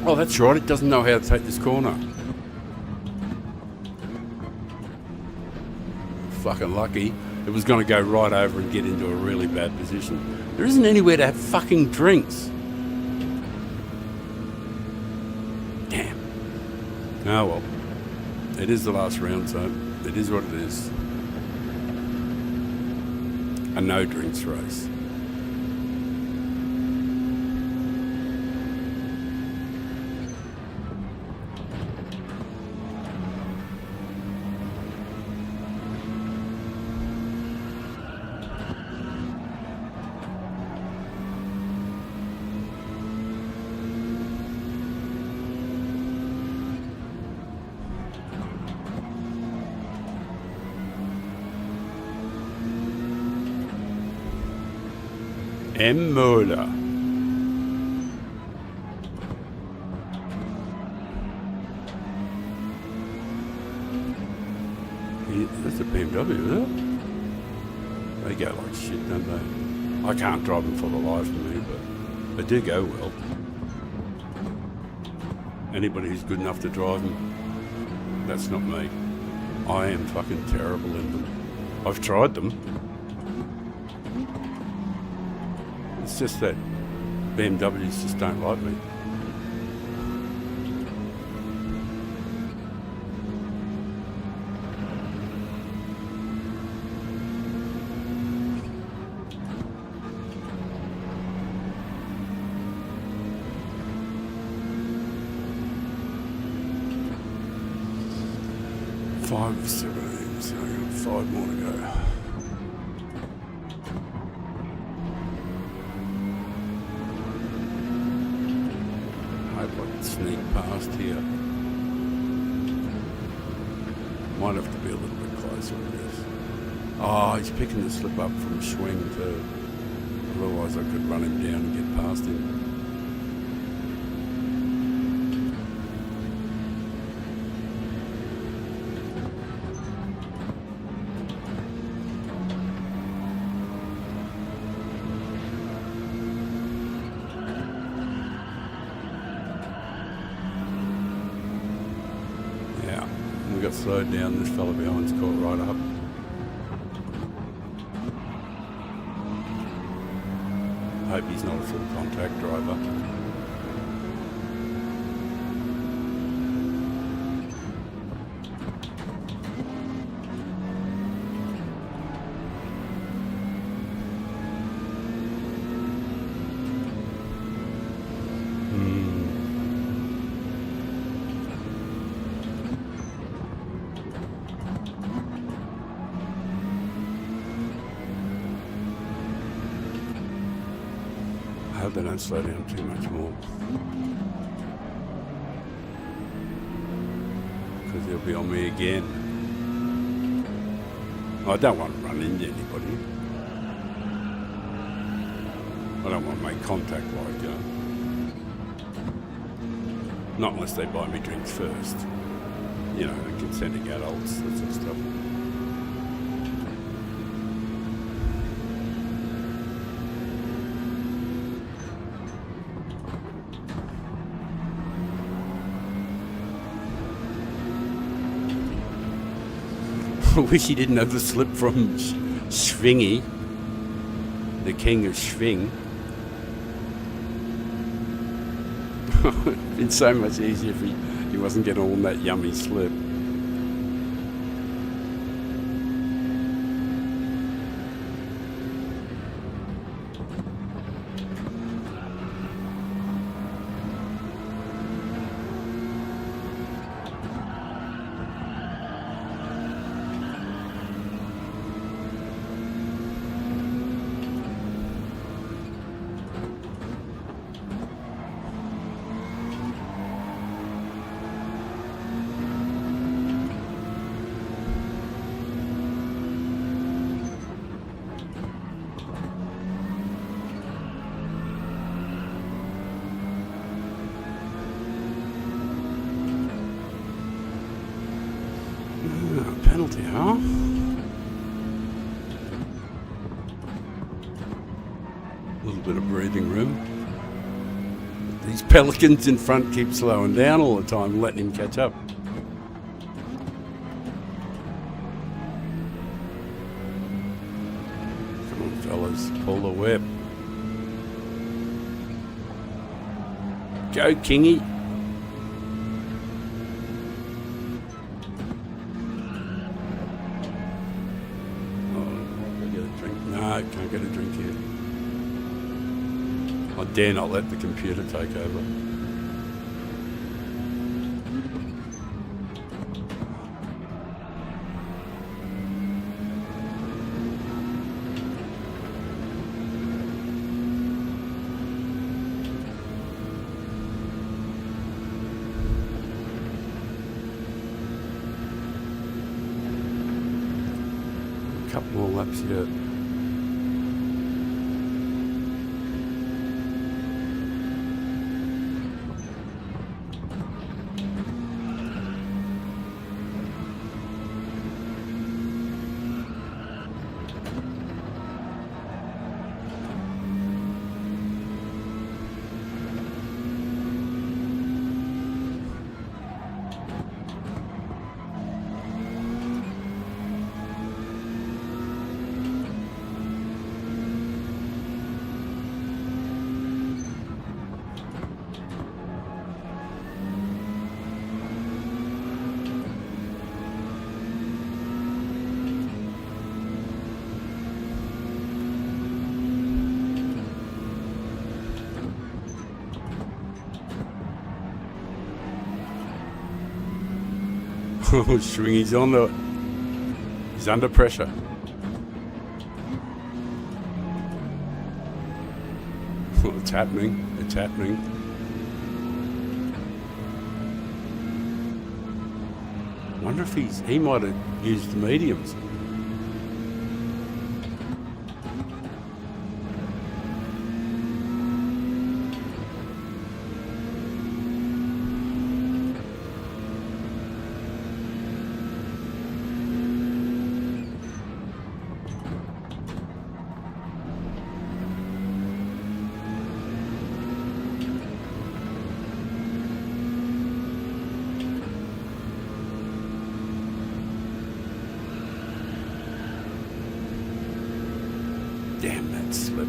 Oh, that's right, it doesn't know how to take this corner. Fucking lucky. It was going to go right over and get into a really bad position. There isn't anywhere to have fucking drinks. Damn. Oh well. It is the last round, so it is what it is. A no drinks race. M. Mola. That's a BMW, isn't it? They go like shit, don't they? I can't drive them for the life of me, but they do go well. Anybody who's good enough to drive them, that's not me. I am fucking terrible in them. I've tried them. It's just that BMWs just don't like me. Five of 17, so I've got 5 more to go. Sneak past here. Might have to be a little bit closer, I guess. Oh, he's picking the slip up from swing too. Otherwise I could run him down and get past him. Got slowed down, this fella behind's caught right up. Hope he's not a full contact driver. I hope they don't slow down too much more, because they'll be on me again. I don't want to run into anybody. I don't want to make contact like, not unless they buy me drinks first. You know, consenting adults, that sort of stuff. I wish he didn't have the slip from Schwingy, the king of Schwing. It'd been so much easier if he He wasn't getting all that yummy slip. Penalty, huh? A little bit of breathing room. These pelicans in front keep slowing down all the time, letting him catch up. Come on, fellas, pull the whip. Go, Kingy. No, can't get a drink here. I dare not let the computer take over. A couple more laps yet. Swing, he's under pressure. Well, it's happening. It's happening. I wonder if he might have used the mediums. Damn that slip.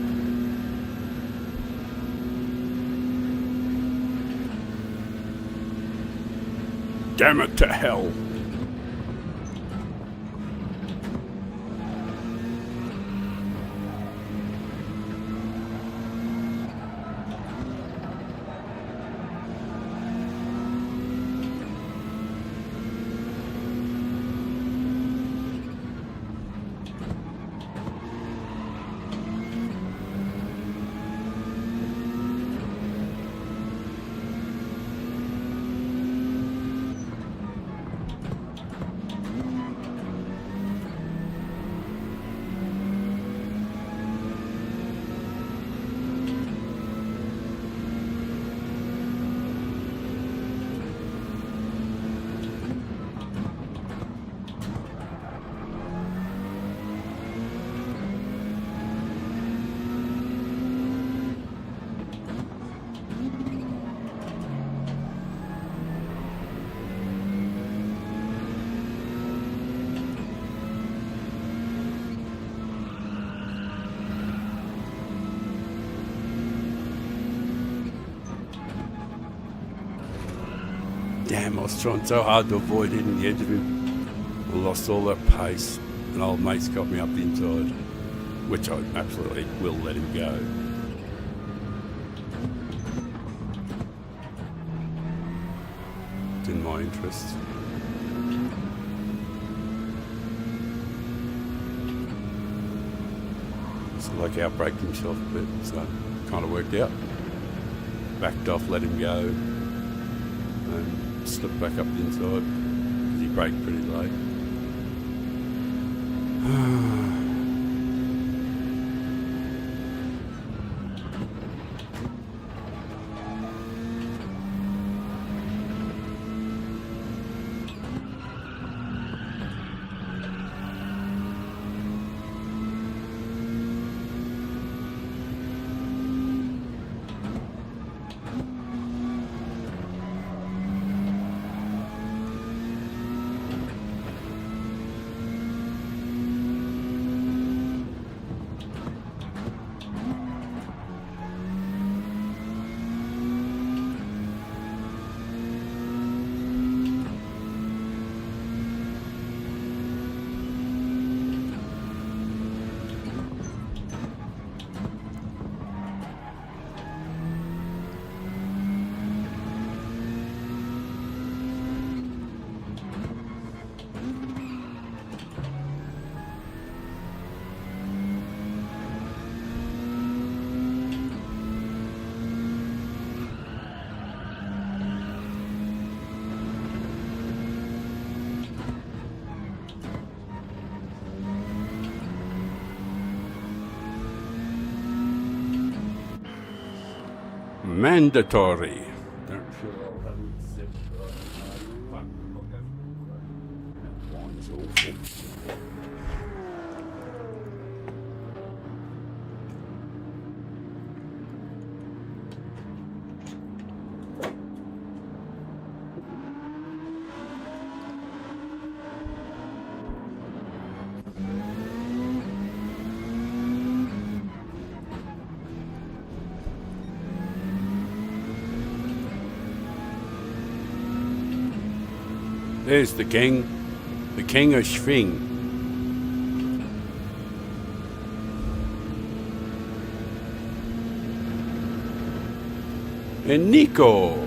Damn it to hell. Damn, I was trying so hard to avoid hitting the edge of him. I lost all that pace, and old mate's got me up the inside, which I absolutely will let him go. It's in my interest. So like outbraked himself a bit, so kind of worked out. Backed off, let him go, and slipped back up the inside because he braked pretty late. Mandatory. Don't feel I'll have it set right. That wine's awful. There's the king of Schwing. And Nico.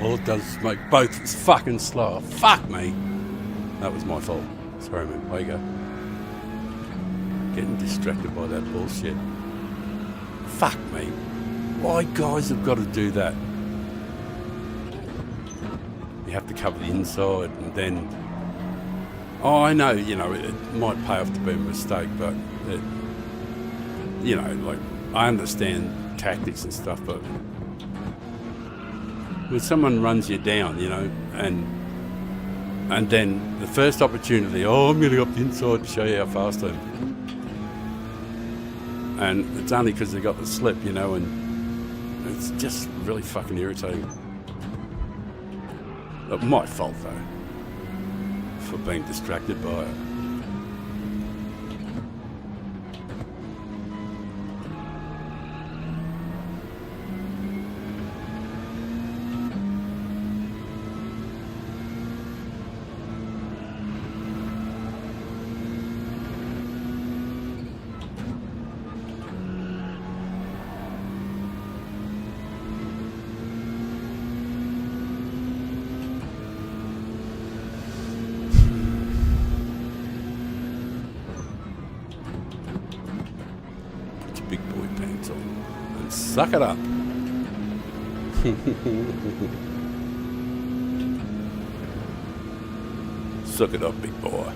all it does is make both fucking slower. Fuck me. That was my fault. Sorry, man. There you go. Getting distracted by that bullshit. Fuck me. Why guys have got to do that? You have to cover the inside and then... Oh, I know, you know, it might pay off to be a mistake, but, it, you know, like, I understand tactics and stuff, but when someone runs you down, you know, and then the first opportunity, oh, I'm going to go up the inside to show you how fast I am. And it's only because they got the slip, you know, and it's just really fucking irritating. But my fault, though, for being distracted by it. Big boy pants on and suck it up. Suck it up, big boy.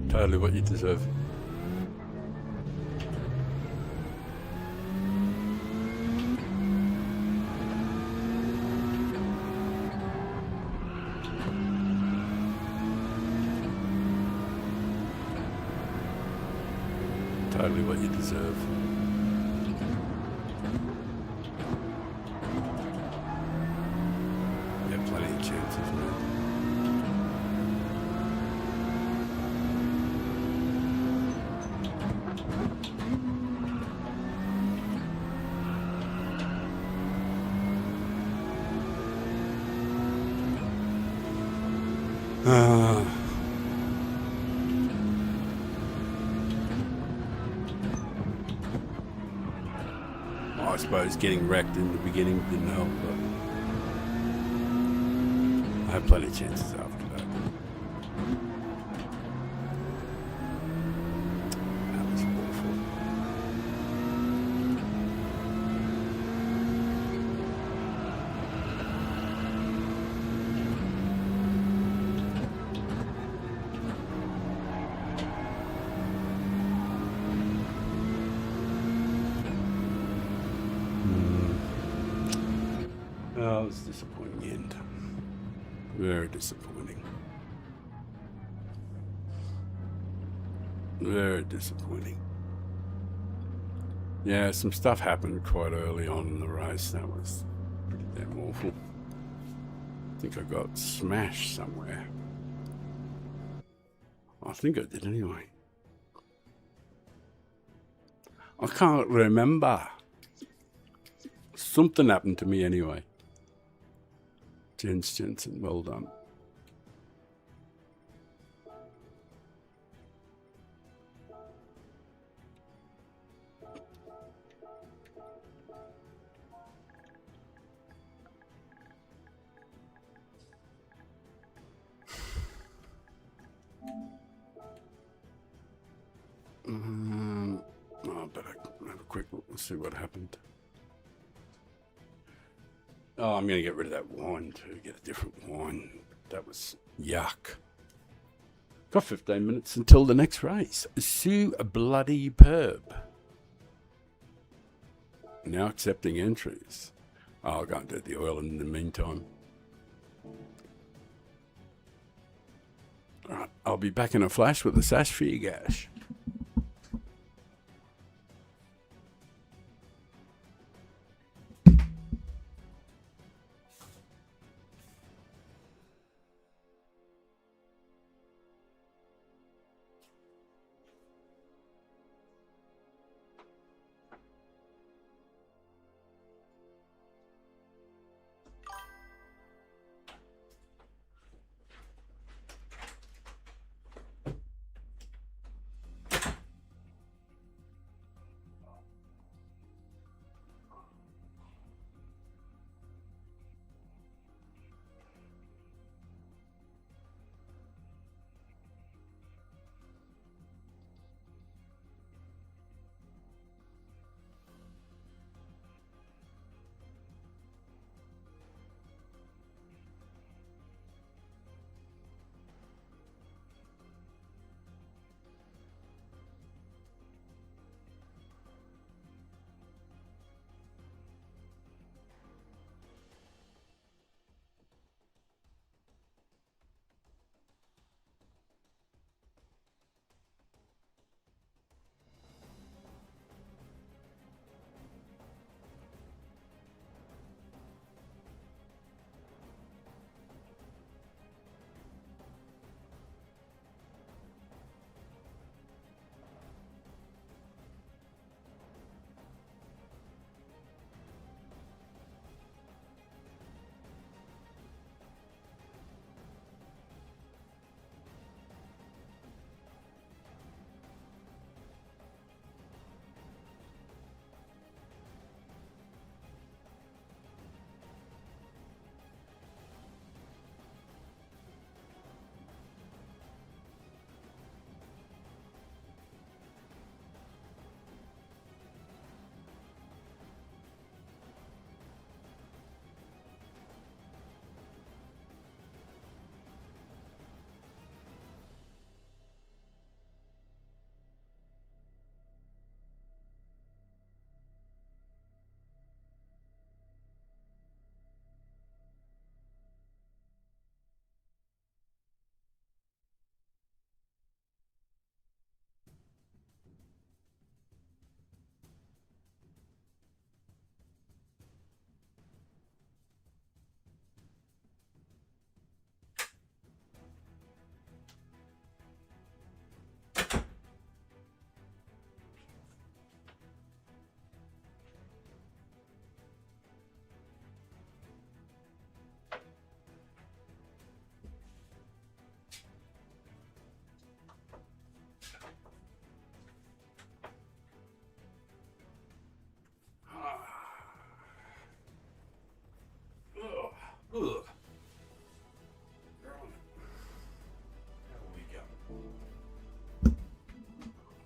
Totally what you deserve. Totally what you deserve. Yeah, plenty of chances, man. I suppose getting wrecked in the beginning didn't help, but I had plenty of chances after that. That was awful. Oh, it was a disappointing end. Very disappointing. Very disappointing. Yeah, some stuff happened quite early on in the race. That was pretty damn awful. I think I got smashed somewhere. I think I did anyway. I can't remember. Something happened to me anyway. Jens Jensen, well done. I better have a quick look and see what happened. Oh, I'm going to get rid of that wine too, get a different wine. That was yuck. Got 15 minutes until the next race. Sue bloody perb. Now accepting entries. Oh, I'll go and do the oil in the meantime. Alright, I'll be back in a flash with the sash for you guys.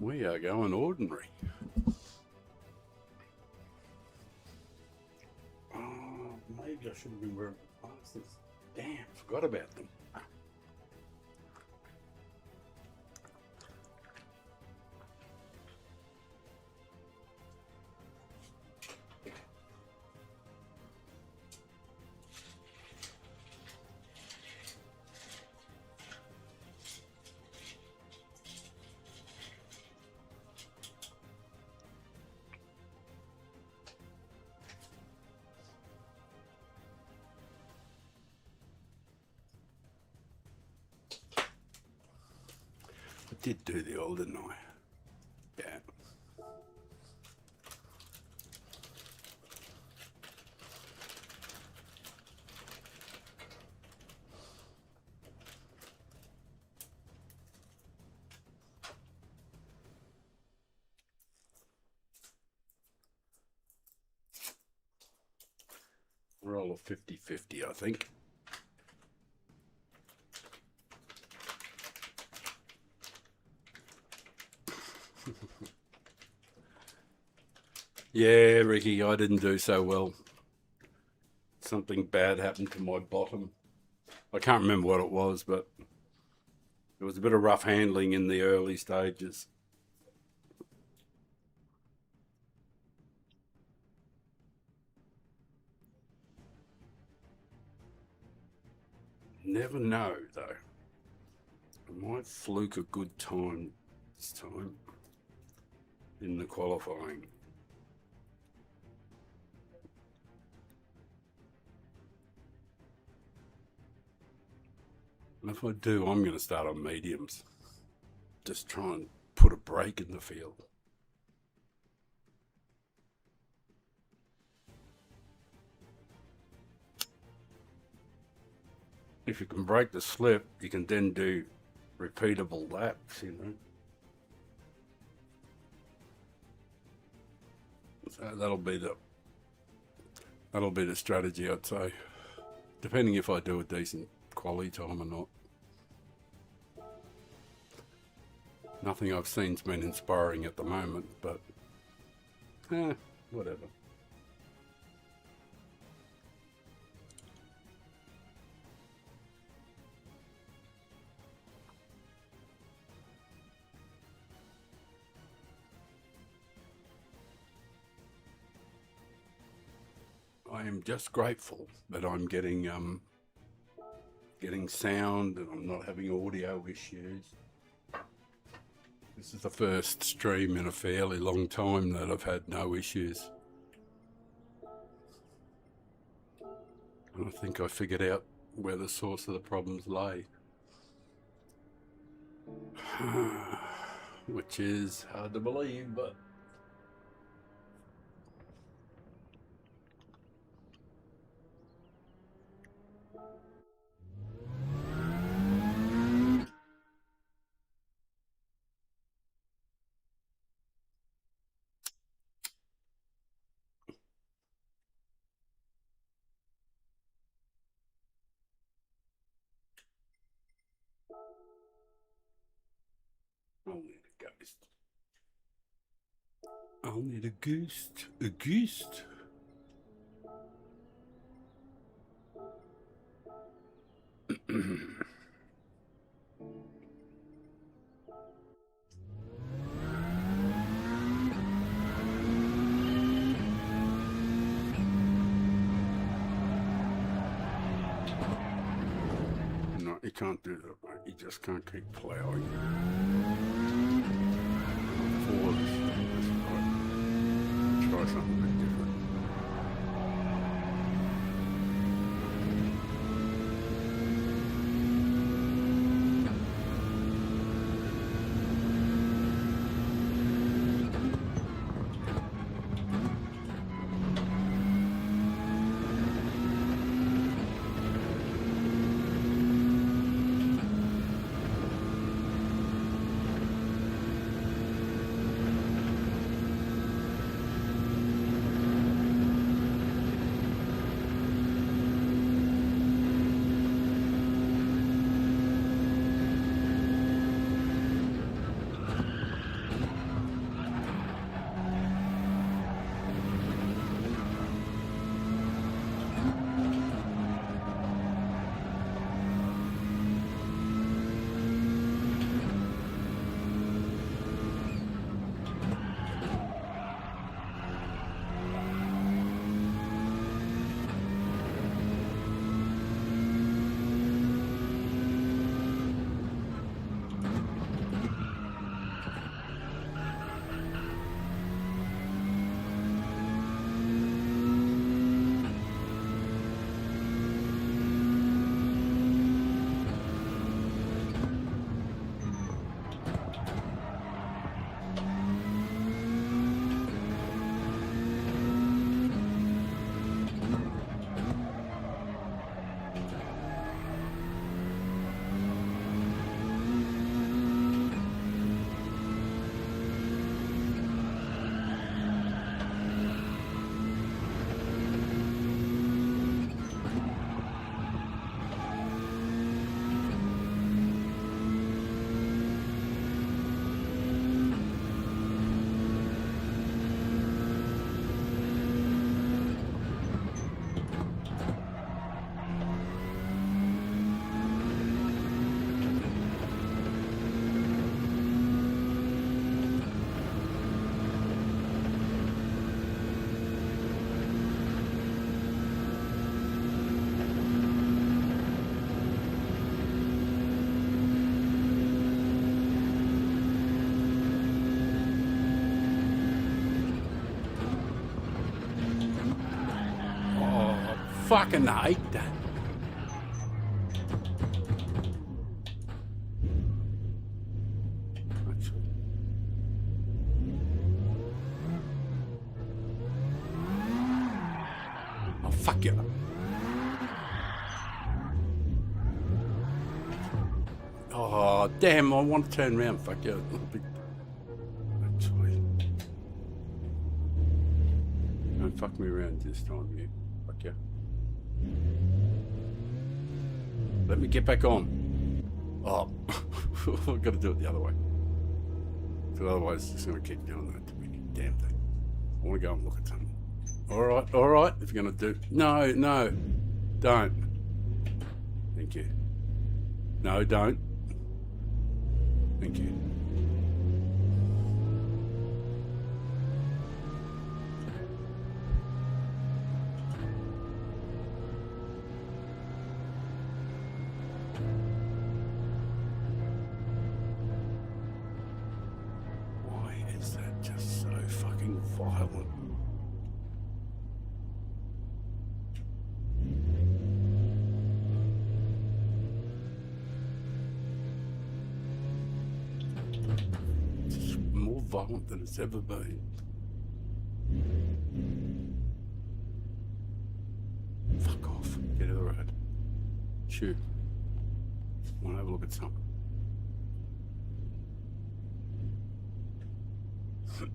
We are going ordinary. Oh, maybe I should have been wearing glasses. Damn, forgot about them. I did do the old, didn't I? Yeah. Roll of 50-50, I think. Yeah, Ricky, I didn't do so well. Something bad happened to my bottom. I can't remember what it was, but it was a bit of rough handling in the early stages. Never know, though. I might fluke a good time this time in the qualifying. And if I do, I'm going to start on mediums. Just try and put a break in the field. If you can break the slip, you can then do repeatable laps, you know. So that'll be the strategy, I'd say. Depending if I do a decent quality time or not. Nothing I've seen's been inspiring at the moment, but whatever. I am just grateful that I'm getting sound and I'm not having audio issues. This is the first stream in a fairly long time that I've had no issues. And I think I figured out where the source of the problems lay. Which is hard to believe, but I'll need a ghost. I'll need a ghost. A ghost? No, you can't do that, mate. You just can't keep ploughing. Forward. Try something a bit different. fucking hate that. Oh, fuck you. Oh, damn, I want to turn around. Fuck you. Actually. Don't fuck me around this time, you. Fuck you. Let me get back on. Oh, I've got to do it the other way. Because otherwise, it's going to keep doing that to me. Damn thing. I want to go and look at something. All right. If you're going to do... No, don't. Thank you. No, don't. Thank you. Why is that just so fucking violent? It's more violent than it's ever been. Fuck off. Get out of the road. Shoot. I want to have a look at something. Fuck.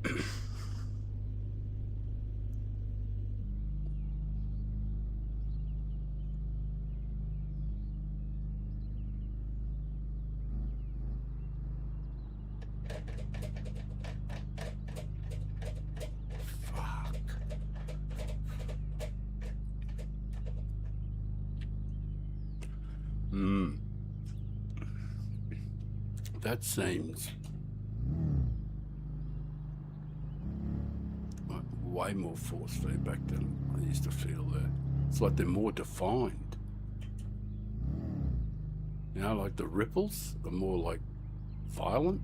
That seems like way more force feedback than I used to feel there. It's like they're more defined. You know, like the ripples are more like violent.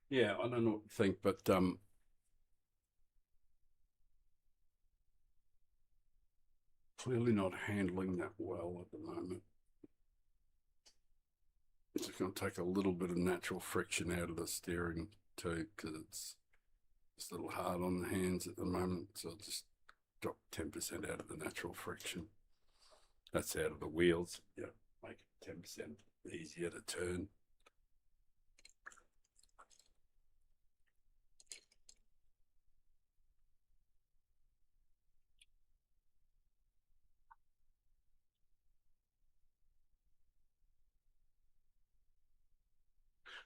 Yeah, I don't know what to think, but clearly not handling that well at the moment. It's just going to take a little bit of natural friction out of the steering too, because it's just a little hard on the hands at the moment. So I'll just drop 10% out of the natural friction. That's out of the wheels. Yeah, make it 10% easier to turn.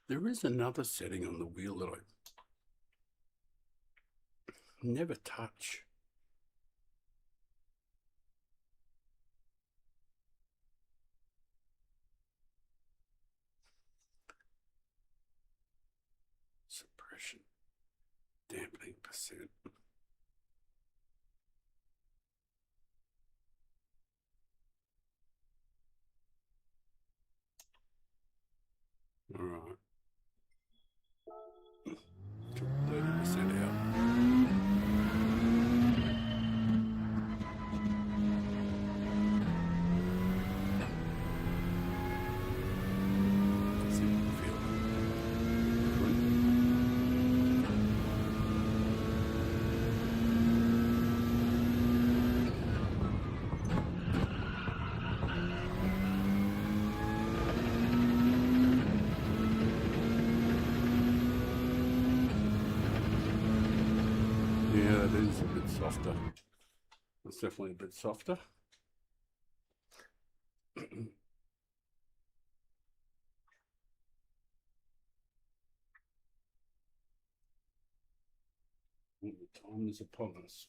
There is another setting on the wheel that I never touch. Suppression, dampening percent. All right. 30% out. See what you feel. Yeah, that is a bit softer. It's definitely a bit softer. The time is upon us.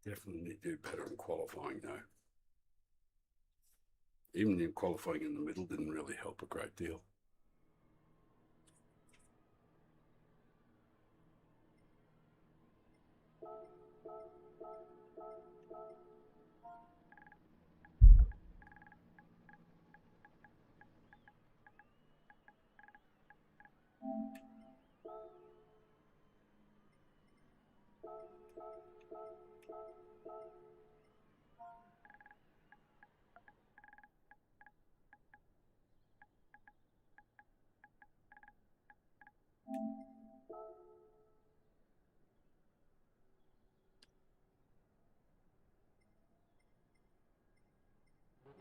Definitely need to do better in qualifying though. Even in qualifying in the middle didn't really help a great deal.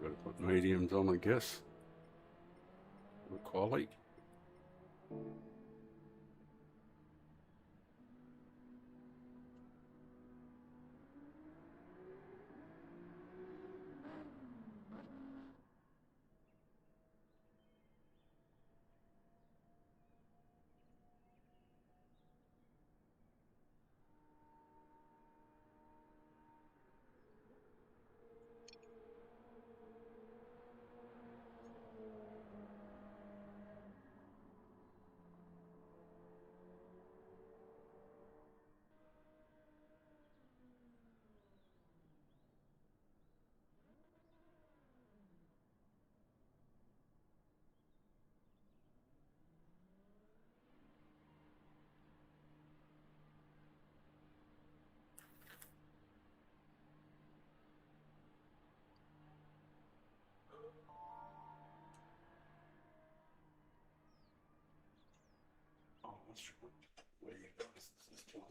Got to put mediums on, I guess. The quality. Oh, that's right. Where you guys? This is John.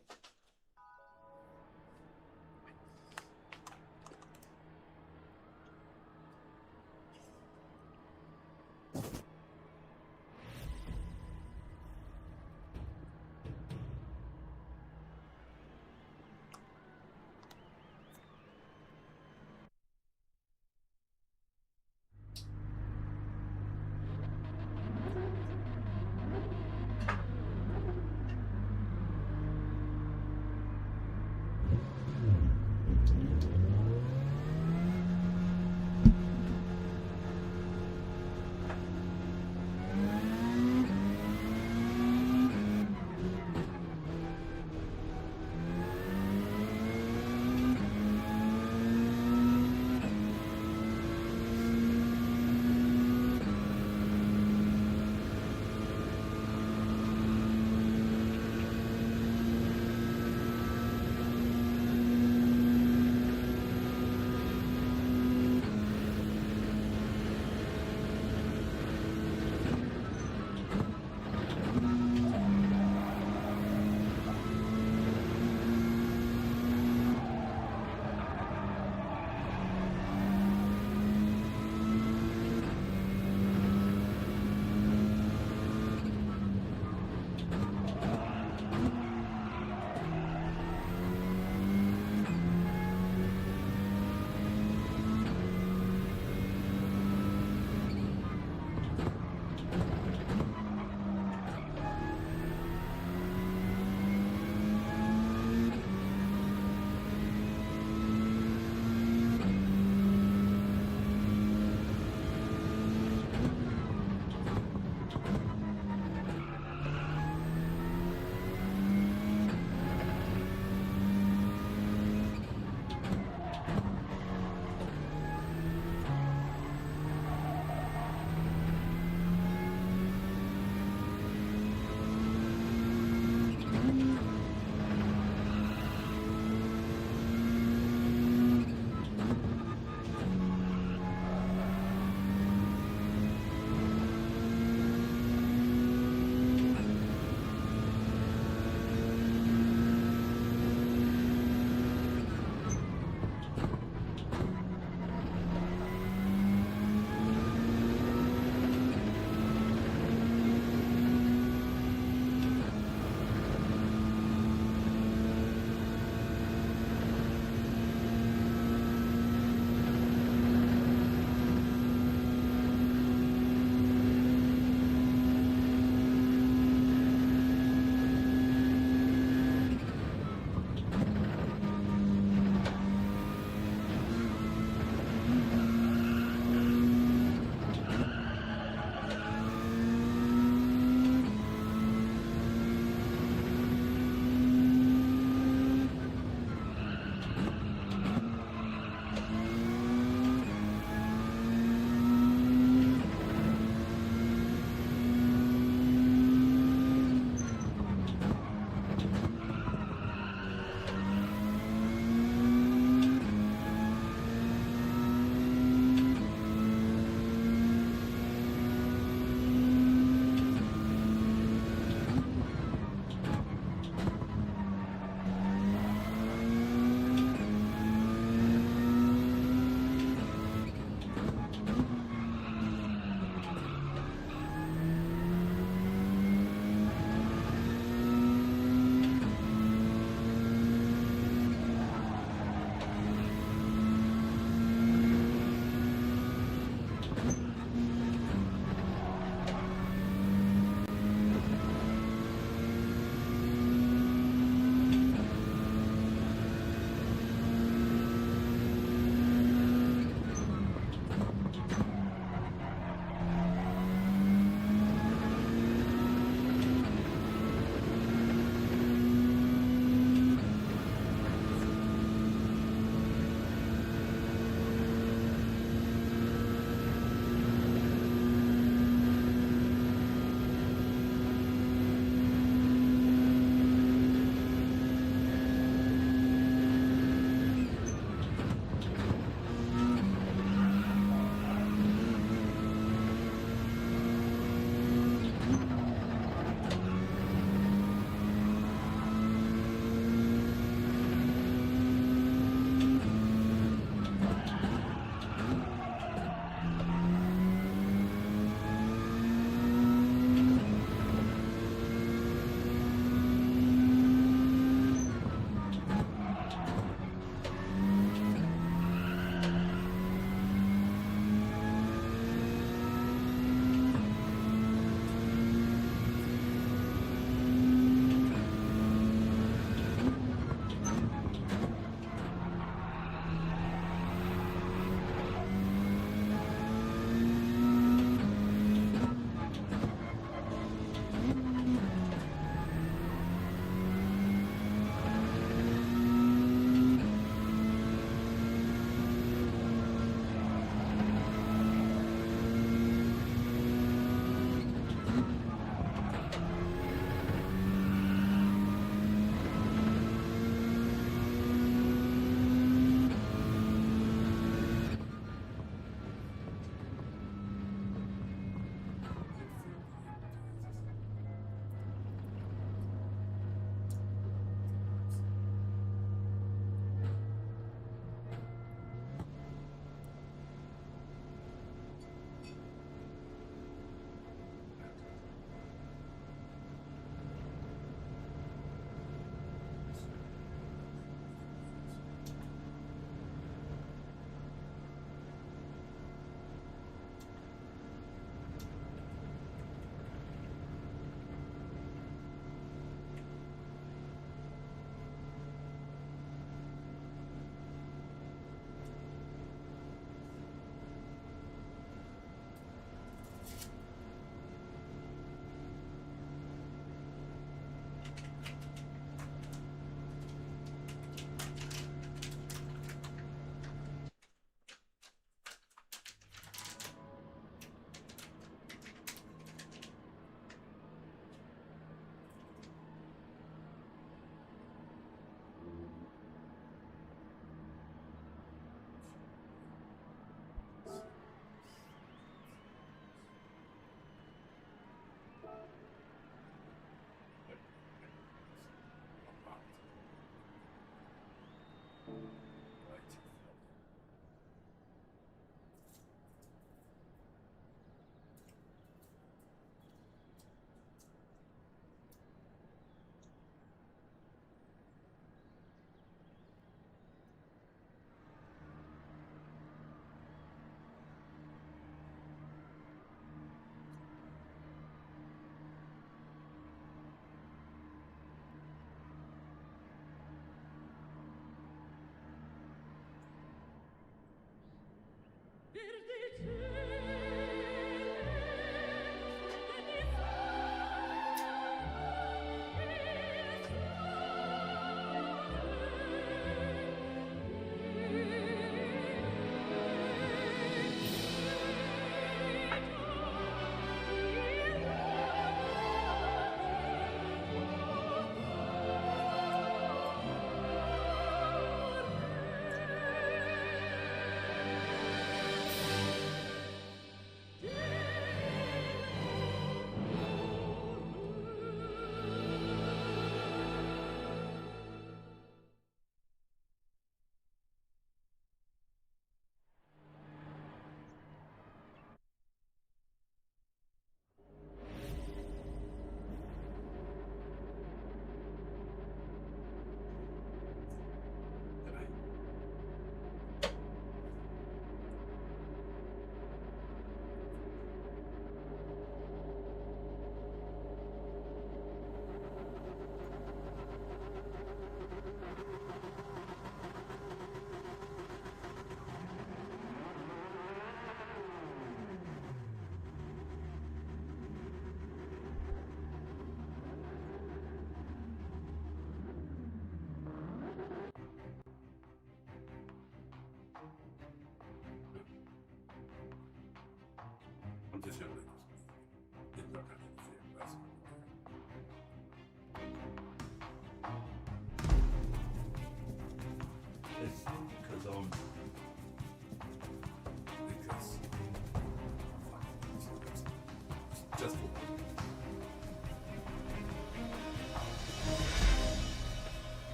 successful.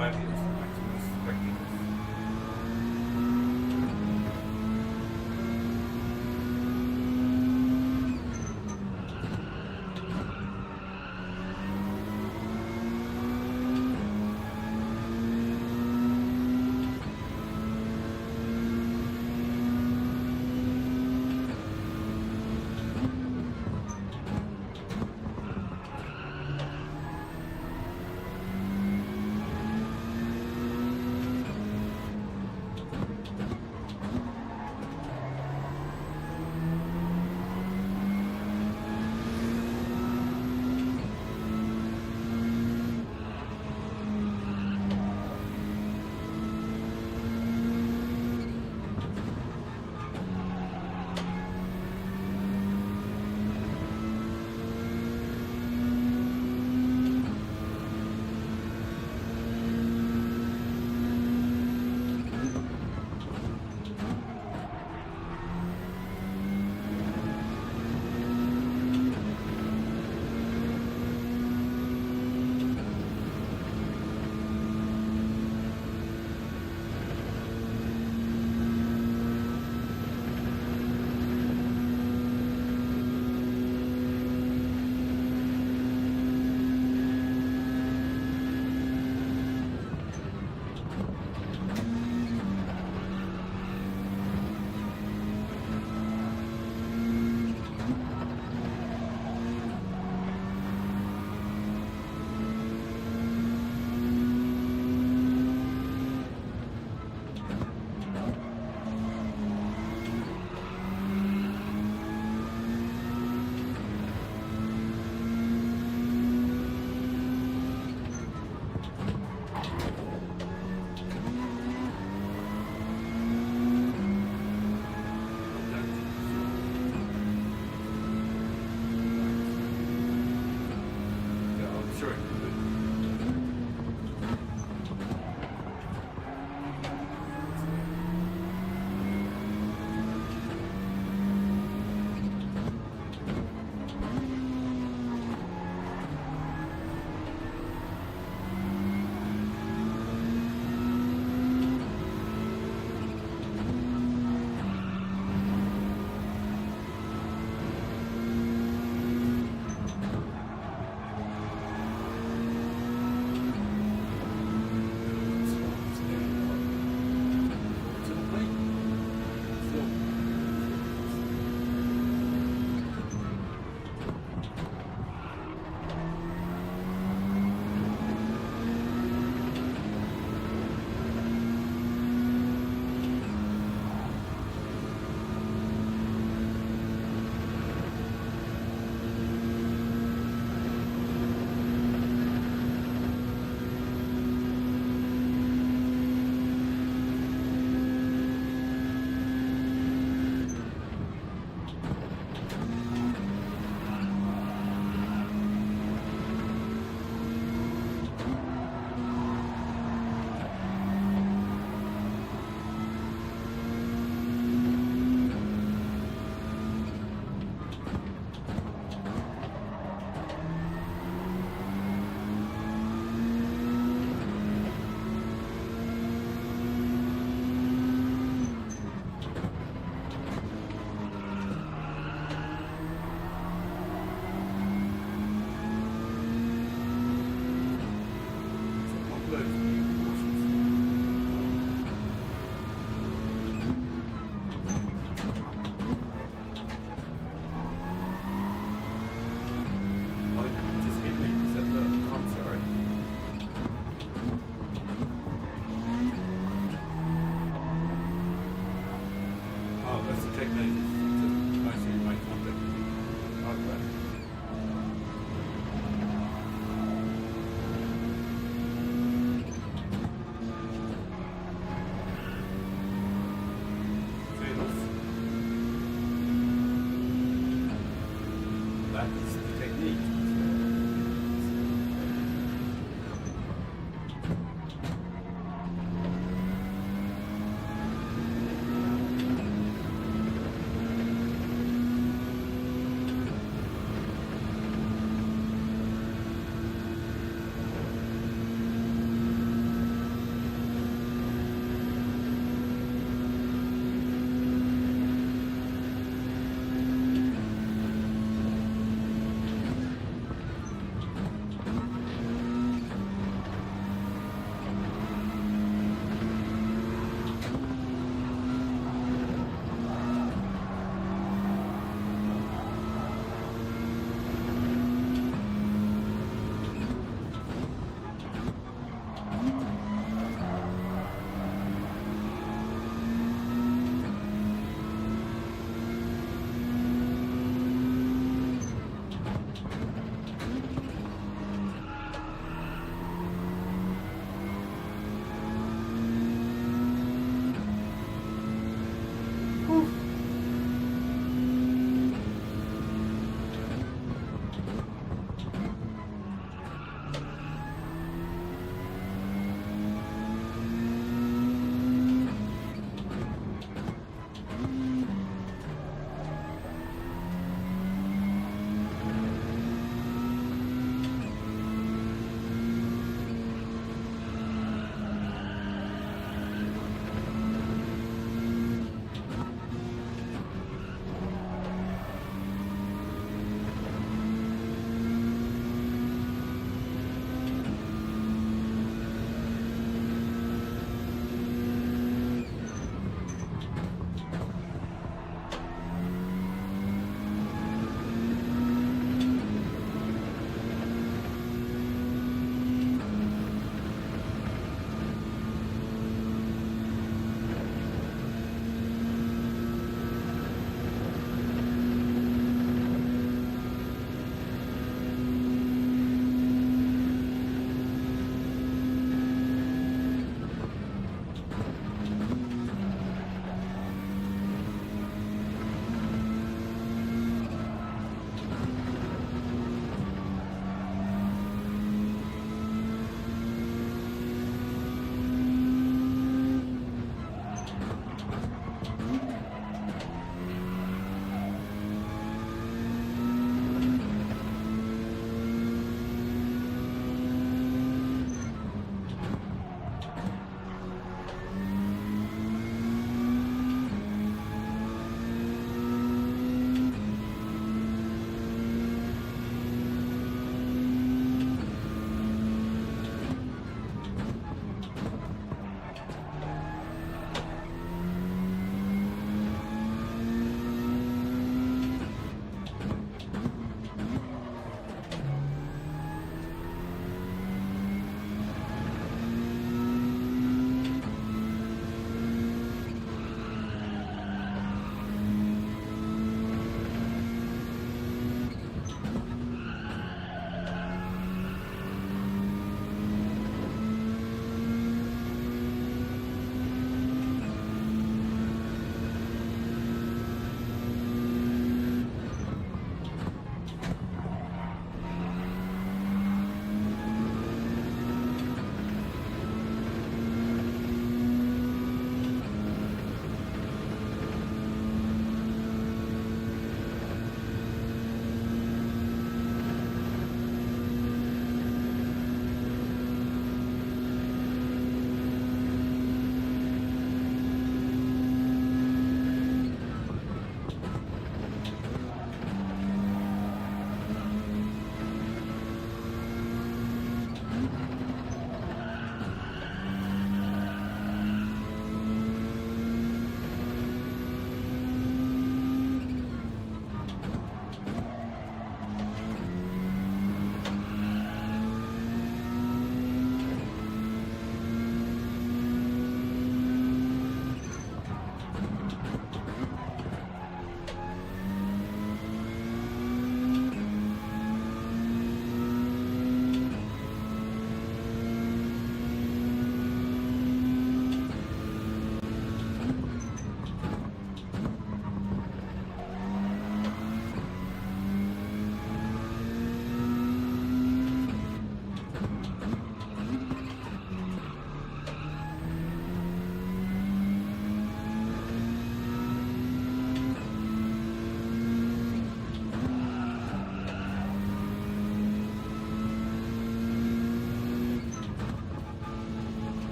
Fabulous, Maximus. Spectacle.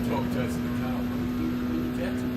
Talk to us in the car. Catch him.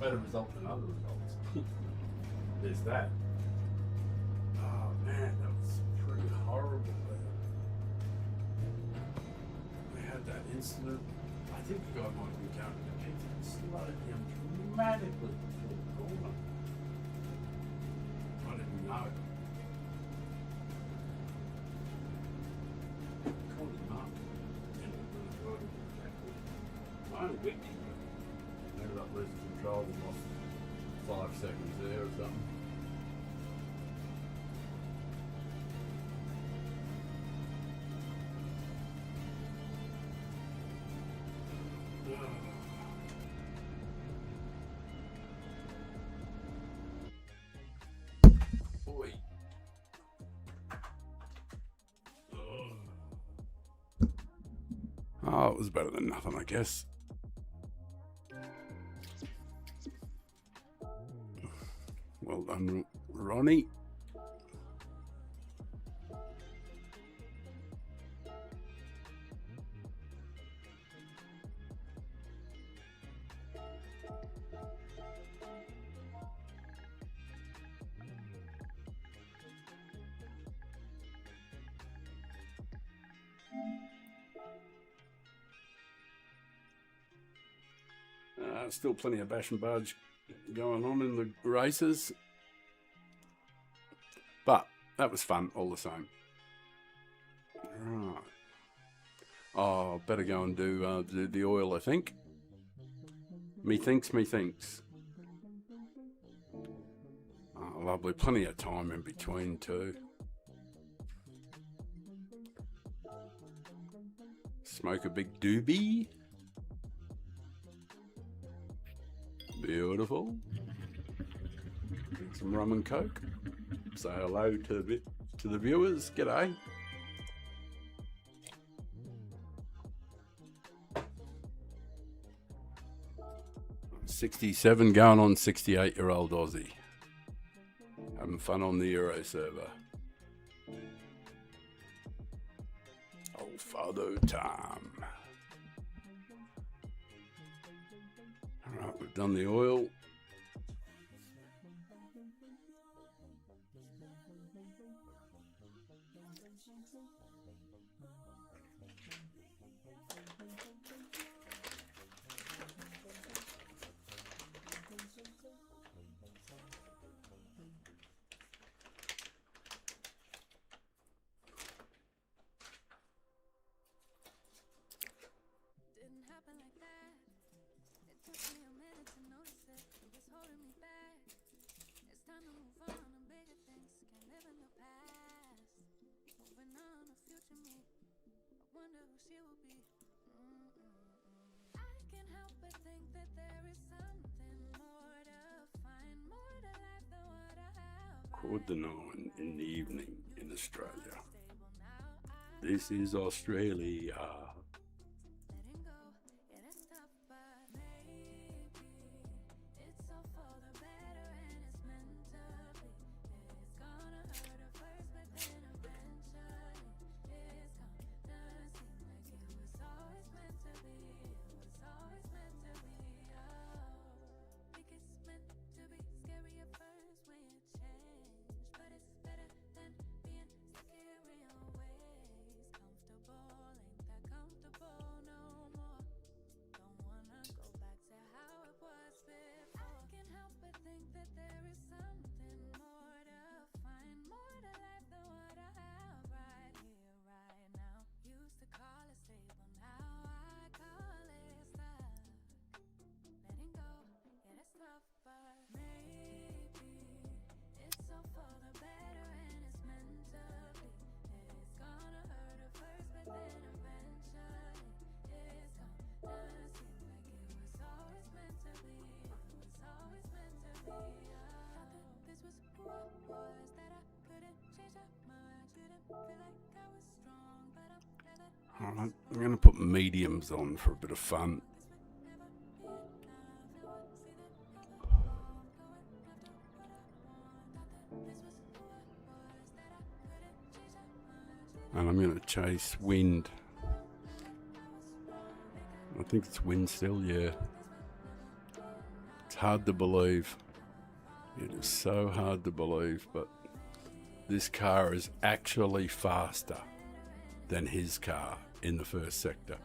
Better result than other results. There's that. Oh man, that was pretty horrible there. We had that incident. I think the guy might have been going to the pit and slowed down dramatically before the corner. I didn't know. Called him up. And it was really good. I only whipped him. Ended up losing control and lost 5 seconds there or something. Boy. Oh, it was better than nothing, I guess. Well done, Ronnie. Still plenty of bash and budge going on in the races. But that was fun all the same. Right. Oh, better go and do the oil, I think. Methinks. Oh, lovely. Plenty of time in between too. Smoke a big doobie. Beautiful. Drink some rum and coke. Say hello to the viewers. G'day. $67 going on 68-year-old Aussie. Having fun on the Euro server. Old Father time. Alright, we've done the oil. Didn't happen like that. It took me a minute to notice it. It was holding me back. It's time to move on to bigger things. Can't live in the past. Moving on to future me. I wonder who she will be. I can't help but think that there is something more to find, more to life than what I have. 9:15 in the evening in Australia. This is Australia. Letting go, yeah, that's tough, but maybe it's all for the better and it's meant to be. It's gonna hurt at first, but then eventually it's gonna seem like it was always meant to be. It was always meant to be. Oh, think it's meant to be scary at first when you change, but it's better than being stuck here in your ways. Comfortable ain't that comfortable no more. Don't wanna go back to how it was before. I can't help but think that there is something more to find, more to life than what I have right here, right now. Used to call it stable, now I call it stuck. Letting go, yeah, that's tough, but maybe it's all for the better and it's meant to be. It's gonna hurt at first, but then eventually it's gonna seem like it was always meant to be. It was always meant to be. Thought that this was who I was, that I couldn't change that much. Didn't feel like I was strong, but I'm glad that Alright, I'm going to put mediums on for a bit of fun. And I'm going to chase wind. I think it's wind still, yeah. It's hard to believe. It is so hard to believe, but this car is actually faster than his car in the first sector.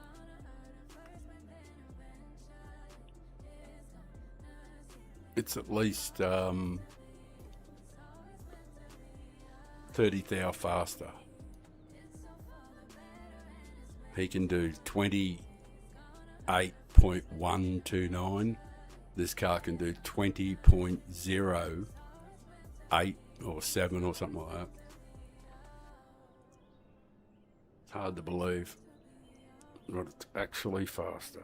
It's at least 30 thou faster. He can do 28.129. This car can do 20.08 or 7 or something like that. It's hard to believe, but it's actually faster.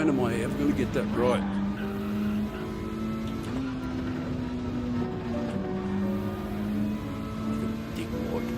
when am I ever going to get that right? Dickwad.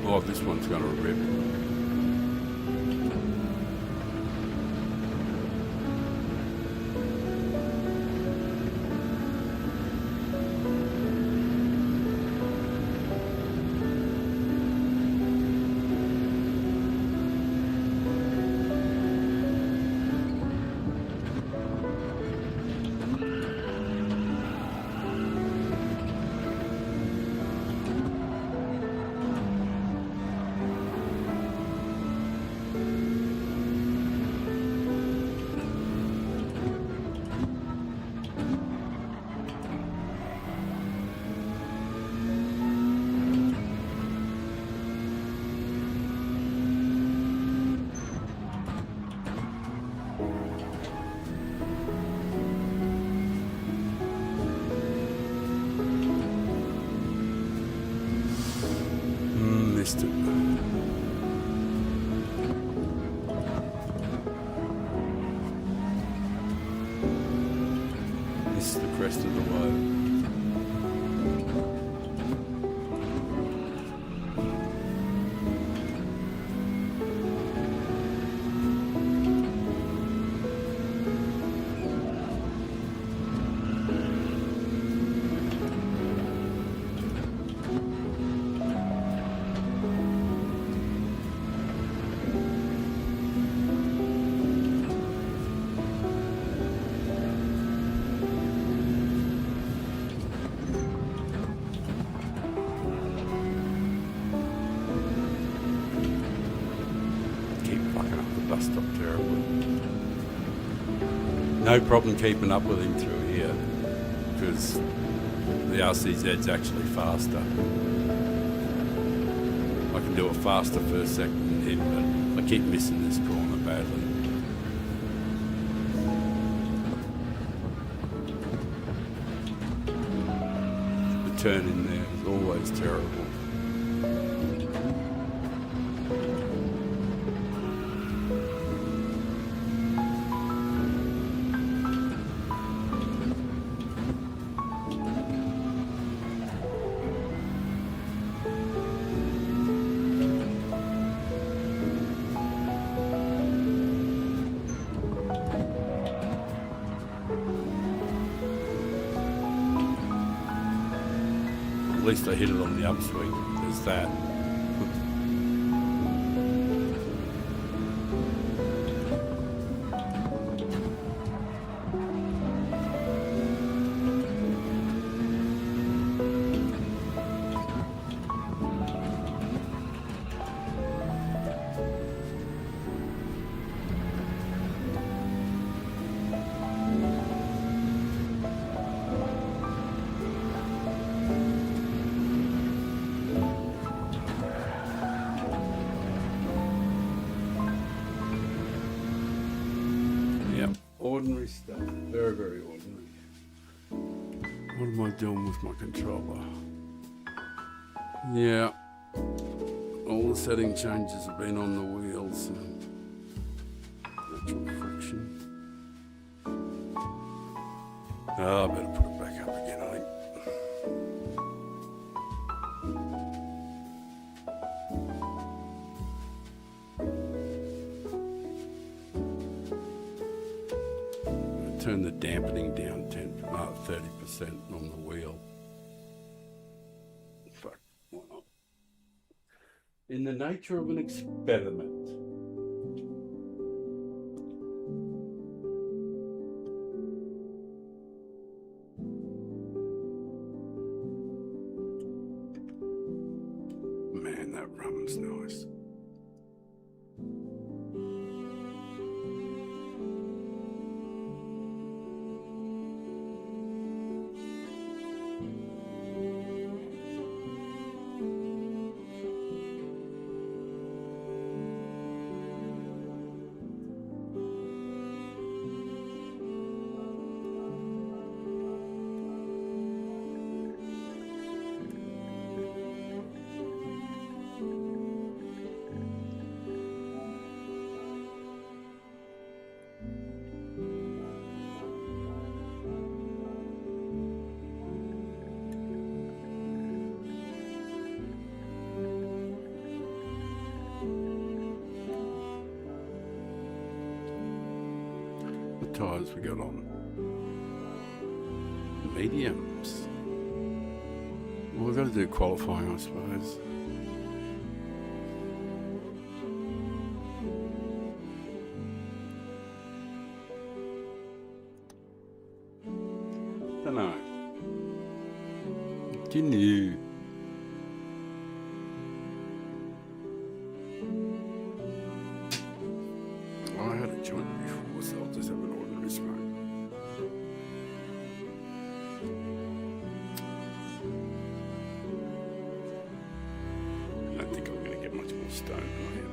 Oh, this one's going to rip. Missed it. This is the crest of the wave. Bus stop terribly. No problem keeping up with him through here because the RCZ's actually faster. I can do a faster first second than him, but I keep missing this corner badly. The turn in there is always terrible. At least I hit it on the upswing. There's that. Ordinary stuff, very, very ordinary. What am I doing with my controller? Yeah, all the setting changes have been on the wheels. Natural friction. Oh, I better put it back up again, I think. Turn the dampening down 30% on the wheel. Fuck. In the nature of an experiment. Man, that rum's nice. What tyres we got on? Mediums. Well, we've got to do qualifying, I suppose. Dunno. Continue. I had a joint before, so I'll just have an ordinary smoke. I don't think I'm going to get much more stoned than I am.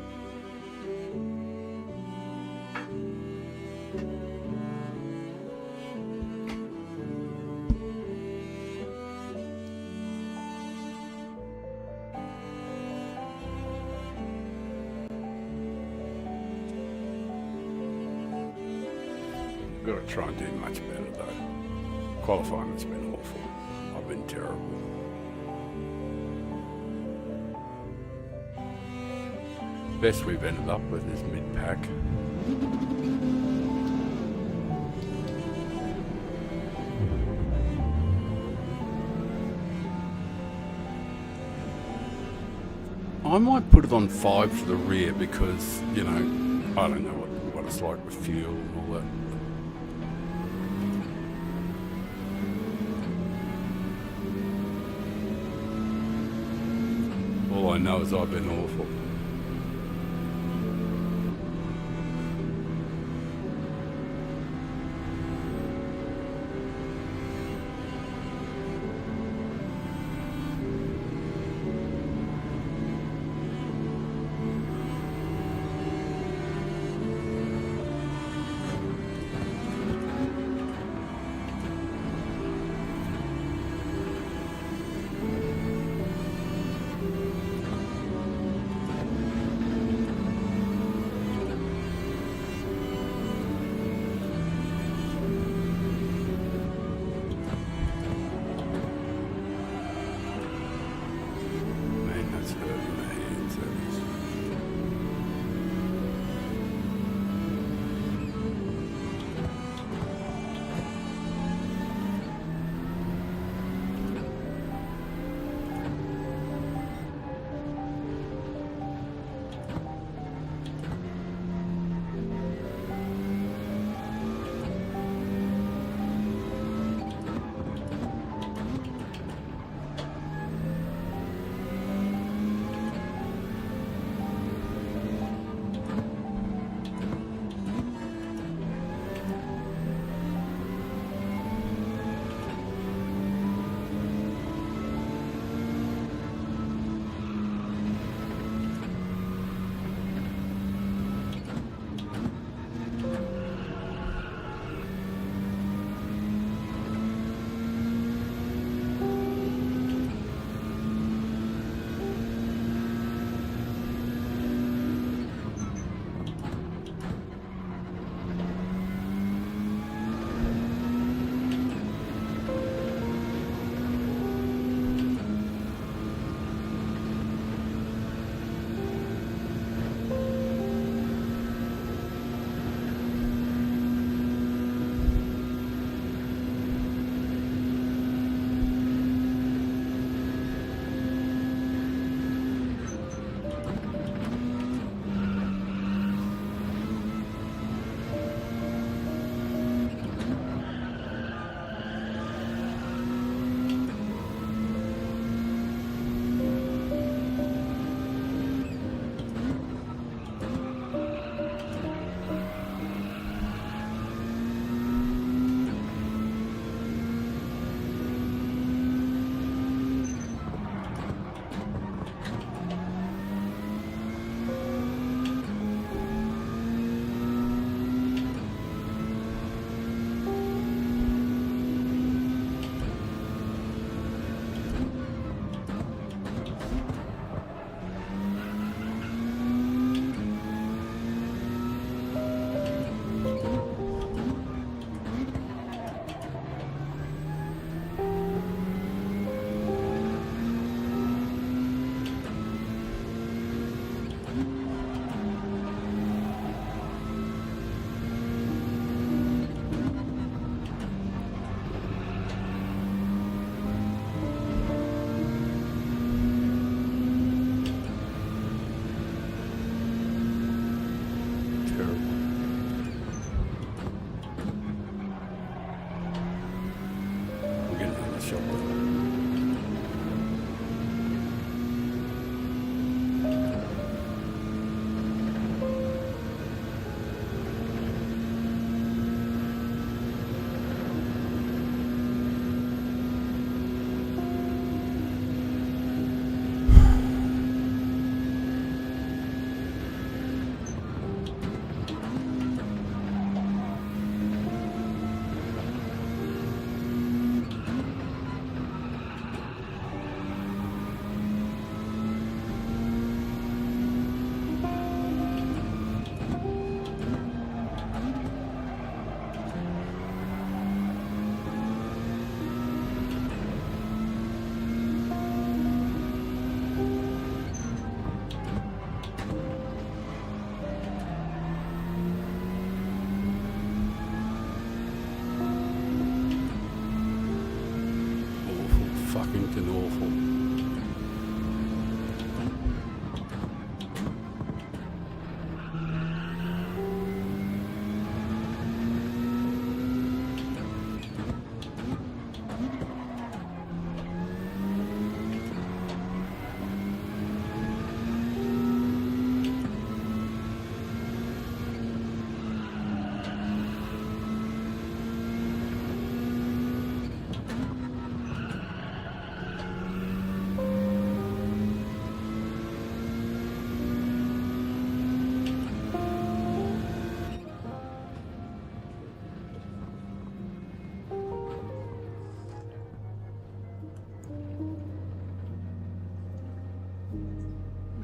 I've got to try and do much better though. Qualifying has been awful. I've been terrible. Best we've ended up with is mid-pack. I might put it on 5 for the rear because, you know, I don't know what it's like with fuel and all that. All I know is I've been awful.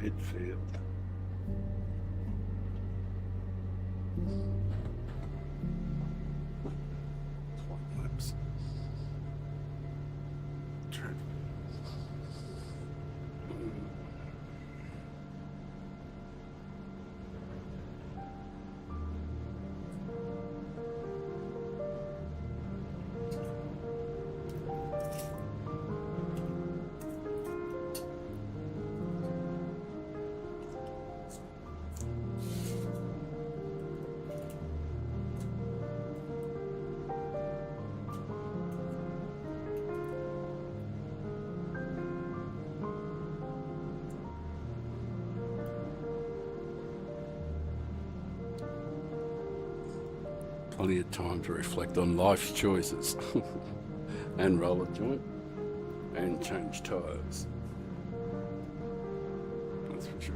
Pitfield. Whoops. True. Plenty of time to reflect on life's choices and roll a joint and change tyres. That's for sure.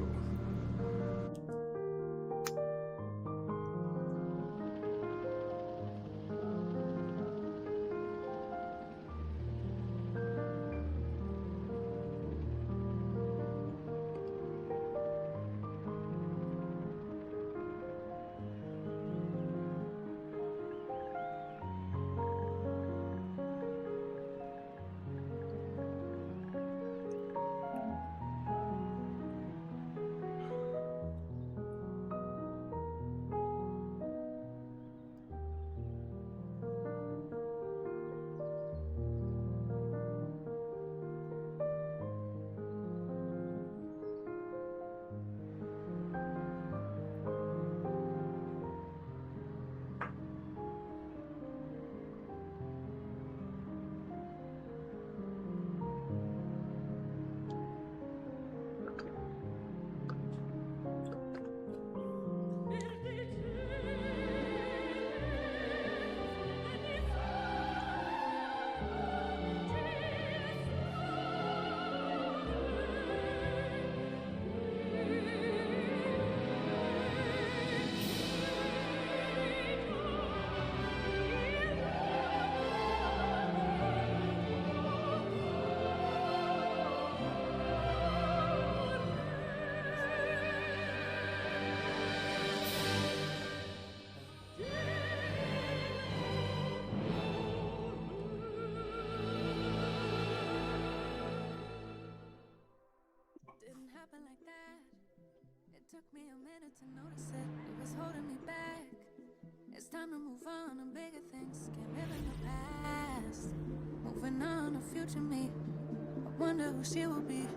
Didn't happen like that. It took me a minute to notice it. It was holding me back. It's time to move on to bigger things. Can't live in the past. Moving on to future me. I wonder who she will be.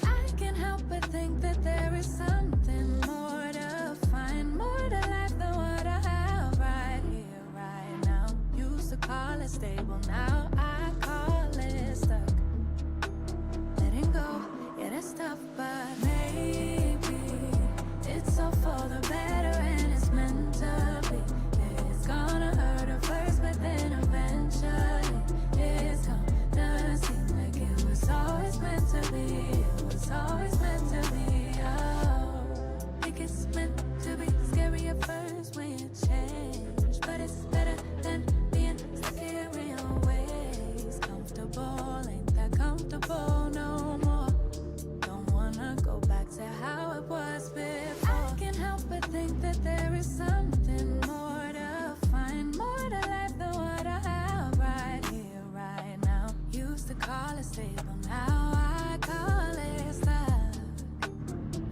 I can't help but think that there is something more to find, more to life than what I have right here, right now. Used to call it stable, now I call it stuck. Letting go, yeah, that's tough, but maybe it's all for the better and it's meant to be. It's gonna hurt at first, but then eventually it's gonna seem like it was always meant to be. It was always meant to be. Oh, think it's meant to be. Scary at first when you change, but it's better than being stuck here in your ways. Comfortable, ain't that comfortable no more. Don't wanna go back to how it was before. I can't help but think that there is something more to find, more to life than what I have right here, right now. Used to call it stable, now I call it stuck.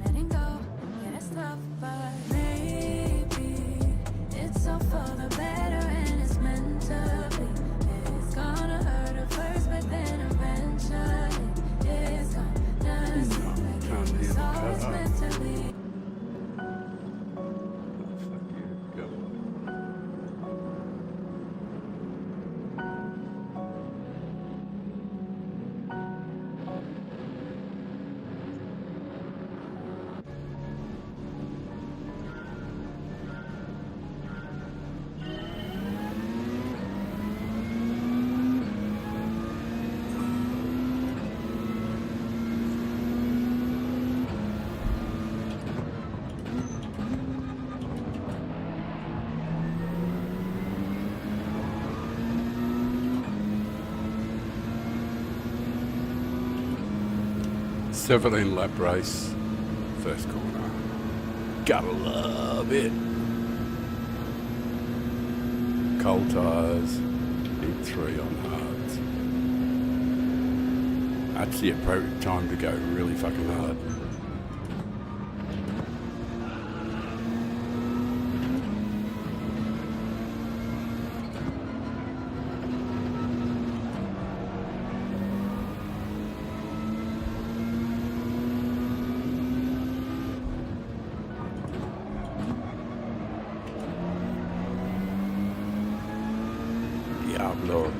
Letting go, yeah, that's tough, but maybe it's all for the better and it's meant to be. It's gonna hurt at first, but then eventually it's gonna seem like it was always meant to be. Go. 17 lap race, first corner. Gotta love it. Cold tyres, big 3 on hards. That's the appropriate time to go really fucking hard. Diablo.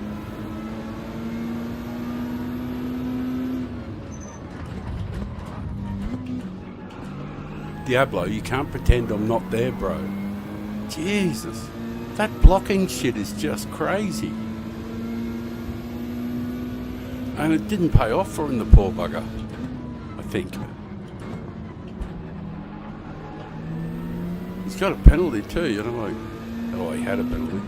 Diablo, you can't pretend I'm not there, bro. Jesus. That blocking shit is just crazy. And it didn't pay off for him, the poor bugger. I think. He's got a penalty too, you know, like... Oh, he had a penalty.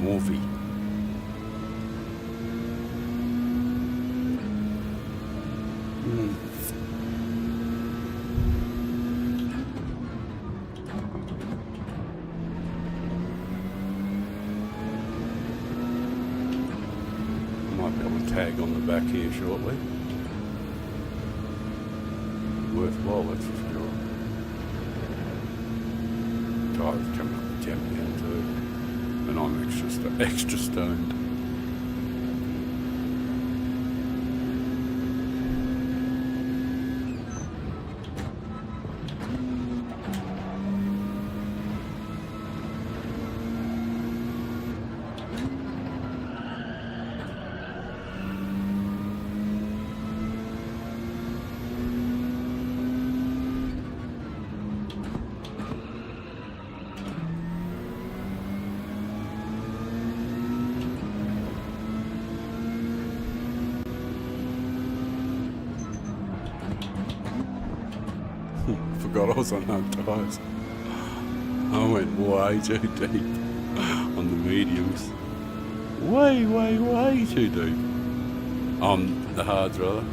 Morphe. Might be able to tag on the back here shortly. Worthwhile, that's for sure. Tyres coming up the jam down too. And I'm extra stoned. Forgot I was on hard tyres. I went way too deep on the mediums. Way too deep. On the hards, rather.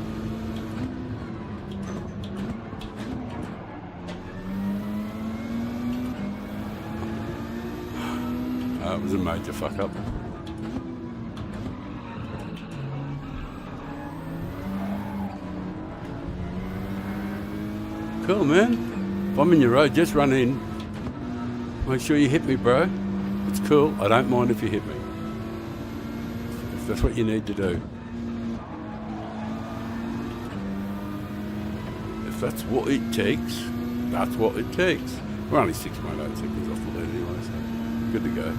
It was a major fuck up. Cool, man. If I'm in your road, just run in. Make sure you hit me, bro. It's cool. I don't mind if you hit me. If that's what you need to do. If that's what it takes, that's what it takes. We're only 6.8 seconds off the lead anyway, so good to go.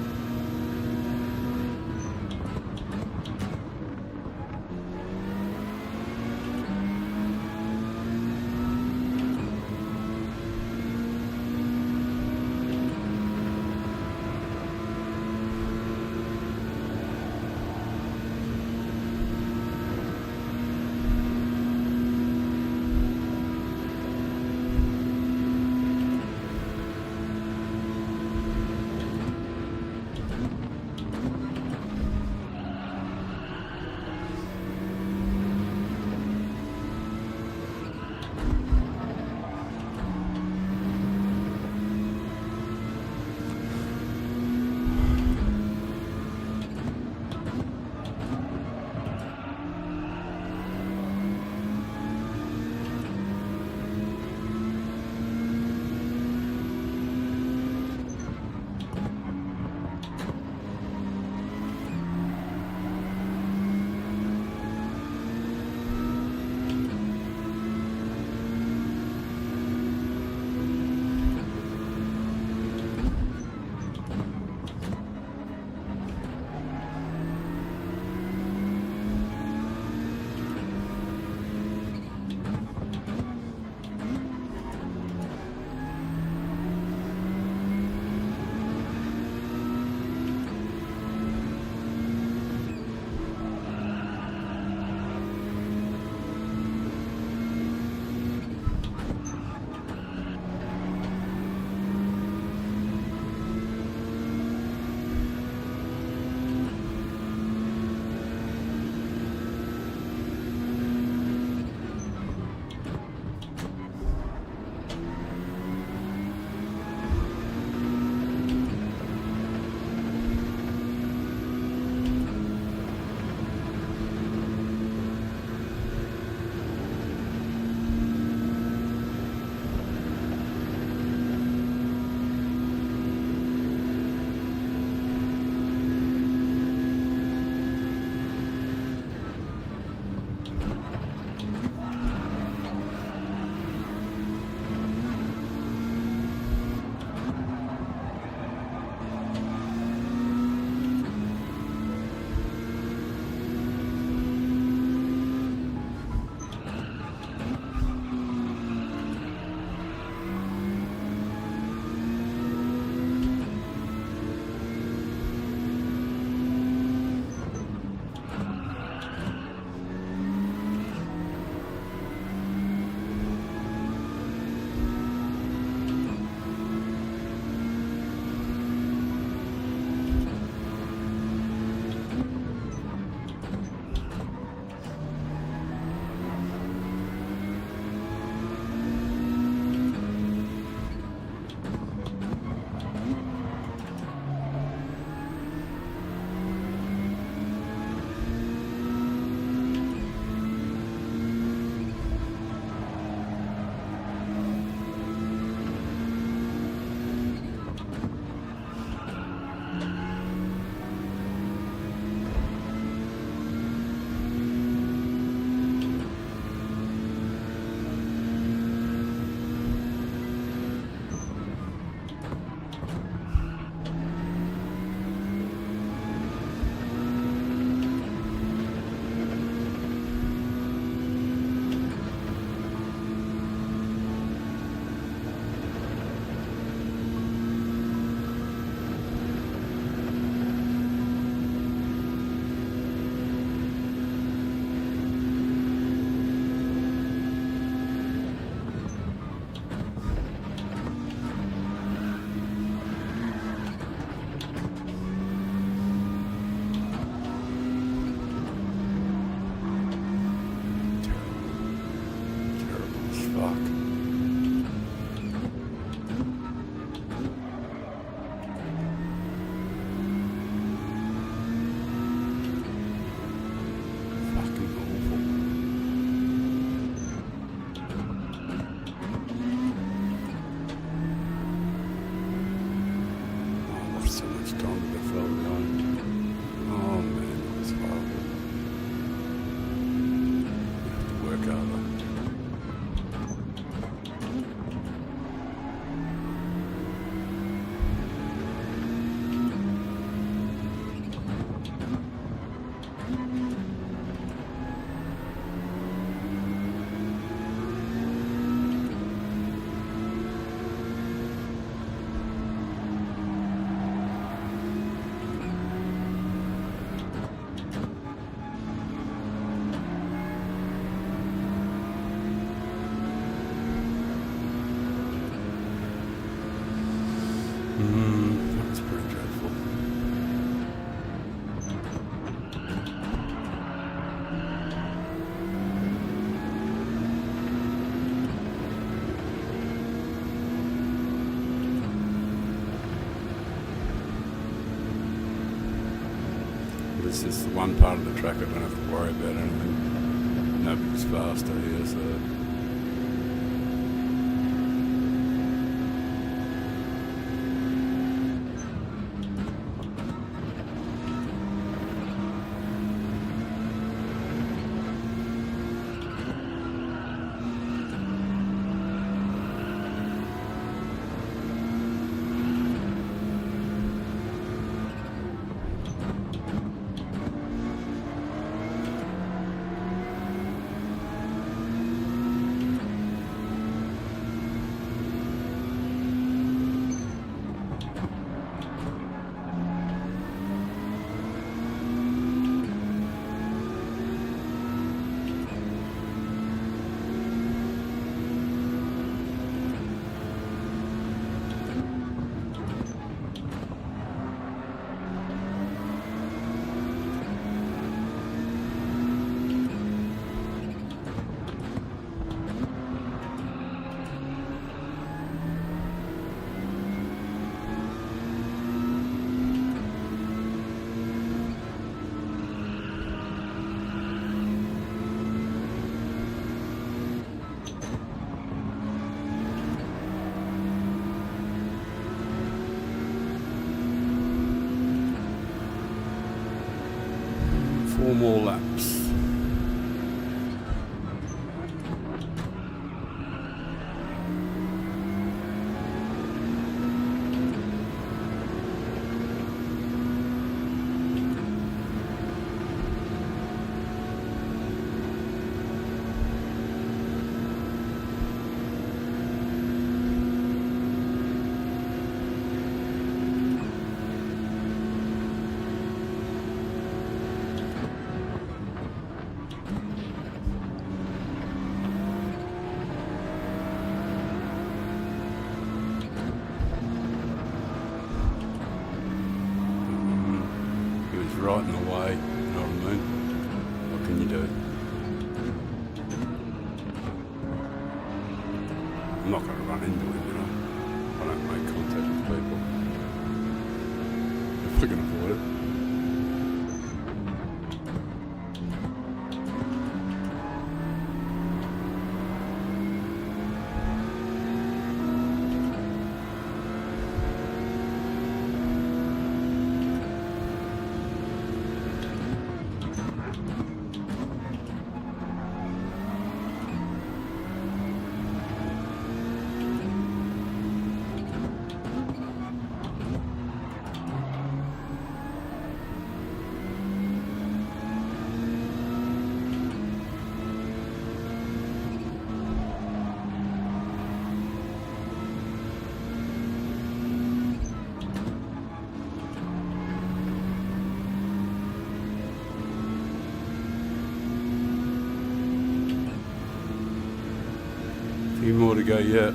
This is the one part of the track I don't have to worry about anything. Nobody's faster here, so. Four more laps. Right in the way, you know what I mean? What can you do? I'm not going to run into him, you know. I don't make contact with people. If we can avoid it. Few more to go yet.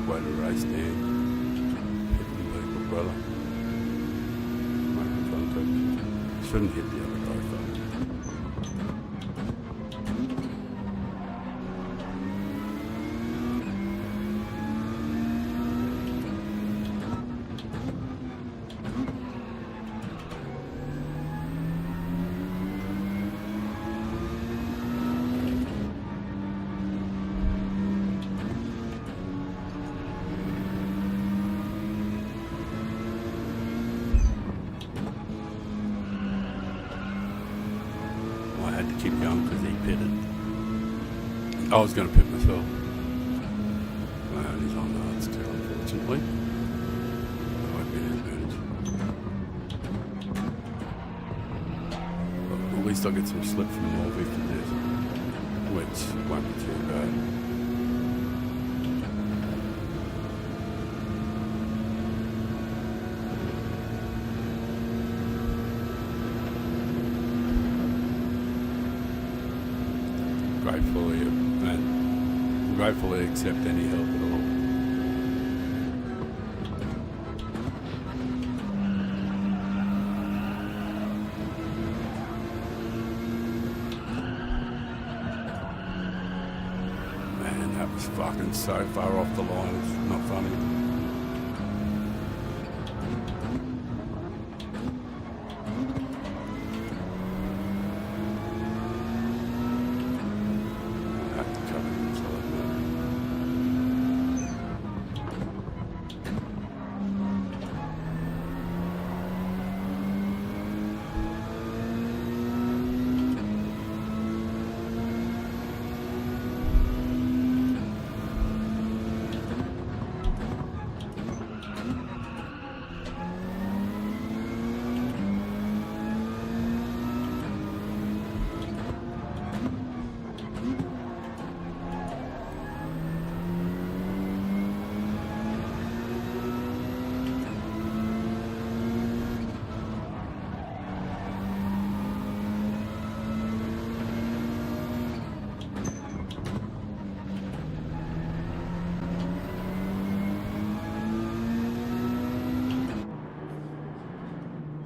way to race, Dan. Hitting people, brother. Making contact. Shouldn't hit the other guy, though. I had to keep going because he pitted. I was going to pit myself. And he's on the hard still, unfortunately. I've been in advantage. But at least I'll get some slip from Morphy for this, which won't be too bad. Gratefully accept any help at all. Man, that was fucking so far off the line, it's not funny.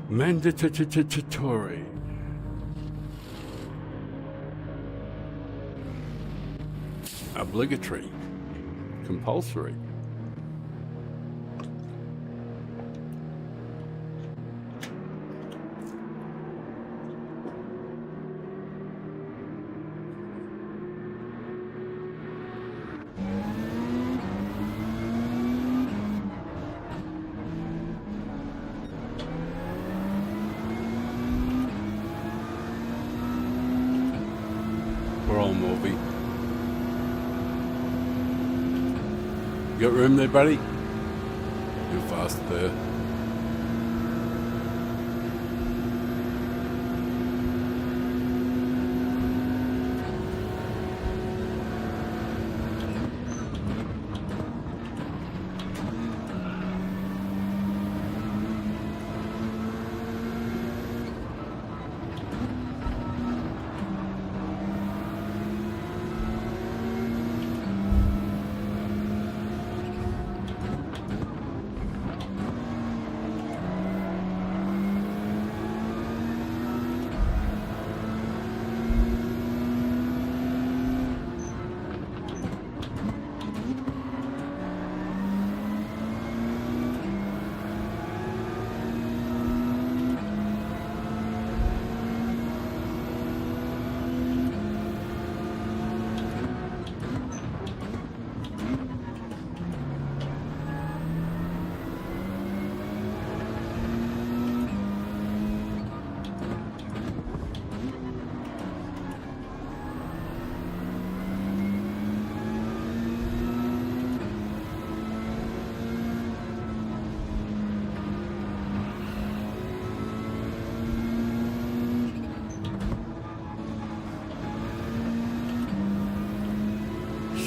Mandatory. Obligatory. Compulsory. Poor old Morphy. You got room there, buddy? You're fast there.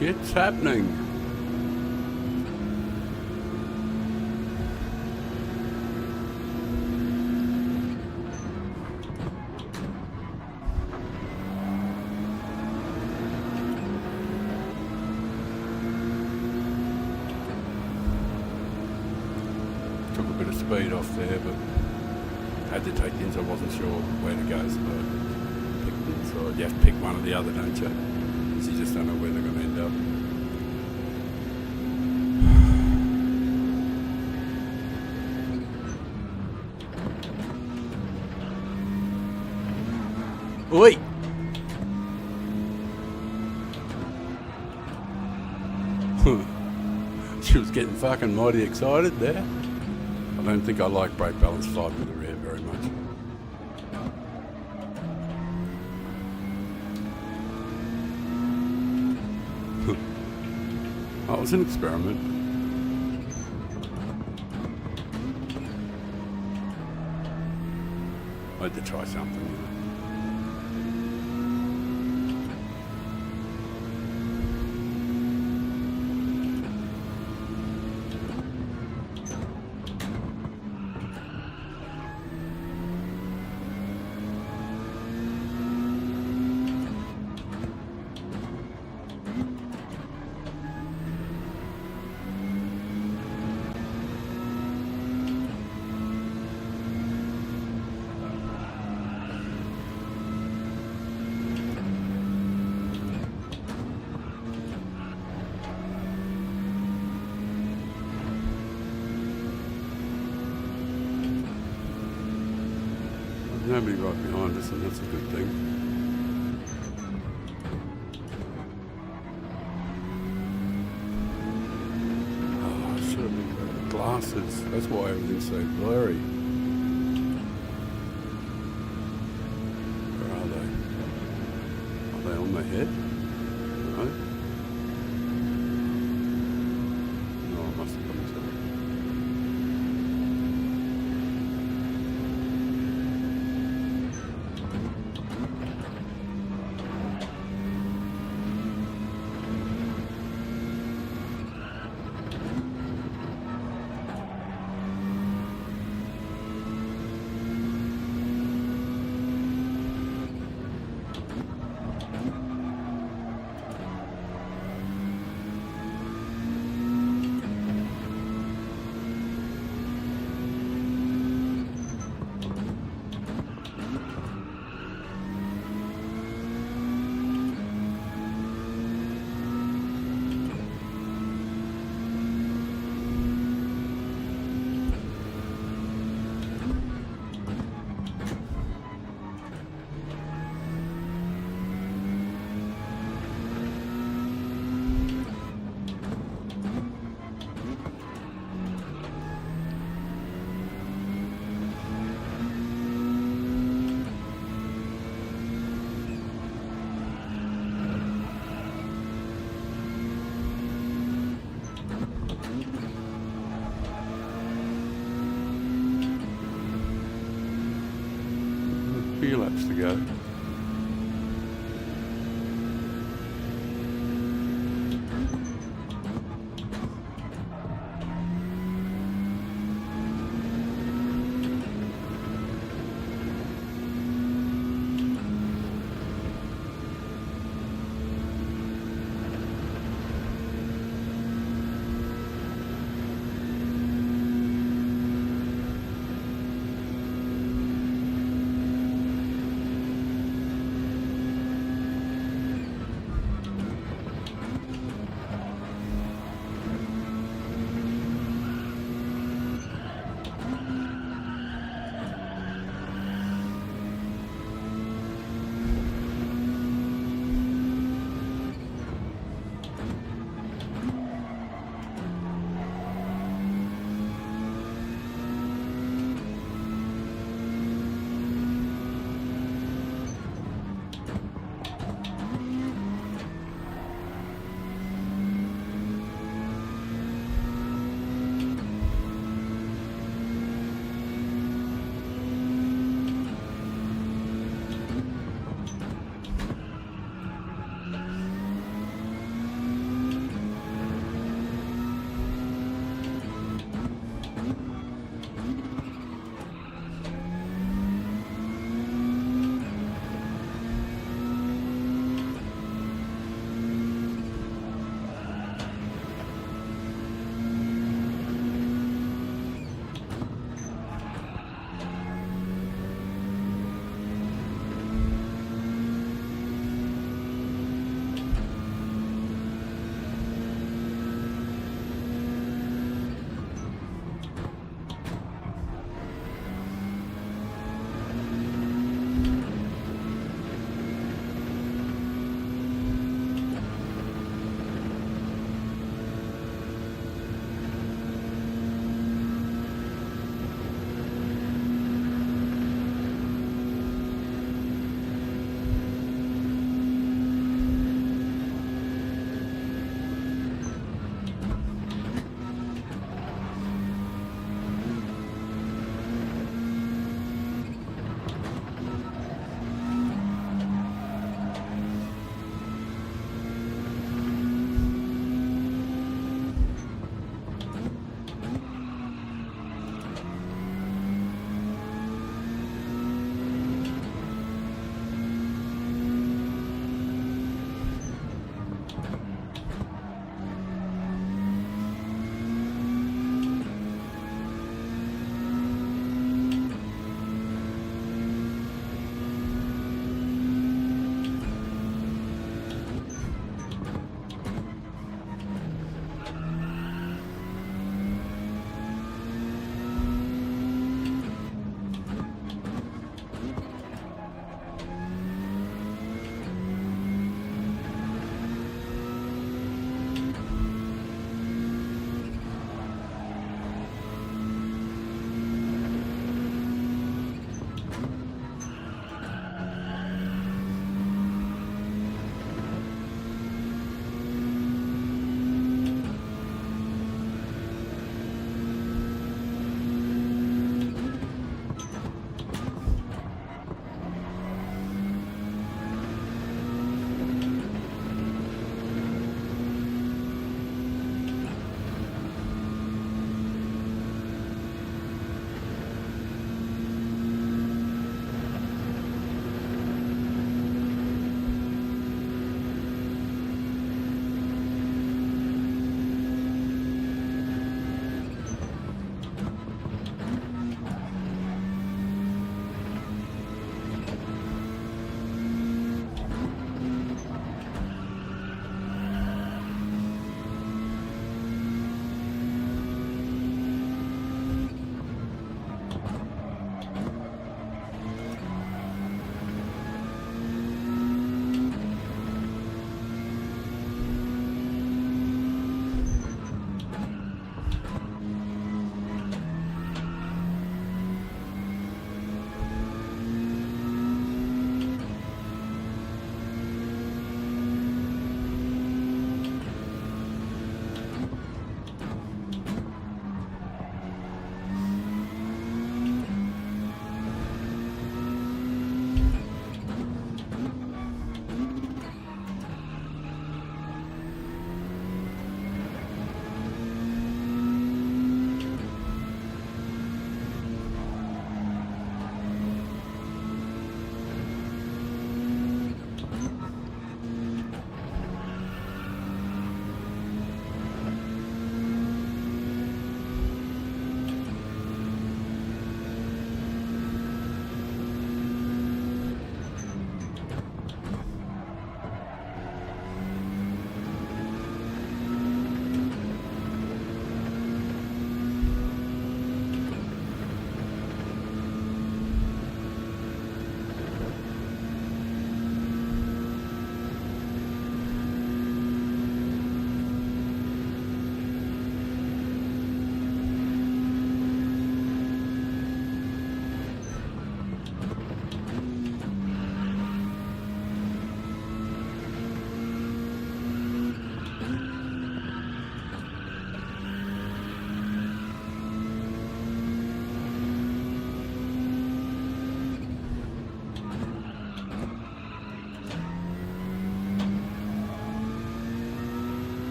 Shit's happening. bit of speed off there, but had to take the inside. I wasn't sure where to go, so I picked the inside. You have to pick one or the other, don't you? Because you just don't know where they're going to end up. Oi! She was getting fucking mighty excited there. I don't think I like brake balance 5 in the rear very much. Oh, it was an experiment. I had to try something, you know. Nobody right behind us, and that's a good thing. Oh, I should have been wearing glasses. That's why everything's so blurry. Where are they? Are they on my head? No? No, I must have got myself. Few laps to go.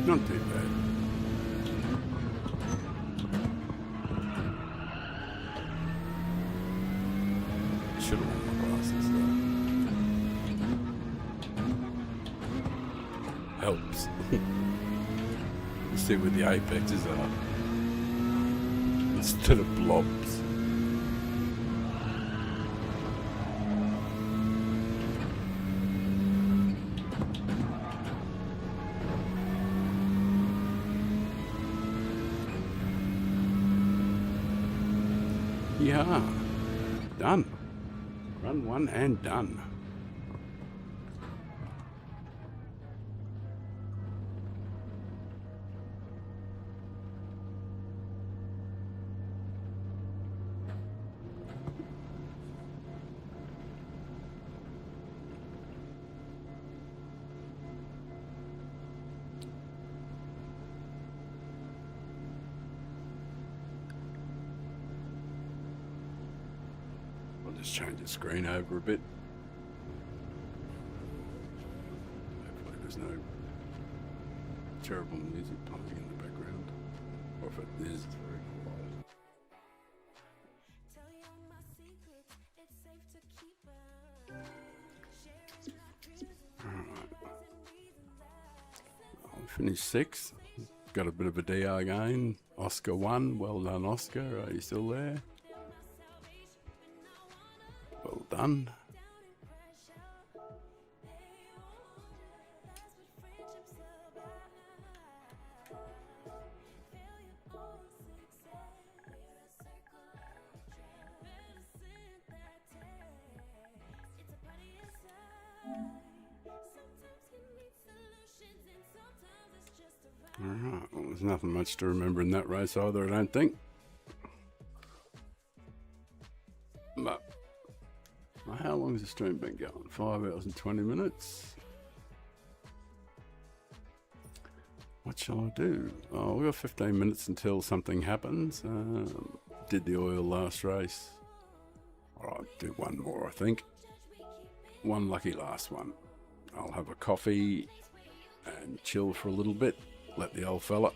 Not too bad. Should have worn my glasses though. Helps. You see where the apexes are instead of blobs. Yeah, done. Run one and done. I'll just change the screen over a bit. Hopefully there's no terrible music playing in the background. Or if it is, it's very quiet. Tell you my secrets, it's safe to keep them. Sharing our cruises, Alright, and reasons I'll finish 6th. Got a bit of a DR gain. Oscar 1. Well done, Oscar. Are you still there? Well done. Alright, well, there's nothing much to remember in that race either, I don't think. But how long has the stream been going? 5 hours and 20 minutes. What shall I do? Oh, we've got 15 minutes until something happens. Did the oil last race. I'll do one more, I think. One lucky last one. I'll have a coffee and chill for a little bit. Let the old fella,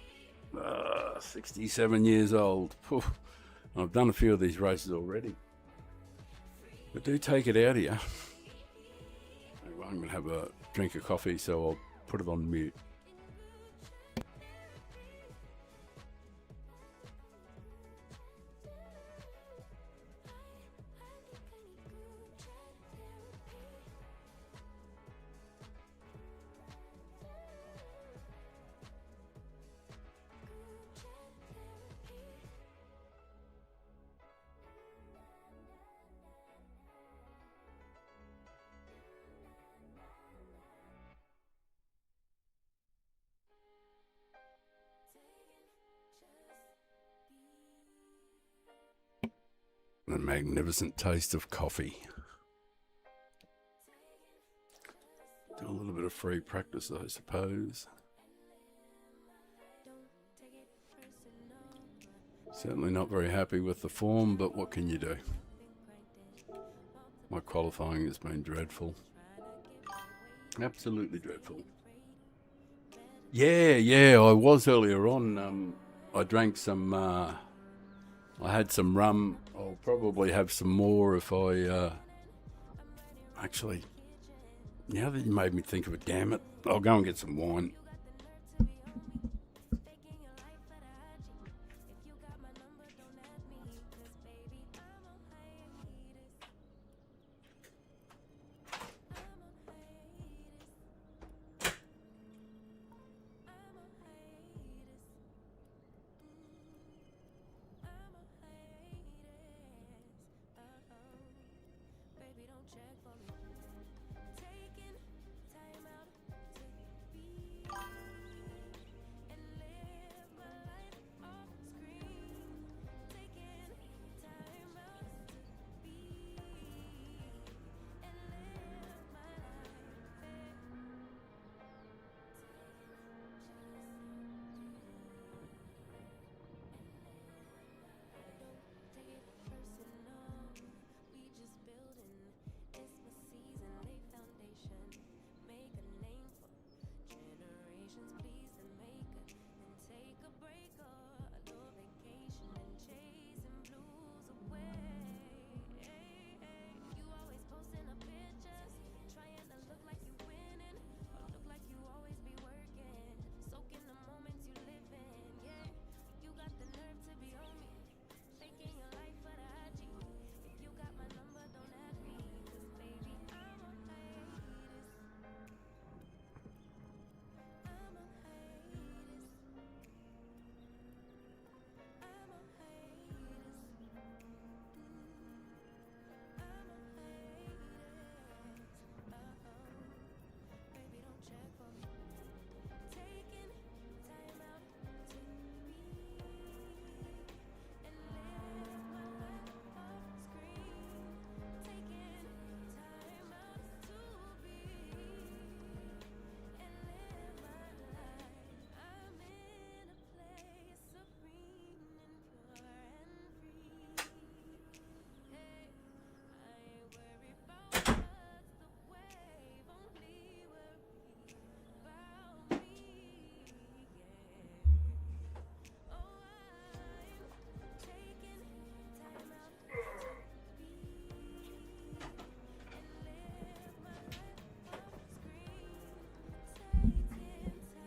67 years old. Phew. I've done a few of these races already. But do take it out of you. Anyway, I'm going to have a drink of coffee, so I'll put it on mute. A magnificent taste of coffee. Do a little bit of free practice, I suppose. Certainly not very happy with the form, but what can you do? My qualifying has been dreadful. Absolutely dreadful. Yeah, I was earlier on. I drank some, I had some rum. I'll probably have some more if I, actually, now that you made me think of it, damn it, I'll go and get some wine.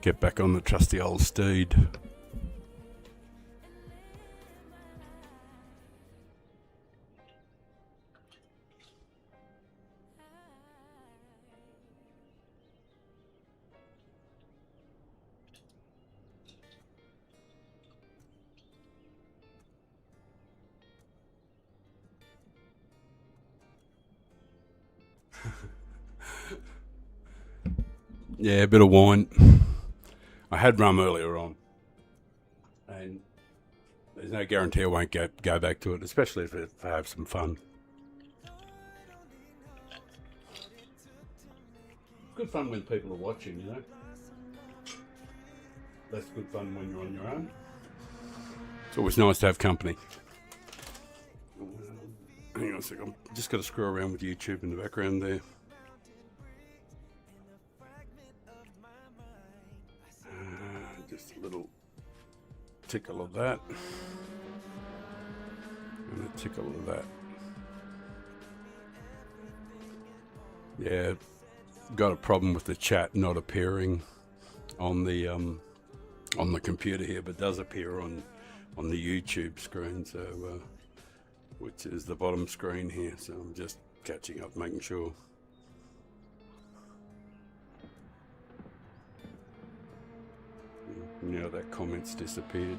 Get back on the trusty old steed. Yeah, a bit of wine. I had rum earlier on, and there's no guarantee I won't go back to it, especially if I have some fun. Good fun when people are watching, you know. Less good fun when you're on your own. It's always nice to have company. Hang on a second, I'm just got to screw around with YouTube in the background there. Just a little tickle of that. And a tickle of that. Yeah, got a problem with the chat not appearing on the computer here, but does appear on the YouTube screen, so which is the bottom screen here. So I'm just catching up, making sure. Now that comment's disappeared.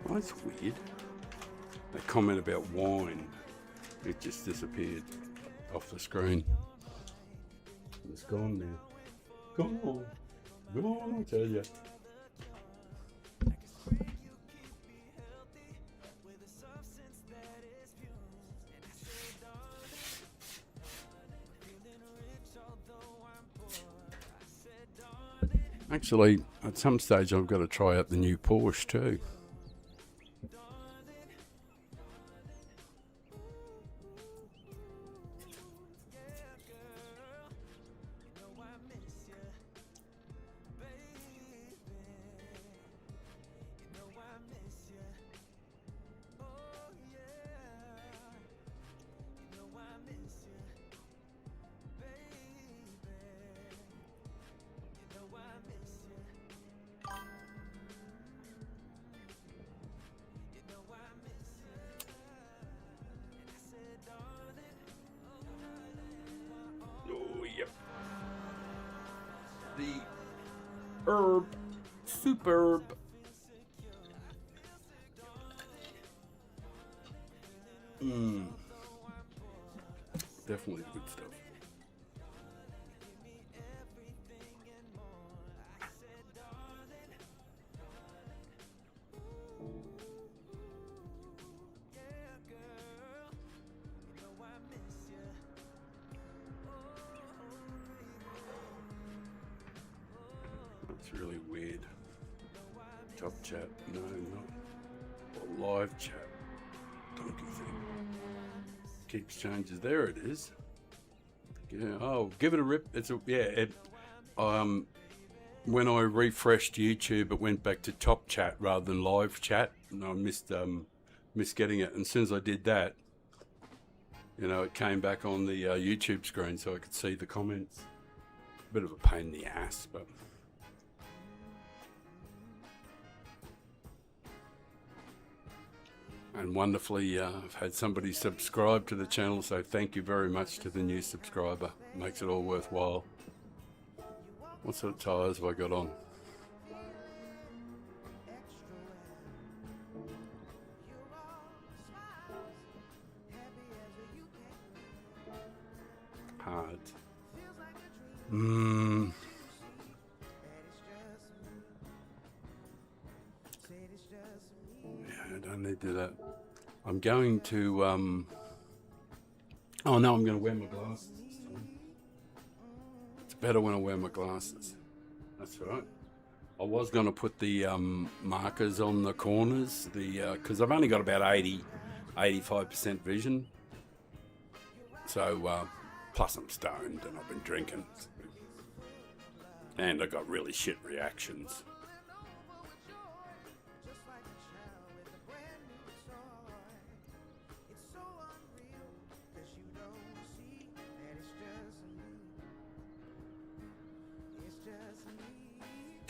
Oh, that's weird. That comment about wine, it just disappeared off the screen. It's gone now. Gone. Gone, I tell you. Actually, at some stage I've got to try out the new Porsche too. The herb, superb. Definitely good stuff. That's really weird. Top chat, no, not. Or live chat. Donkey thing. Keeps changes. There it is. Yeah. Oh, give it a rip. It's a when I refreshed YouTube, it went back to top chat rather than live chat, and I missed getting it. And as soon as I did that, it came back on the YouTube screen, so I could see the comments. Bit of a pain in the ass, but. And wonderfully, I've had somebody subscribe to the channel, so thank you very much to the new subscriber. Makes it all worthwhile. What sort of tyres have I got on? Hard. Yeah, I don't need to do that. I'm going to, oh no, I'm going to wear my glasses this time. It's better when I wear my glasses. That's right. I was going to put the markers on the corners, because I've only got about 85% vision. So, plus I'm stoned and I've been drinking. And I got really shit reactions.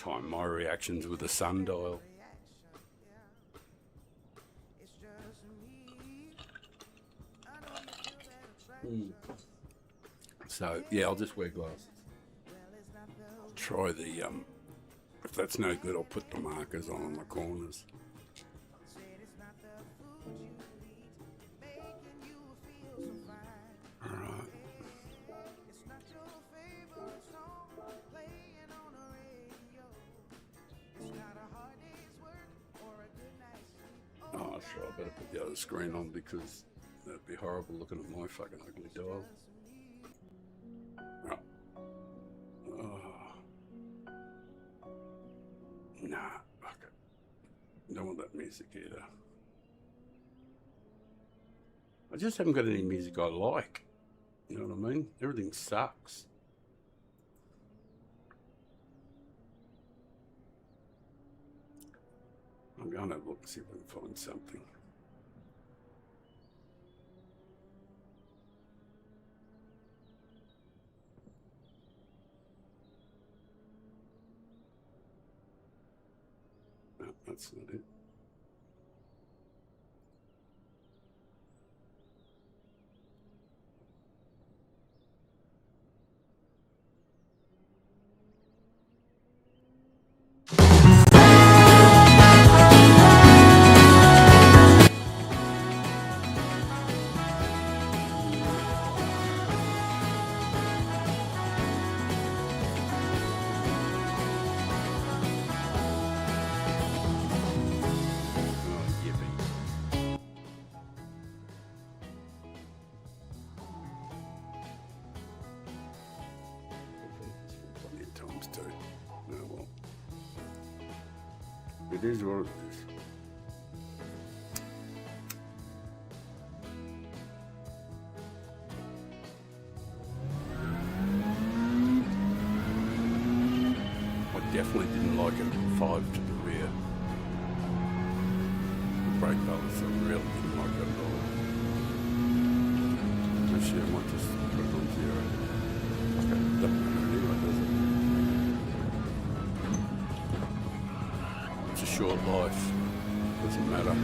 time my reactions with the sundial. So yeah, I'll just wear glasses. I'll try the if that's no good, I'll put the markers on the corners. Alright. Oh, sure, I better put the other screen on because that'd be horrible looking at my fucking ugly dial. Oh. Oh. Nah, fuck it. Don't want that music either. I just haven't got any music I like. You know what I mean? Everything sucks. I'm going to look and see if I can find something. No, that's not it. Oh, yippee. Plenty of times too. Oh well. It is what it is. I definitely didn't like it 5 to the rear. The brake balance, I really didn't like that at all. Actually, I might just put it on 0. Okay, doesn't matter anyway, does it? It's a short life. Doesn't matter.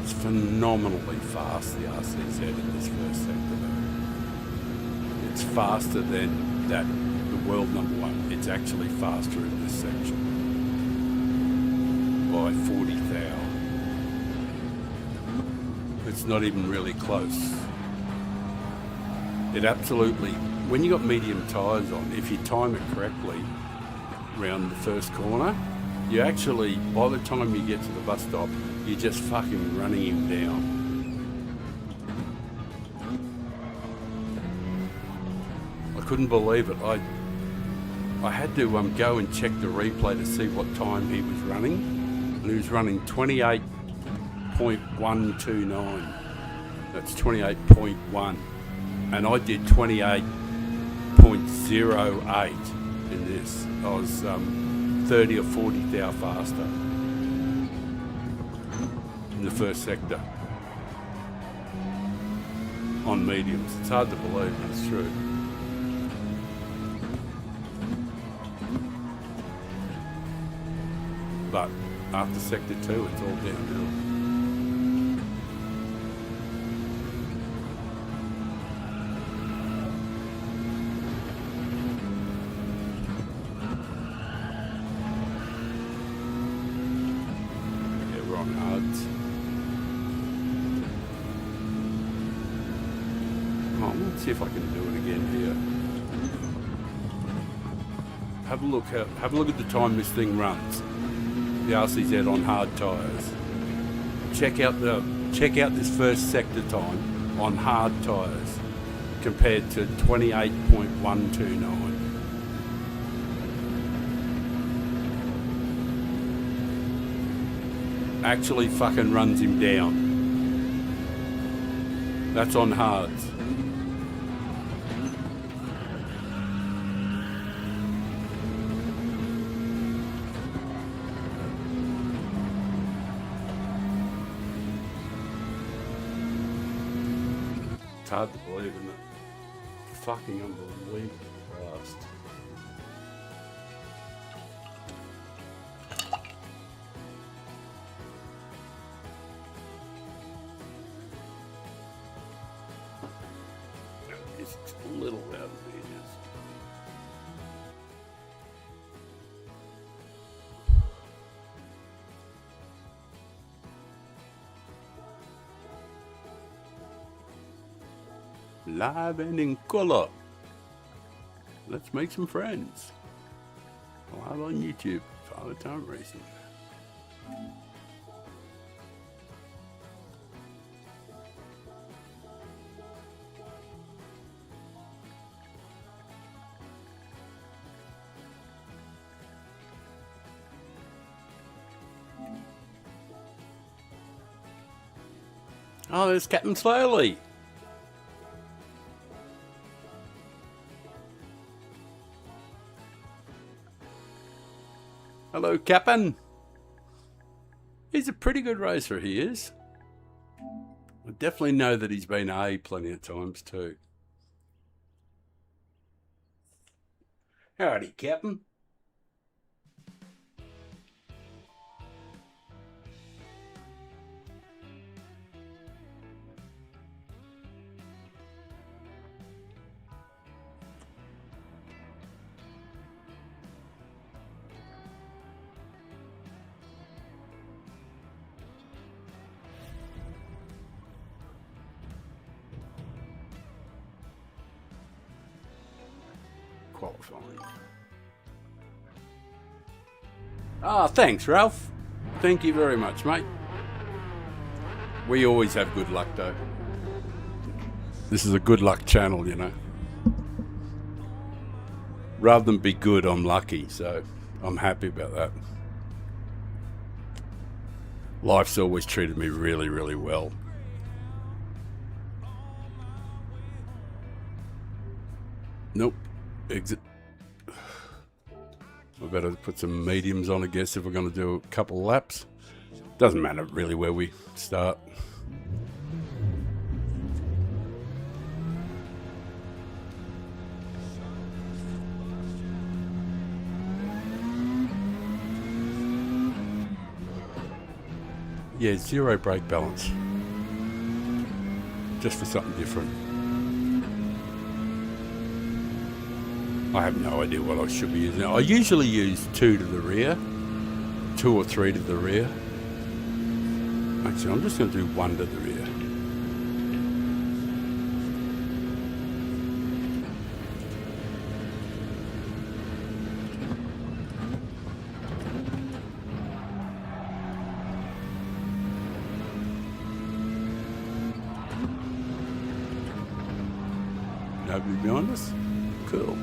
It's phenomenally fast, the RCZ in this first sector though. It's faster than that, the world #1. It's actually faster in this section by 40 thou. It's not even really close. It absolutely, when you got medium tyres on, if you time it correctly around the first corner, you actually, by the time you get to the bus stop, you're just fucking running him down. I couldn't believe it. I had to go and check the replay to see what time he was running, and he was running 28.129. That's 28.1, and I did 28.08 in this. I was 30 or 40 thou faster in the first sector on mediums. It's hard to believe, but it's true. But after sector 2, it's all downhill. Yeah, we're on hards. Oh, let's see if I can do it again here. Have a look at the time this thing runs. The RCZ on hard tyres. Check out this first sector time on hard tyres compared to 28.129. Actually fucking runs him down. That's on hards. It's hard to believe, isn't it? Fucking unbelievable fast. It's a little out of there. Live and in color. Let's make some friends. Live on YouTube. Father Time Racing. Oh, there's Captain Slowly. Hello, Captain. He's a pretty good racer, he is. I definitely know that he's been A plenty of times too. Howdy, Captain. Qualifying. Ah, thanks, Ralph. Thank you very much, mate. We always have good luck, though. This is a good luck channel, you know. Rather than be good, I'm lucky, so I'm happy about that. Life's always treated me really, really well. Nope. Exit. I better put some mediums on, I guess, if we're going to do a couple laps. Doesn't matter really where we start. Yeah, zero brake balance. Just for something different. I have no idea what I should be using. I usually use 2 to the rear, 2 or 3 to the rear. Actually, I'm just going to do 1 to the rear. Nobody behind us? Cool.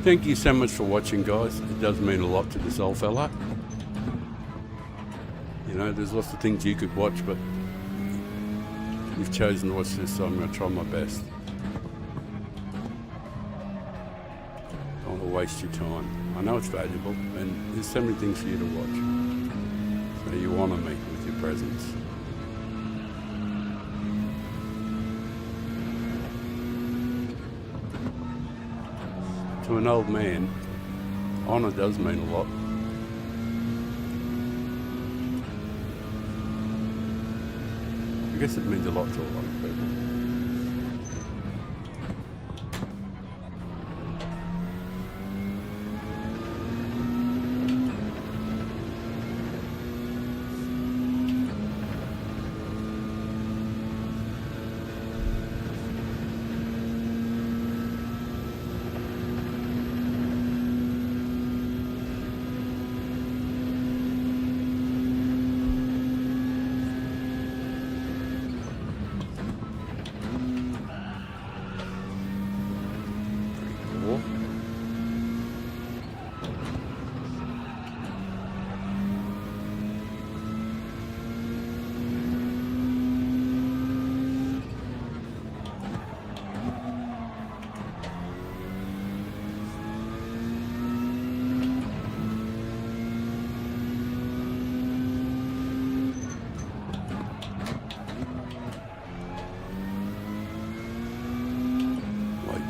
Thank you so much for watching, guys. It does mean a lot to this old fella. You know, there's lots of things you could watch, but you've chosen to watch this, so I'm going to try my best. I don't want to waste your time. I know it's valuable, and there's so many things for you to watch. So you honour me with your presence. To an old man, honour does mean a lot. I guess it means a lot to a lot of people.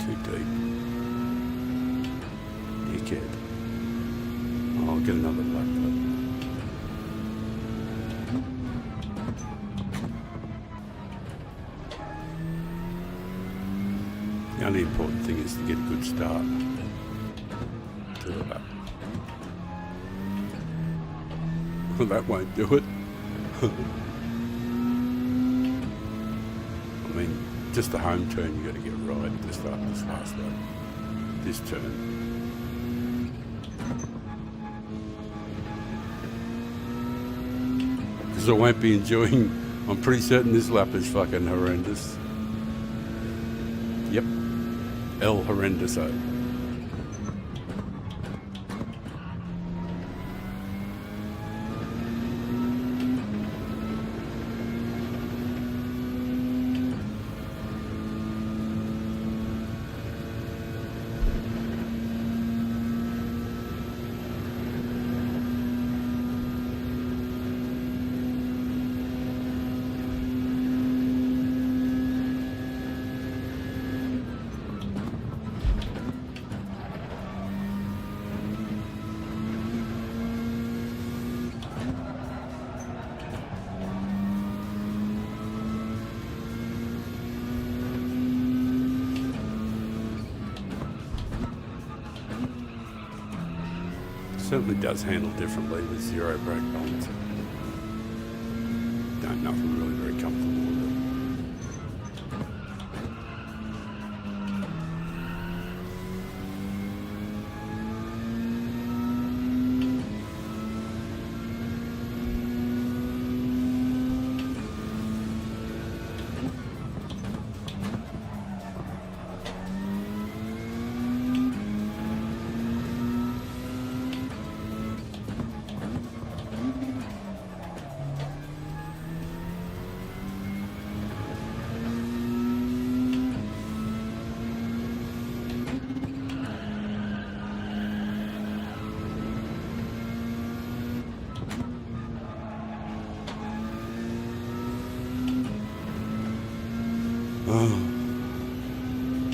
Too deep. Dickhead. Oh, I'll get another lap. The only important thing is to get a good start to the lap. Well, that won't do it. I mean, just the home turn you got to get right to start this last lap. This turn. Because I won't be enjoying, I'm pretty certain this lap is fucking horrendous. Yep. El Horrendoso. Certainly does handle differently with zero brake balance. Don't know if I'm really very comfortable with it.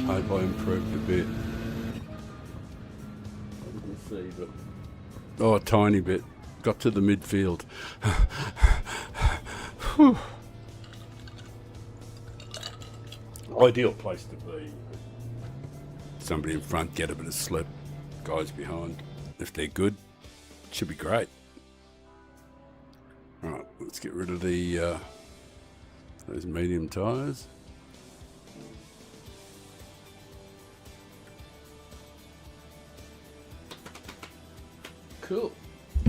Hope I improved a bit. I didn't see, but oh, a tiny bit. Got to the midfield. Ideal place to be. Somebody in front, get a bit of slip. Guys behind, if they're good, should be great. All right, let's get rid of the those medium tyres. Cool.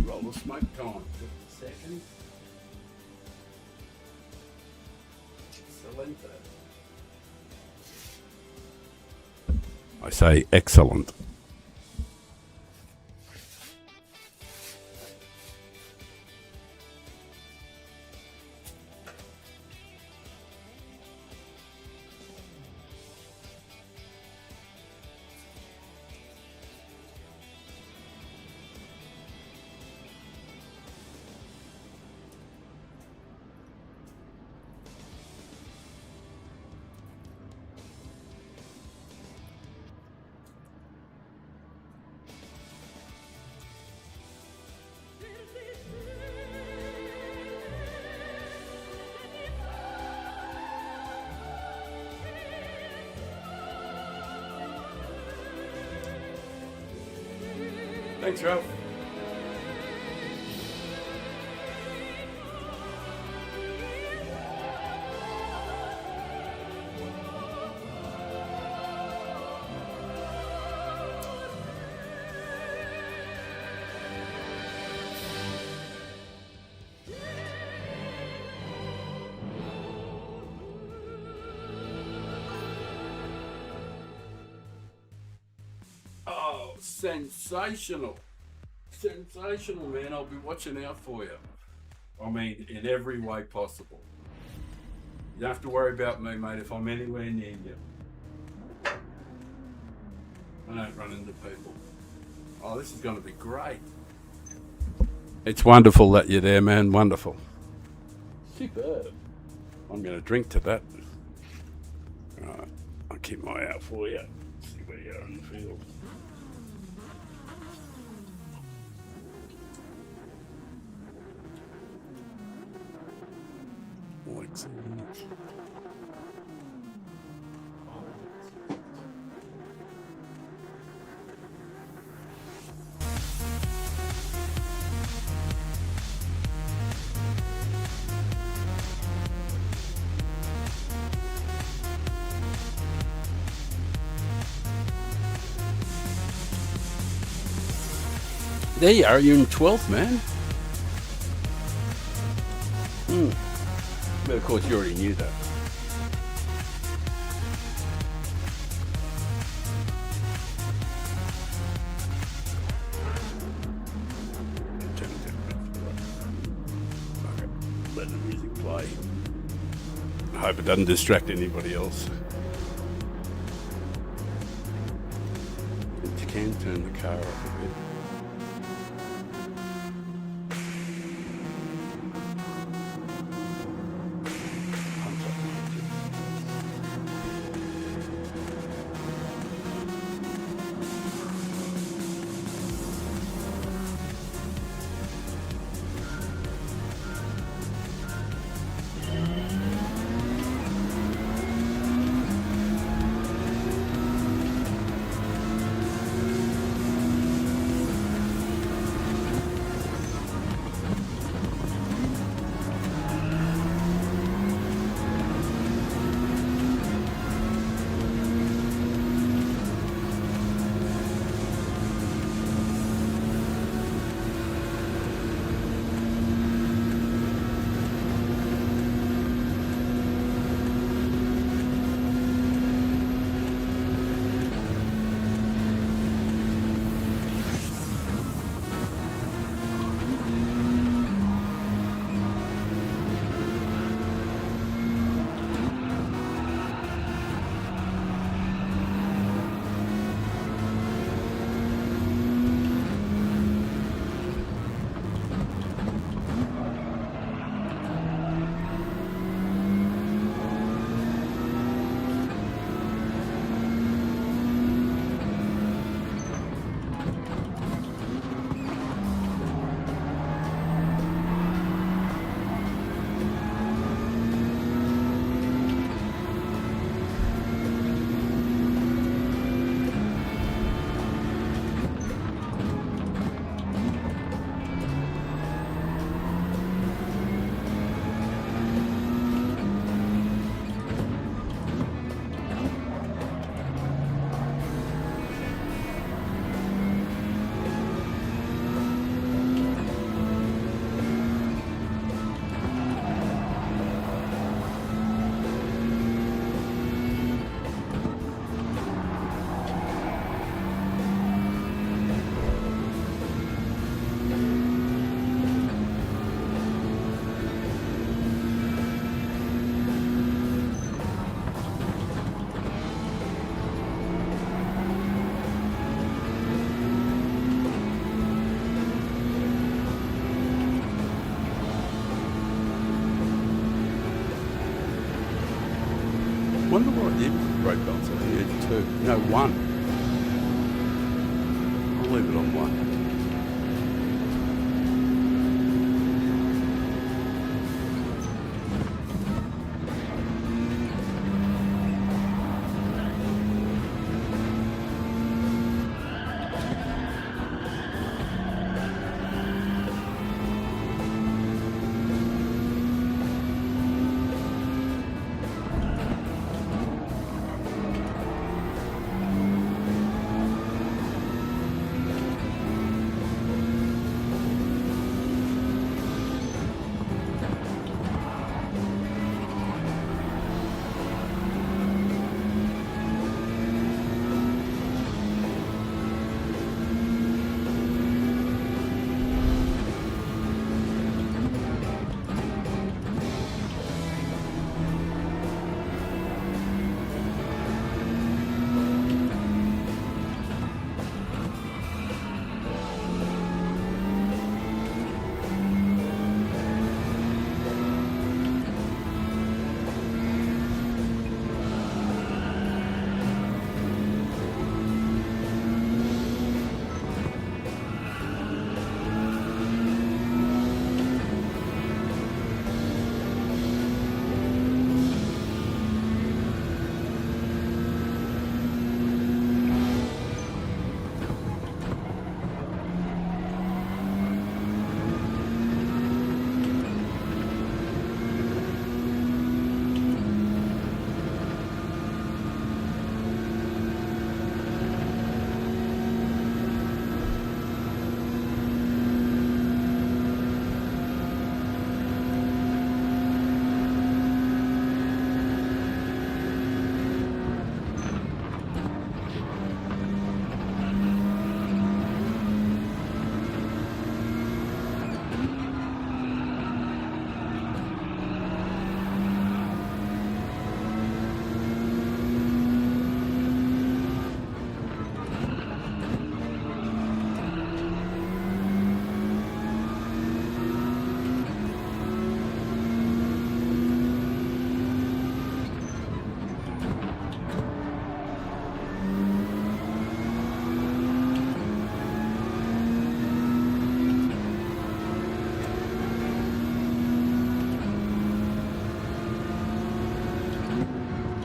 Roll the smoke time. Just a second. Excellent. I say excellent. Thanks, Ralph. Oh, sensational. Sensational, man. I'll be watching out for you. I mean, in every way possible. You don't have to worry about me, mate, if I'm anywhere near you. I don't run into people. Oh, this is going to be great. It's wonderful that you're there, man. Wonderful. Superb. I'm going to drink to that. All right. I'll keep my eye out for you. See where you are in the field. Watkins. There you are, you're in 12th, man. But of course, you already knew that. Let the music play. I hope it doesn't distract anybody else. But you can turn the car off a bit. Wonder what I did with the brake belts at the edge too. No, one. I'll leave it on one.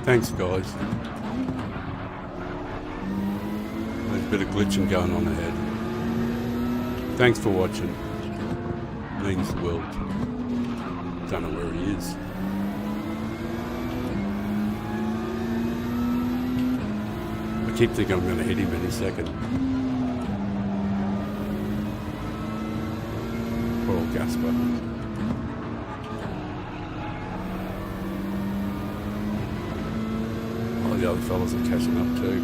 Thanks, guys. There's a bit of glitching going on ahead. Thanks for watching. Means the world. Don't know where he is. I keep thinking I'm going to hit him any second. Poor old Gaspar. All the other fellas are catching up too,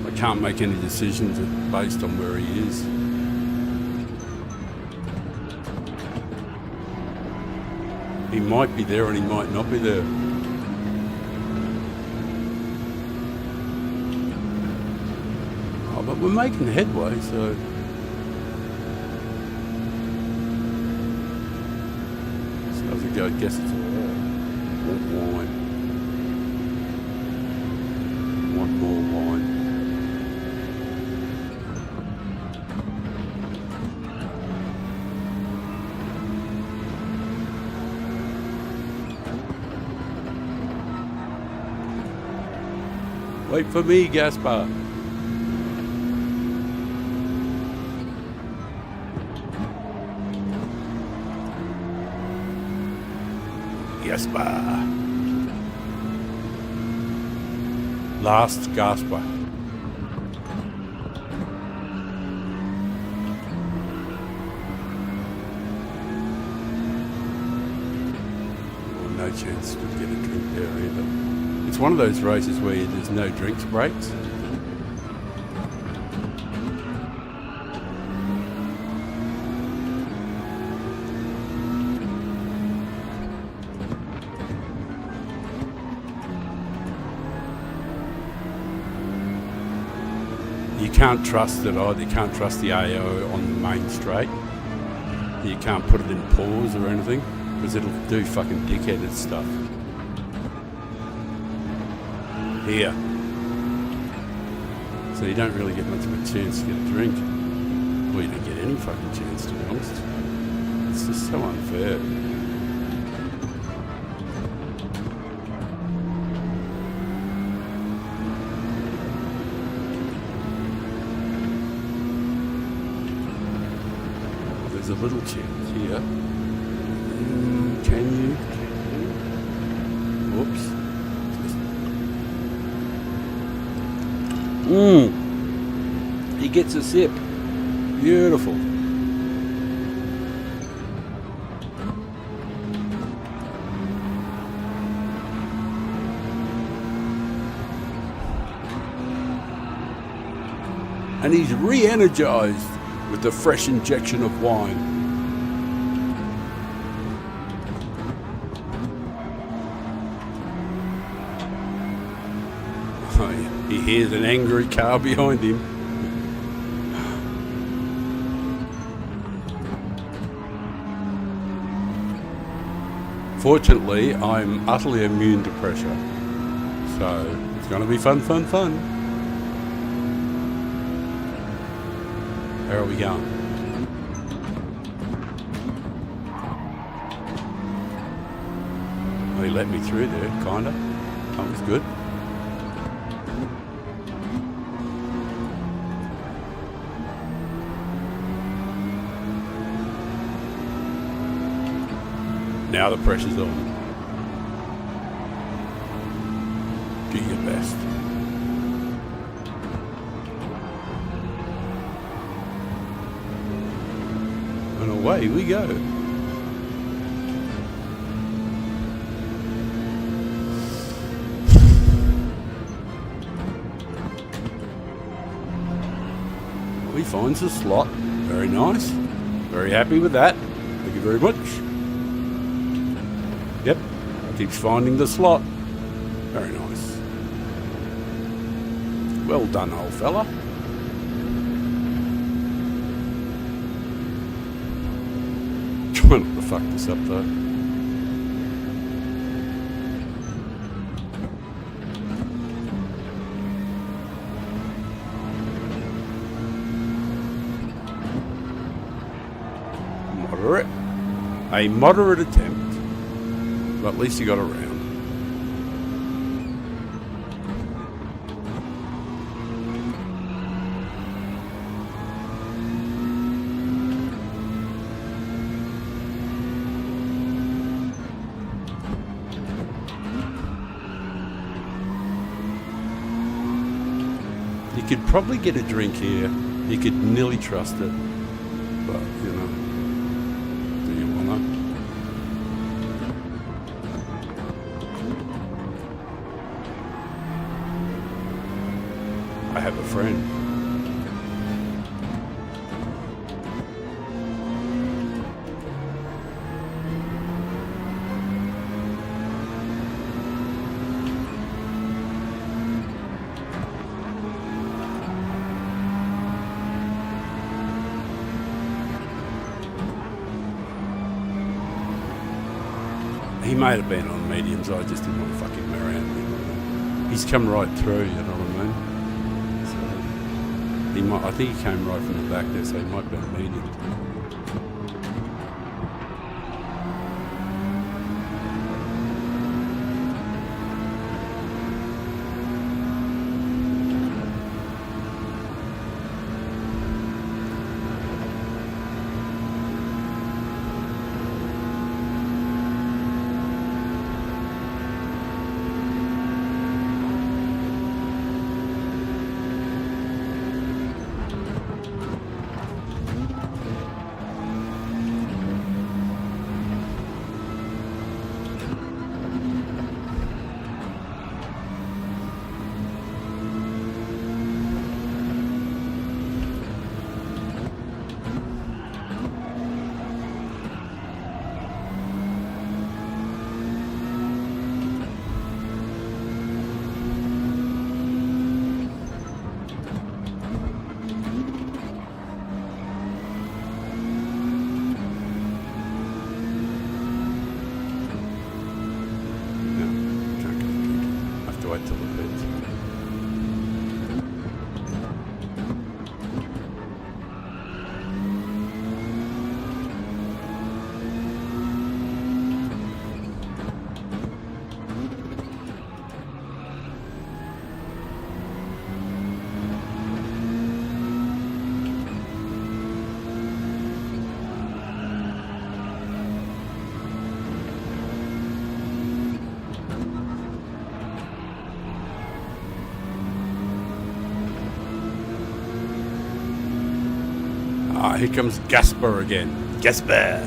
but I can't make any decisions based on where he is. He might be there and he might not be there. Oh, but we're making headway, so... I guess it's alright. Want wine. Want more wine. Wait for me, Gaspar. Gaspar. Last Gaspar. No chance to get a drink there either. It's one of those races where there's no drinks breaks. You can't trust it either. You can't trust the AO on the main straight. You can't put it in pause or anything because it'll do fucking dickheaded stuff. Here. So you don't really get much of a chance to get a drink. Well, you don't get any fucking chance, to be honest. It's just so unfair. There's a little chance here. Can you? Whoops. He gets a sip. Beautiful. And he's re-energized with the fresh injection of wine. Oh, he hears an angry car behind him. Fortunately, I'm utterly immune to pressure. So, it's going to be fun, fun, fun. How are we going? Well, he let me through there, kinda. That was good. Now the pressure's on. Do your best. And away we go. He finds a slot. Very nice. Very happy with that. Thank you very much. Yep. Keeps finding the slot. Very nice. Well done, old fella. Try not to fuck this up though. Moderate. A moderate attempt. But at least you got around. could probably get a drink here. You could nearly trust it. But, you know, do you wanna? I have a friend. He might have been on mediums. I just didn't want to fucking around with him. He's come right through, you know what I mean? So he might. I think he came right from the back there, so he might be on mediums. Wait till the pits. Ah, here comes Gasper again. Gasper.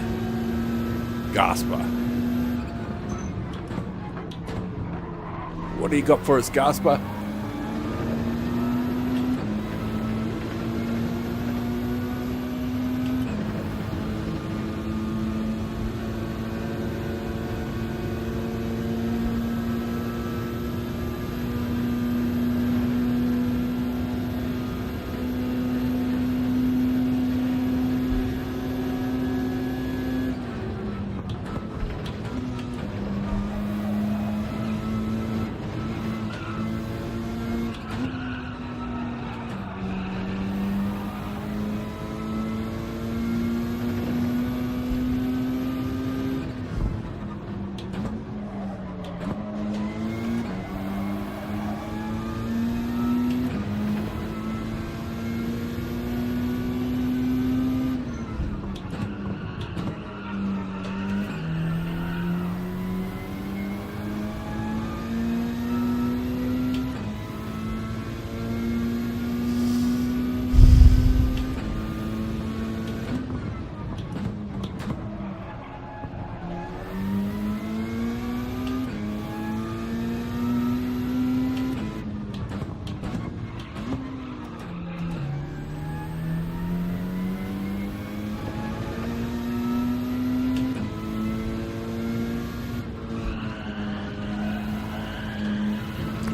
Gasper. What do you got for us, Gasper?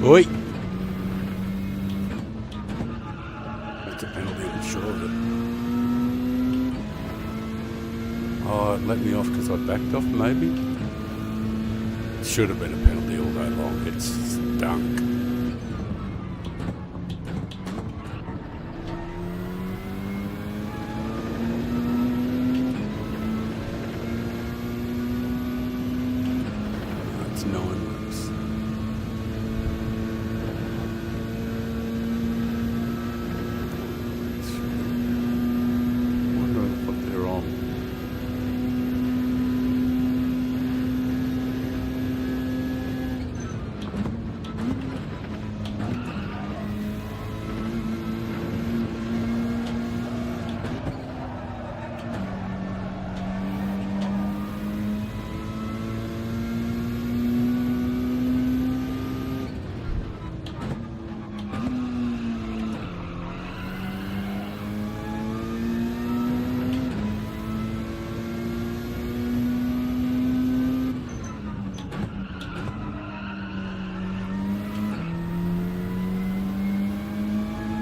Oi! That's a penalty, I'm sure of it. Oh, it let me off because I backed off, maybe? It should have been a penalty all day long. It stunk. That's 9 laps.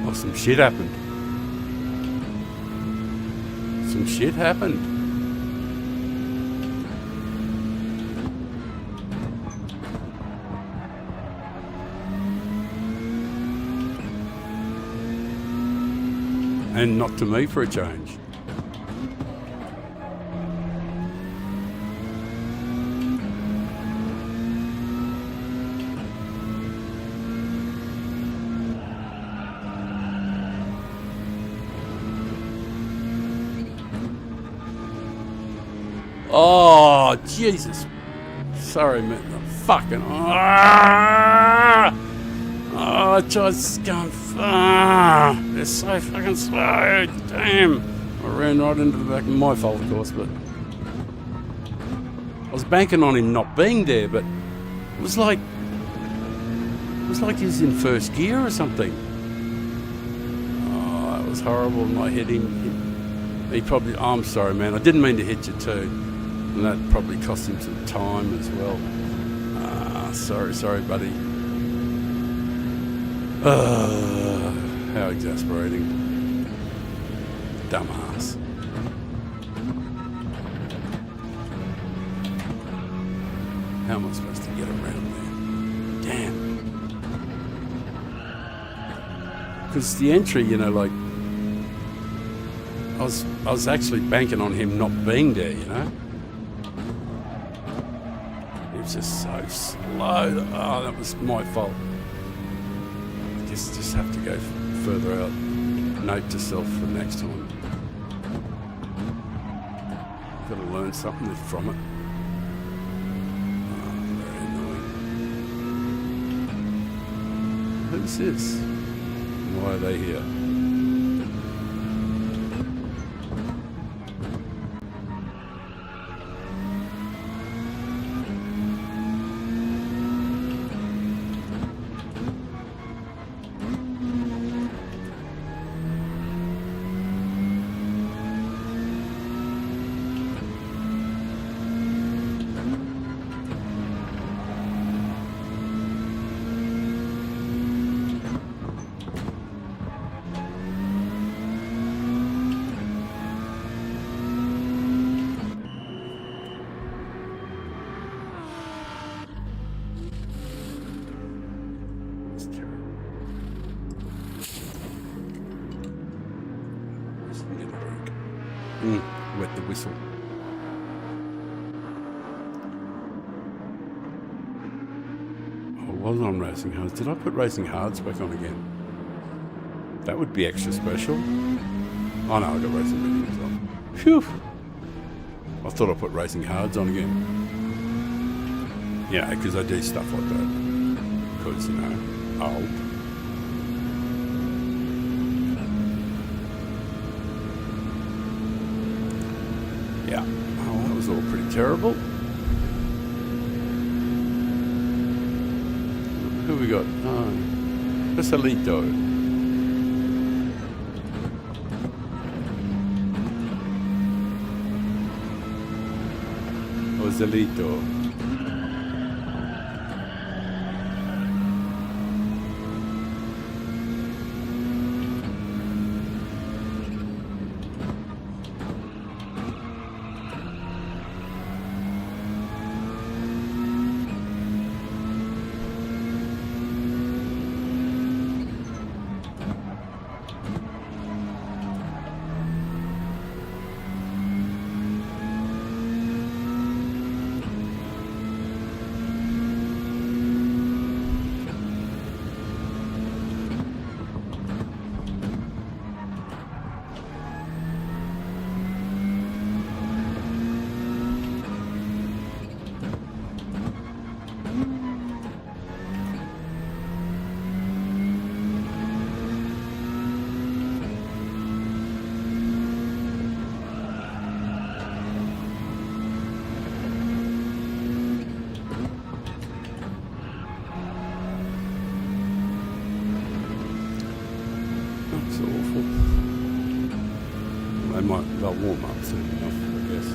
Oh, some shit happened. Some shit happened. And not to me for a change. Oh, Jesus. Sorry, man. Fucking. Oh, just going. They're so fucking slow. Damn. I ran right into the back. My fault, of course, but. I was banking on him not being there, but it was like. It was like he was in first gear or something. Oh, that was horrible. And I hit him. He probably. Oh, I'm sorry, man. I didn't mean to hit you, too. And that probably cost him some time as well. Sorry, buddy. How exasperating. Dumbass. How am I supposed to get around there? Damn. Because the entry, you know, like, I was actually banking on him not being there, you know? He was just so slow. Oh, that was my fault. Just have to go further out. Note to self for next time. Got to learn something from it. Oh, very annoying. Who's this? Why are they here? Wet the whistle. I was on Racing Hards. Did I put Racing Hards back on again? That would be extra special. Oh no, I got Racing Mediums on. Phew! I thought I put Racing Hards on again. Yeah, because I do stuff like that. Because, you know, old. Yeah. Oh, that was all pretty terrible. Who we got? Oh, Joselito. Joselito. That's awful. They'll warm up soon enough, I guess.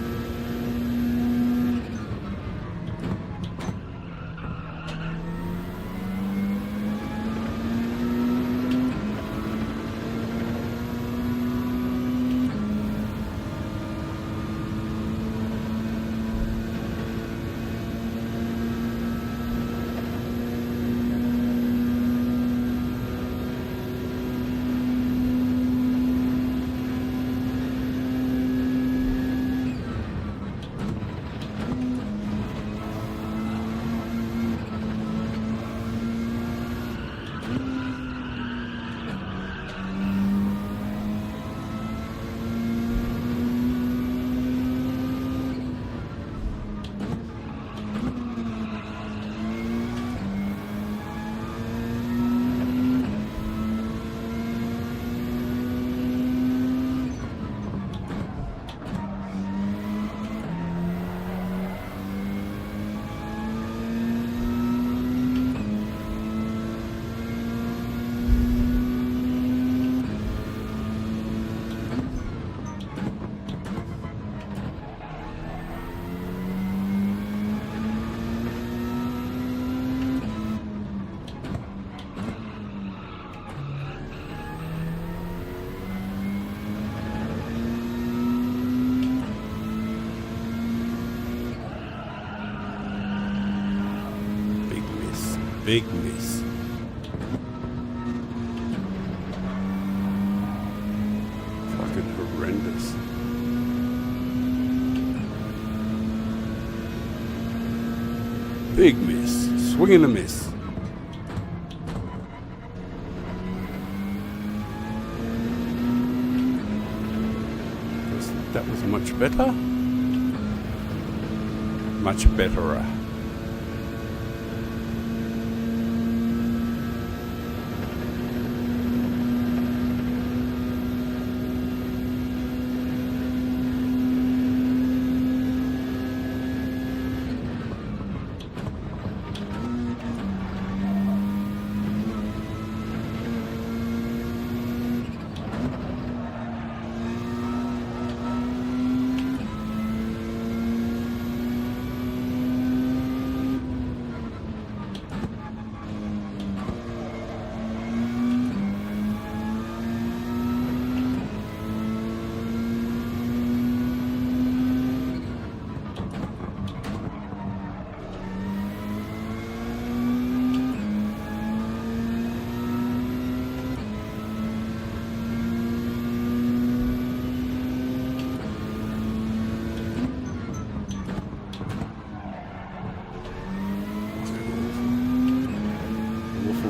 Big miss. Fucking horrendous. Big miss. Swing and a miss. That was much better. Much betterer.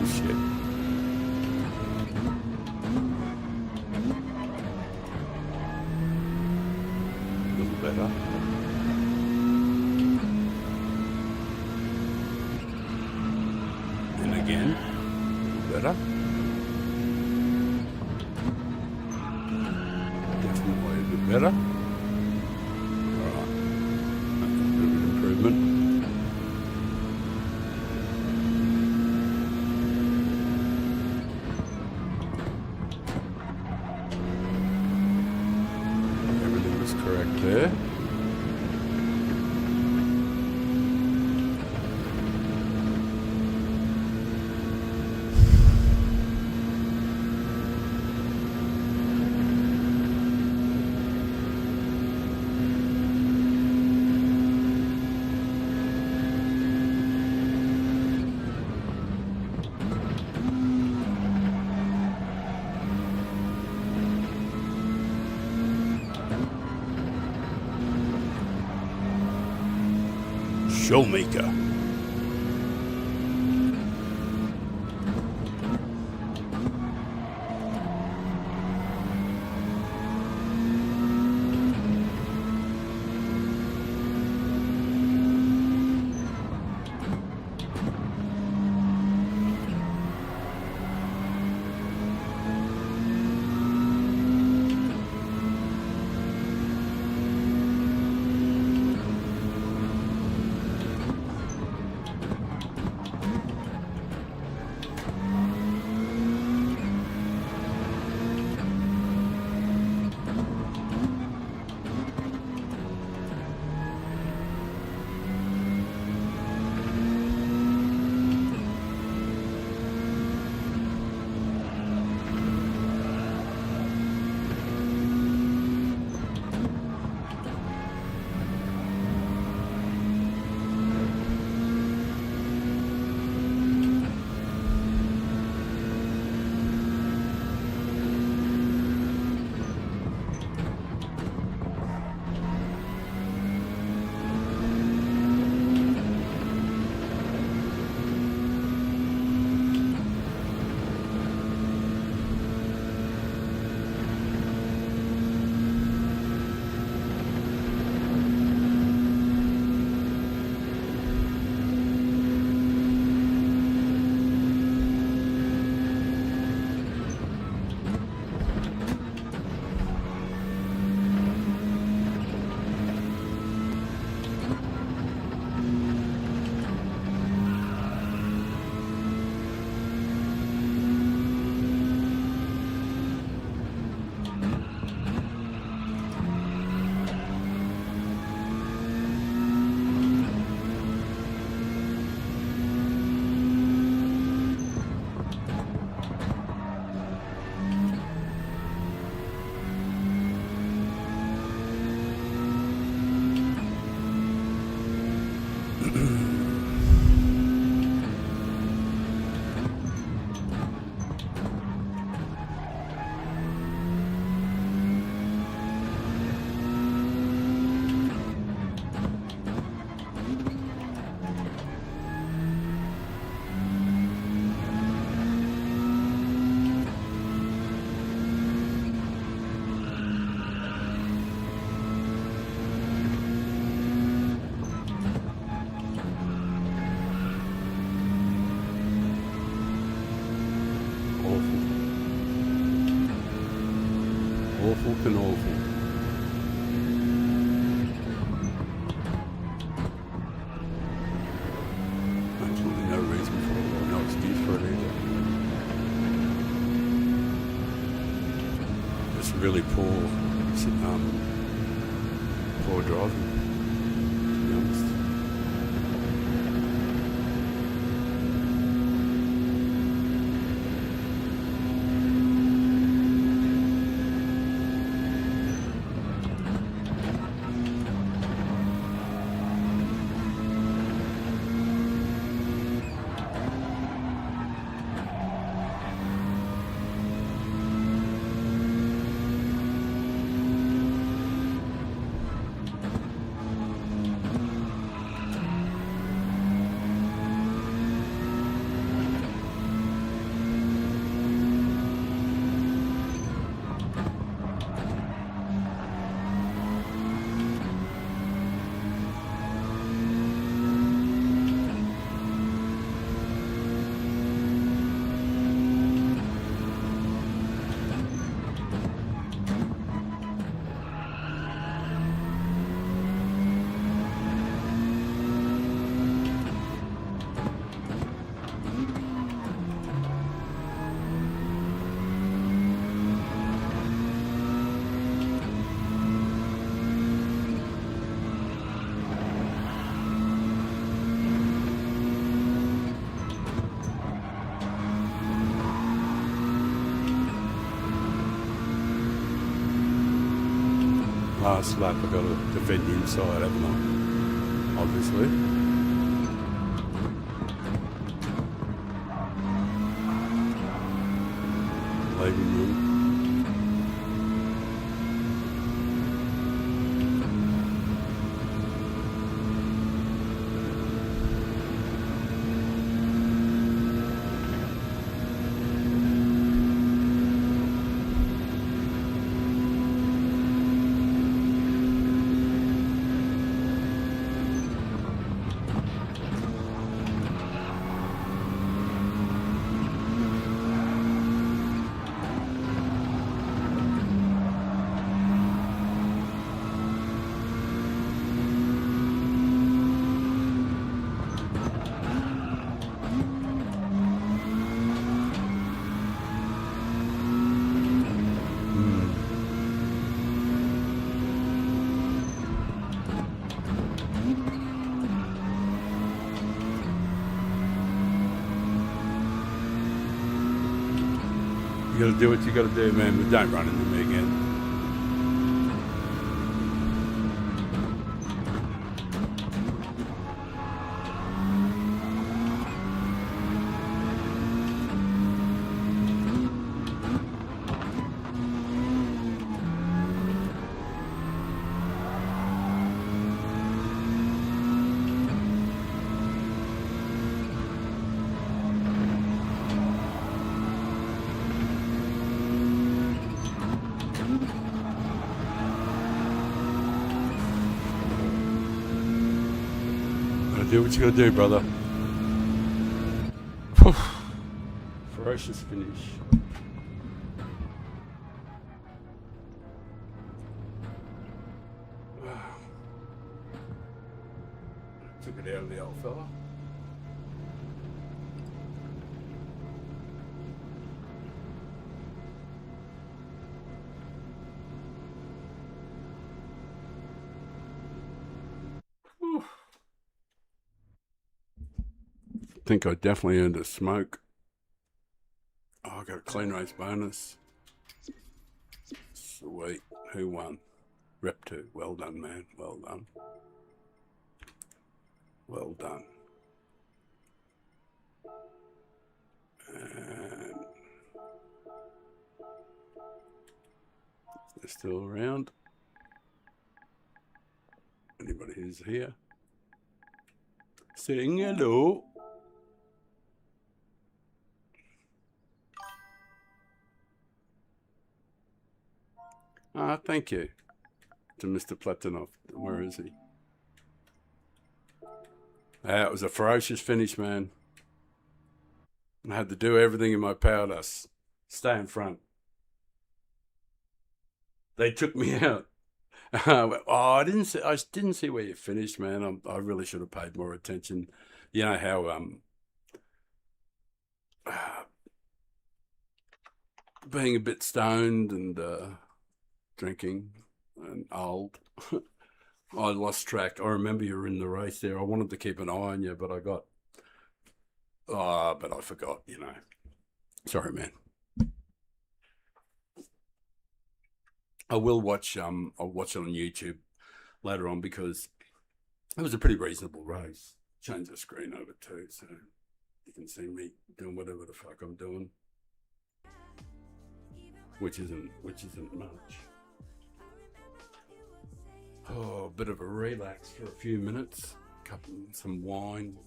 Shit. A little better. And again, a little better. Definitely a bit better. Alright. A little bit of improvement. Correct there. Showmaker. Awful. Awful can awful. Absolutely no reason for it, or no excuse for it either. Just really poor driving, to be honest. Last lap I've got to defend the inside, haven't I? Obviously. Leaving room. You gotta do what you gotta do, man, but don't run into me again. Do what you gotta do, brother. Ferocious finish. Took it out of the old fella. I think I definitely earned a smoke. Oh, I got a clean race bonus. Sweet. Who won? Rep 2. Well done, man. Well done. Well done. And they're still around. Anybody who's here? Saying hello. Thank you to Mr. Platonov. Where is he? It was a ferocious finish, man. I had to do everything in my power to Stay in front. They took me out. Oh, I didn't see. I didn't see where you finished, man. I really should have paid more attention. You know how being a bit stoned and drinking and old, I lost track. I remember you were in the race there. I wanted to keep an eye on you, but but I forgot. You know. Sorry, man. I will watch. I'll watch it on YouTube later on because it was a pretty reasonable race. Change the screen over too, so you can see me doing whatever the fuck I'm doing, which isn't much. Oh, a bit of a relax for a few minutes. Some wine.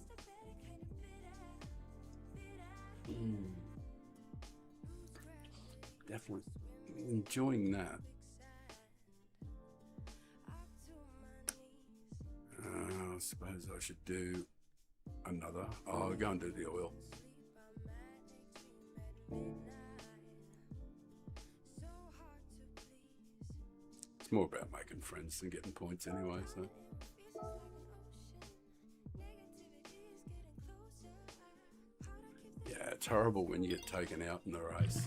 Definitely enjoying that. I suppose I should do another. Oh, I'll go and do the oil. It's more about making friends than getting points anyway, so. Yeah, it's horrible when you get taken out in the race.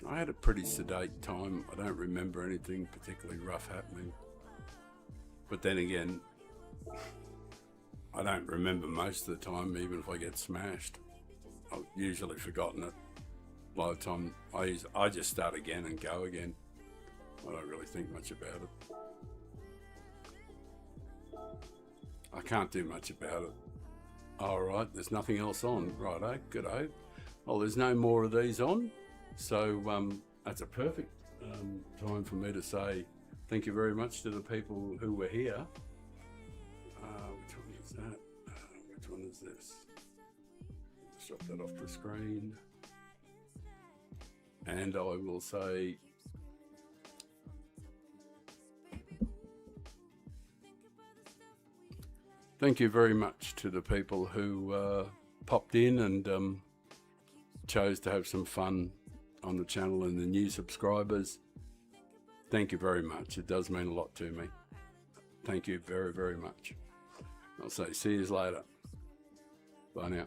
I had a pretty sedate time. I don't remember anything particularly rough happening. But then again, I don't remember most of the time, even if I get smashed. I've usually forgotten it by the time I just start again and go again. I don't really think much about it. I can't do much about it. All right, there's nothing else on. Righto, good-o. Well, there's no more of these on. So that's a perfect time for me to say thank you very much to the people who were here. Which one is that? Which one is this? Let's drop that off the screen. And I will say thank you very much to the people who popped in and chose to have some fun on the channel and the new subscribers. Thank you very much. It does mean a lot to me. Thank you very, very much. I'll say see you later. Bye now.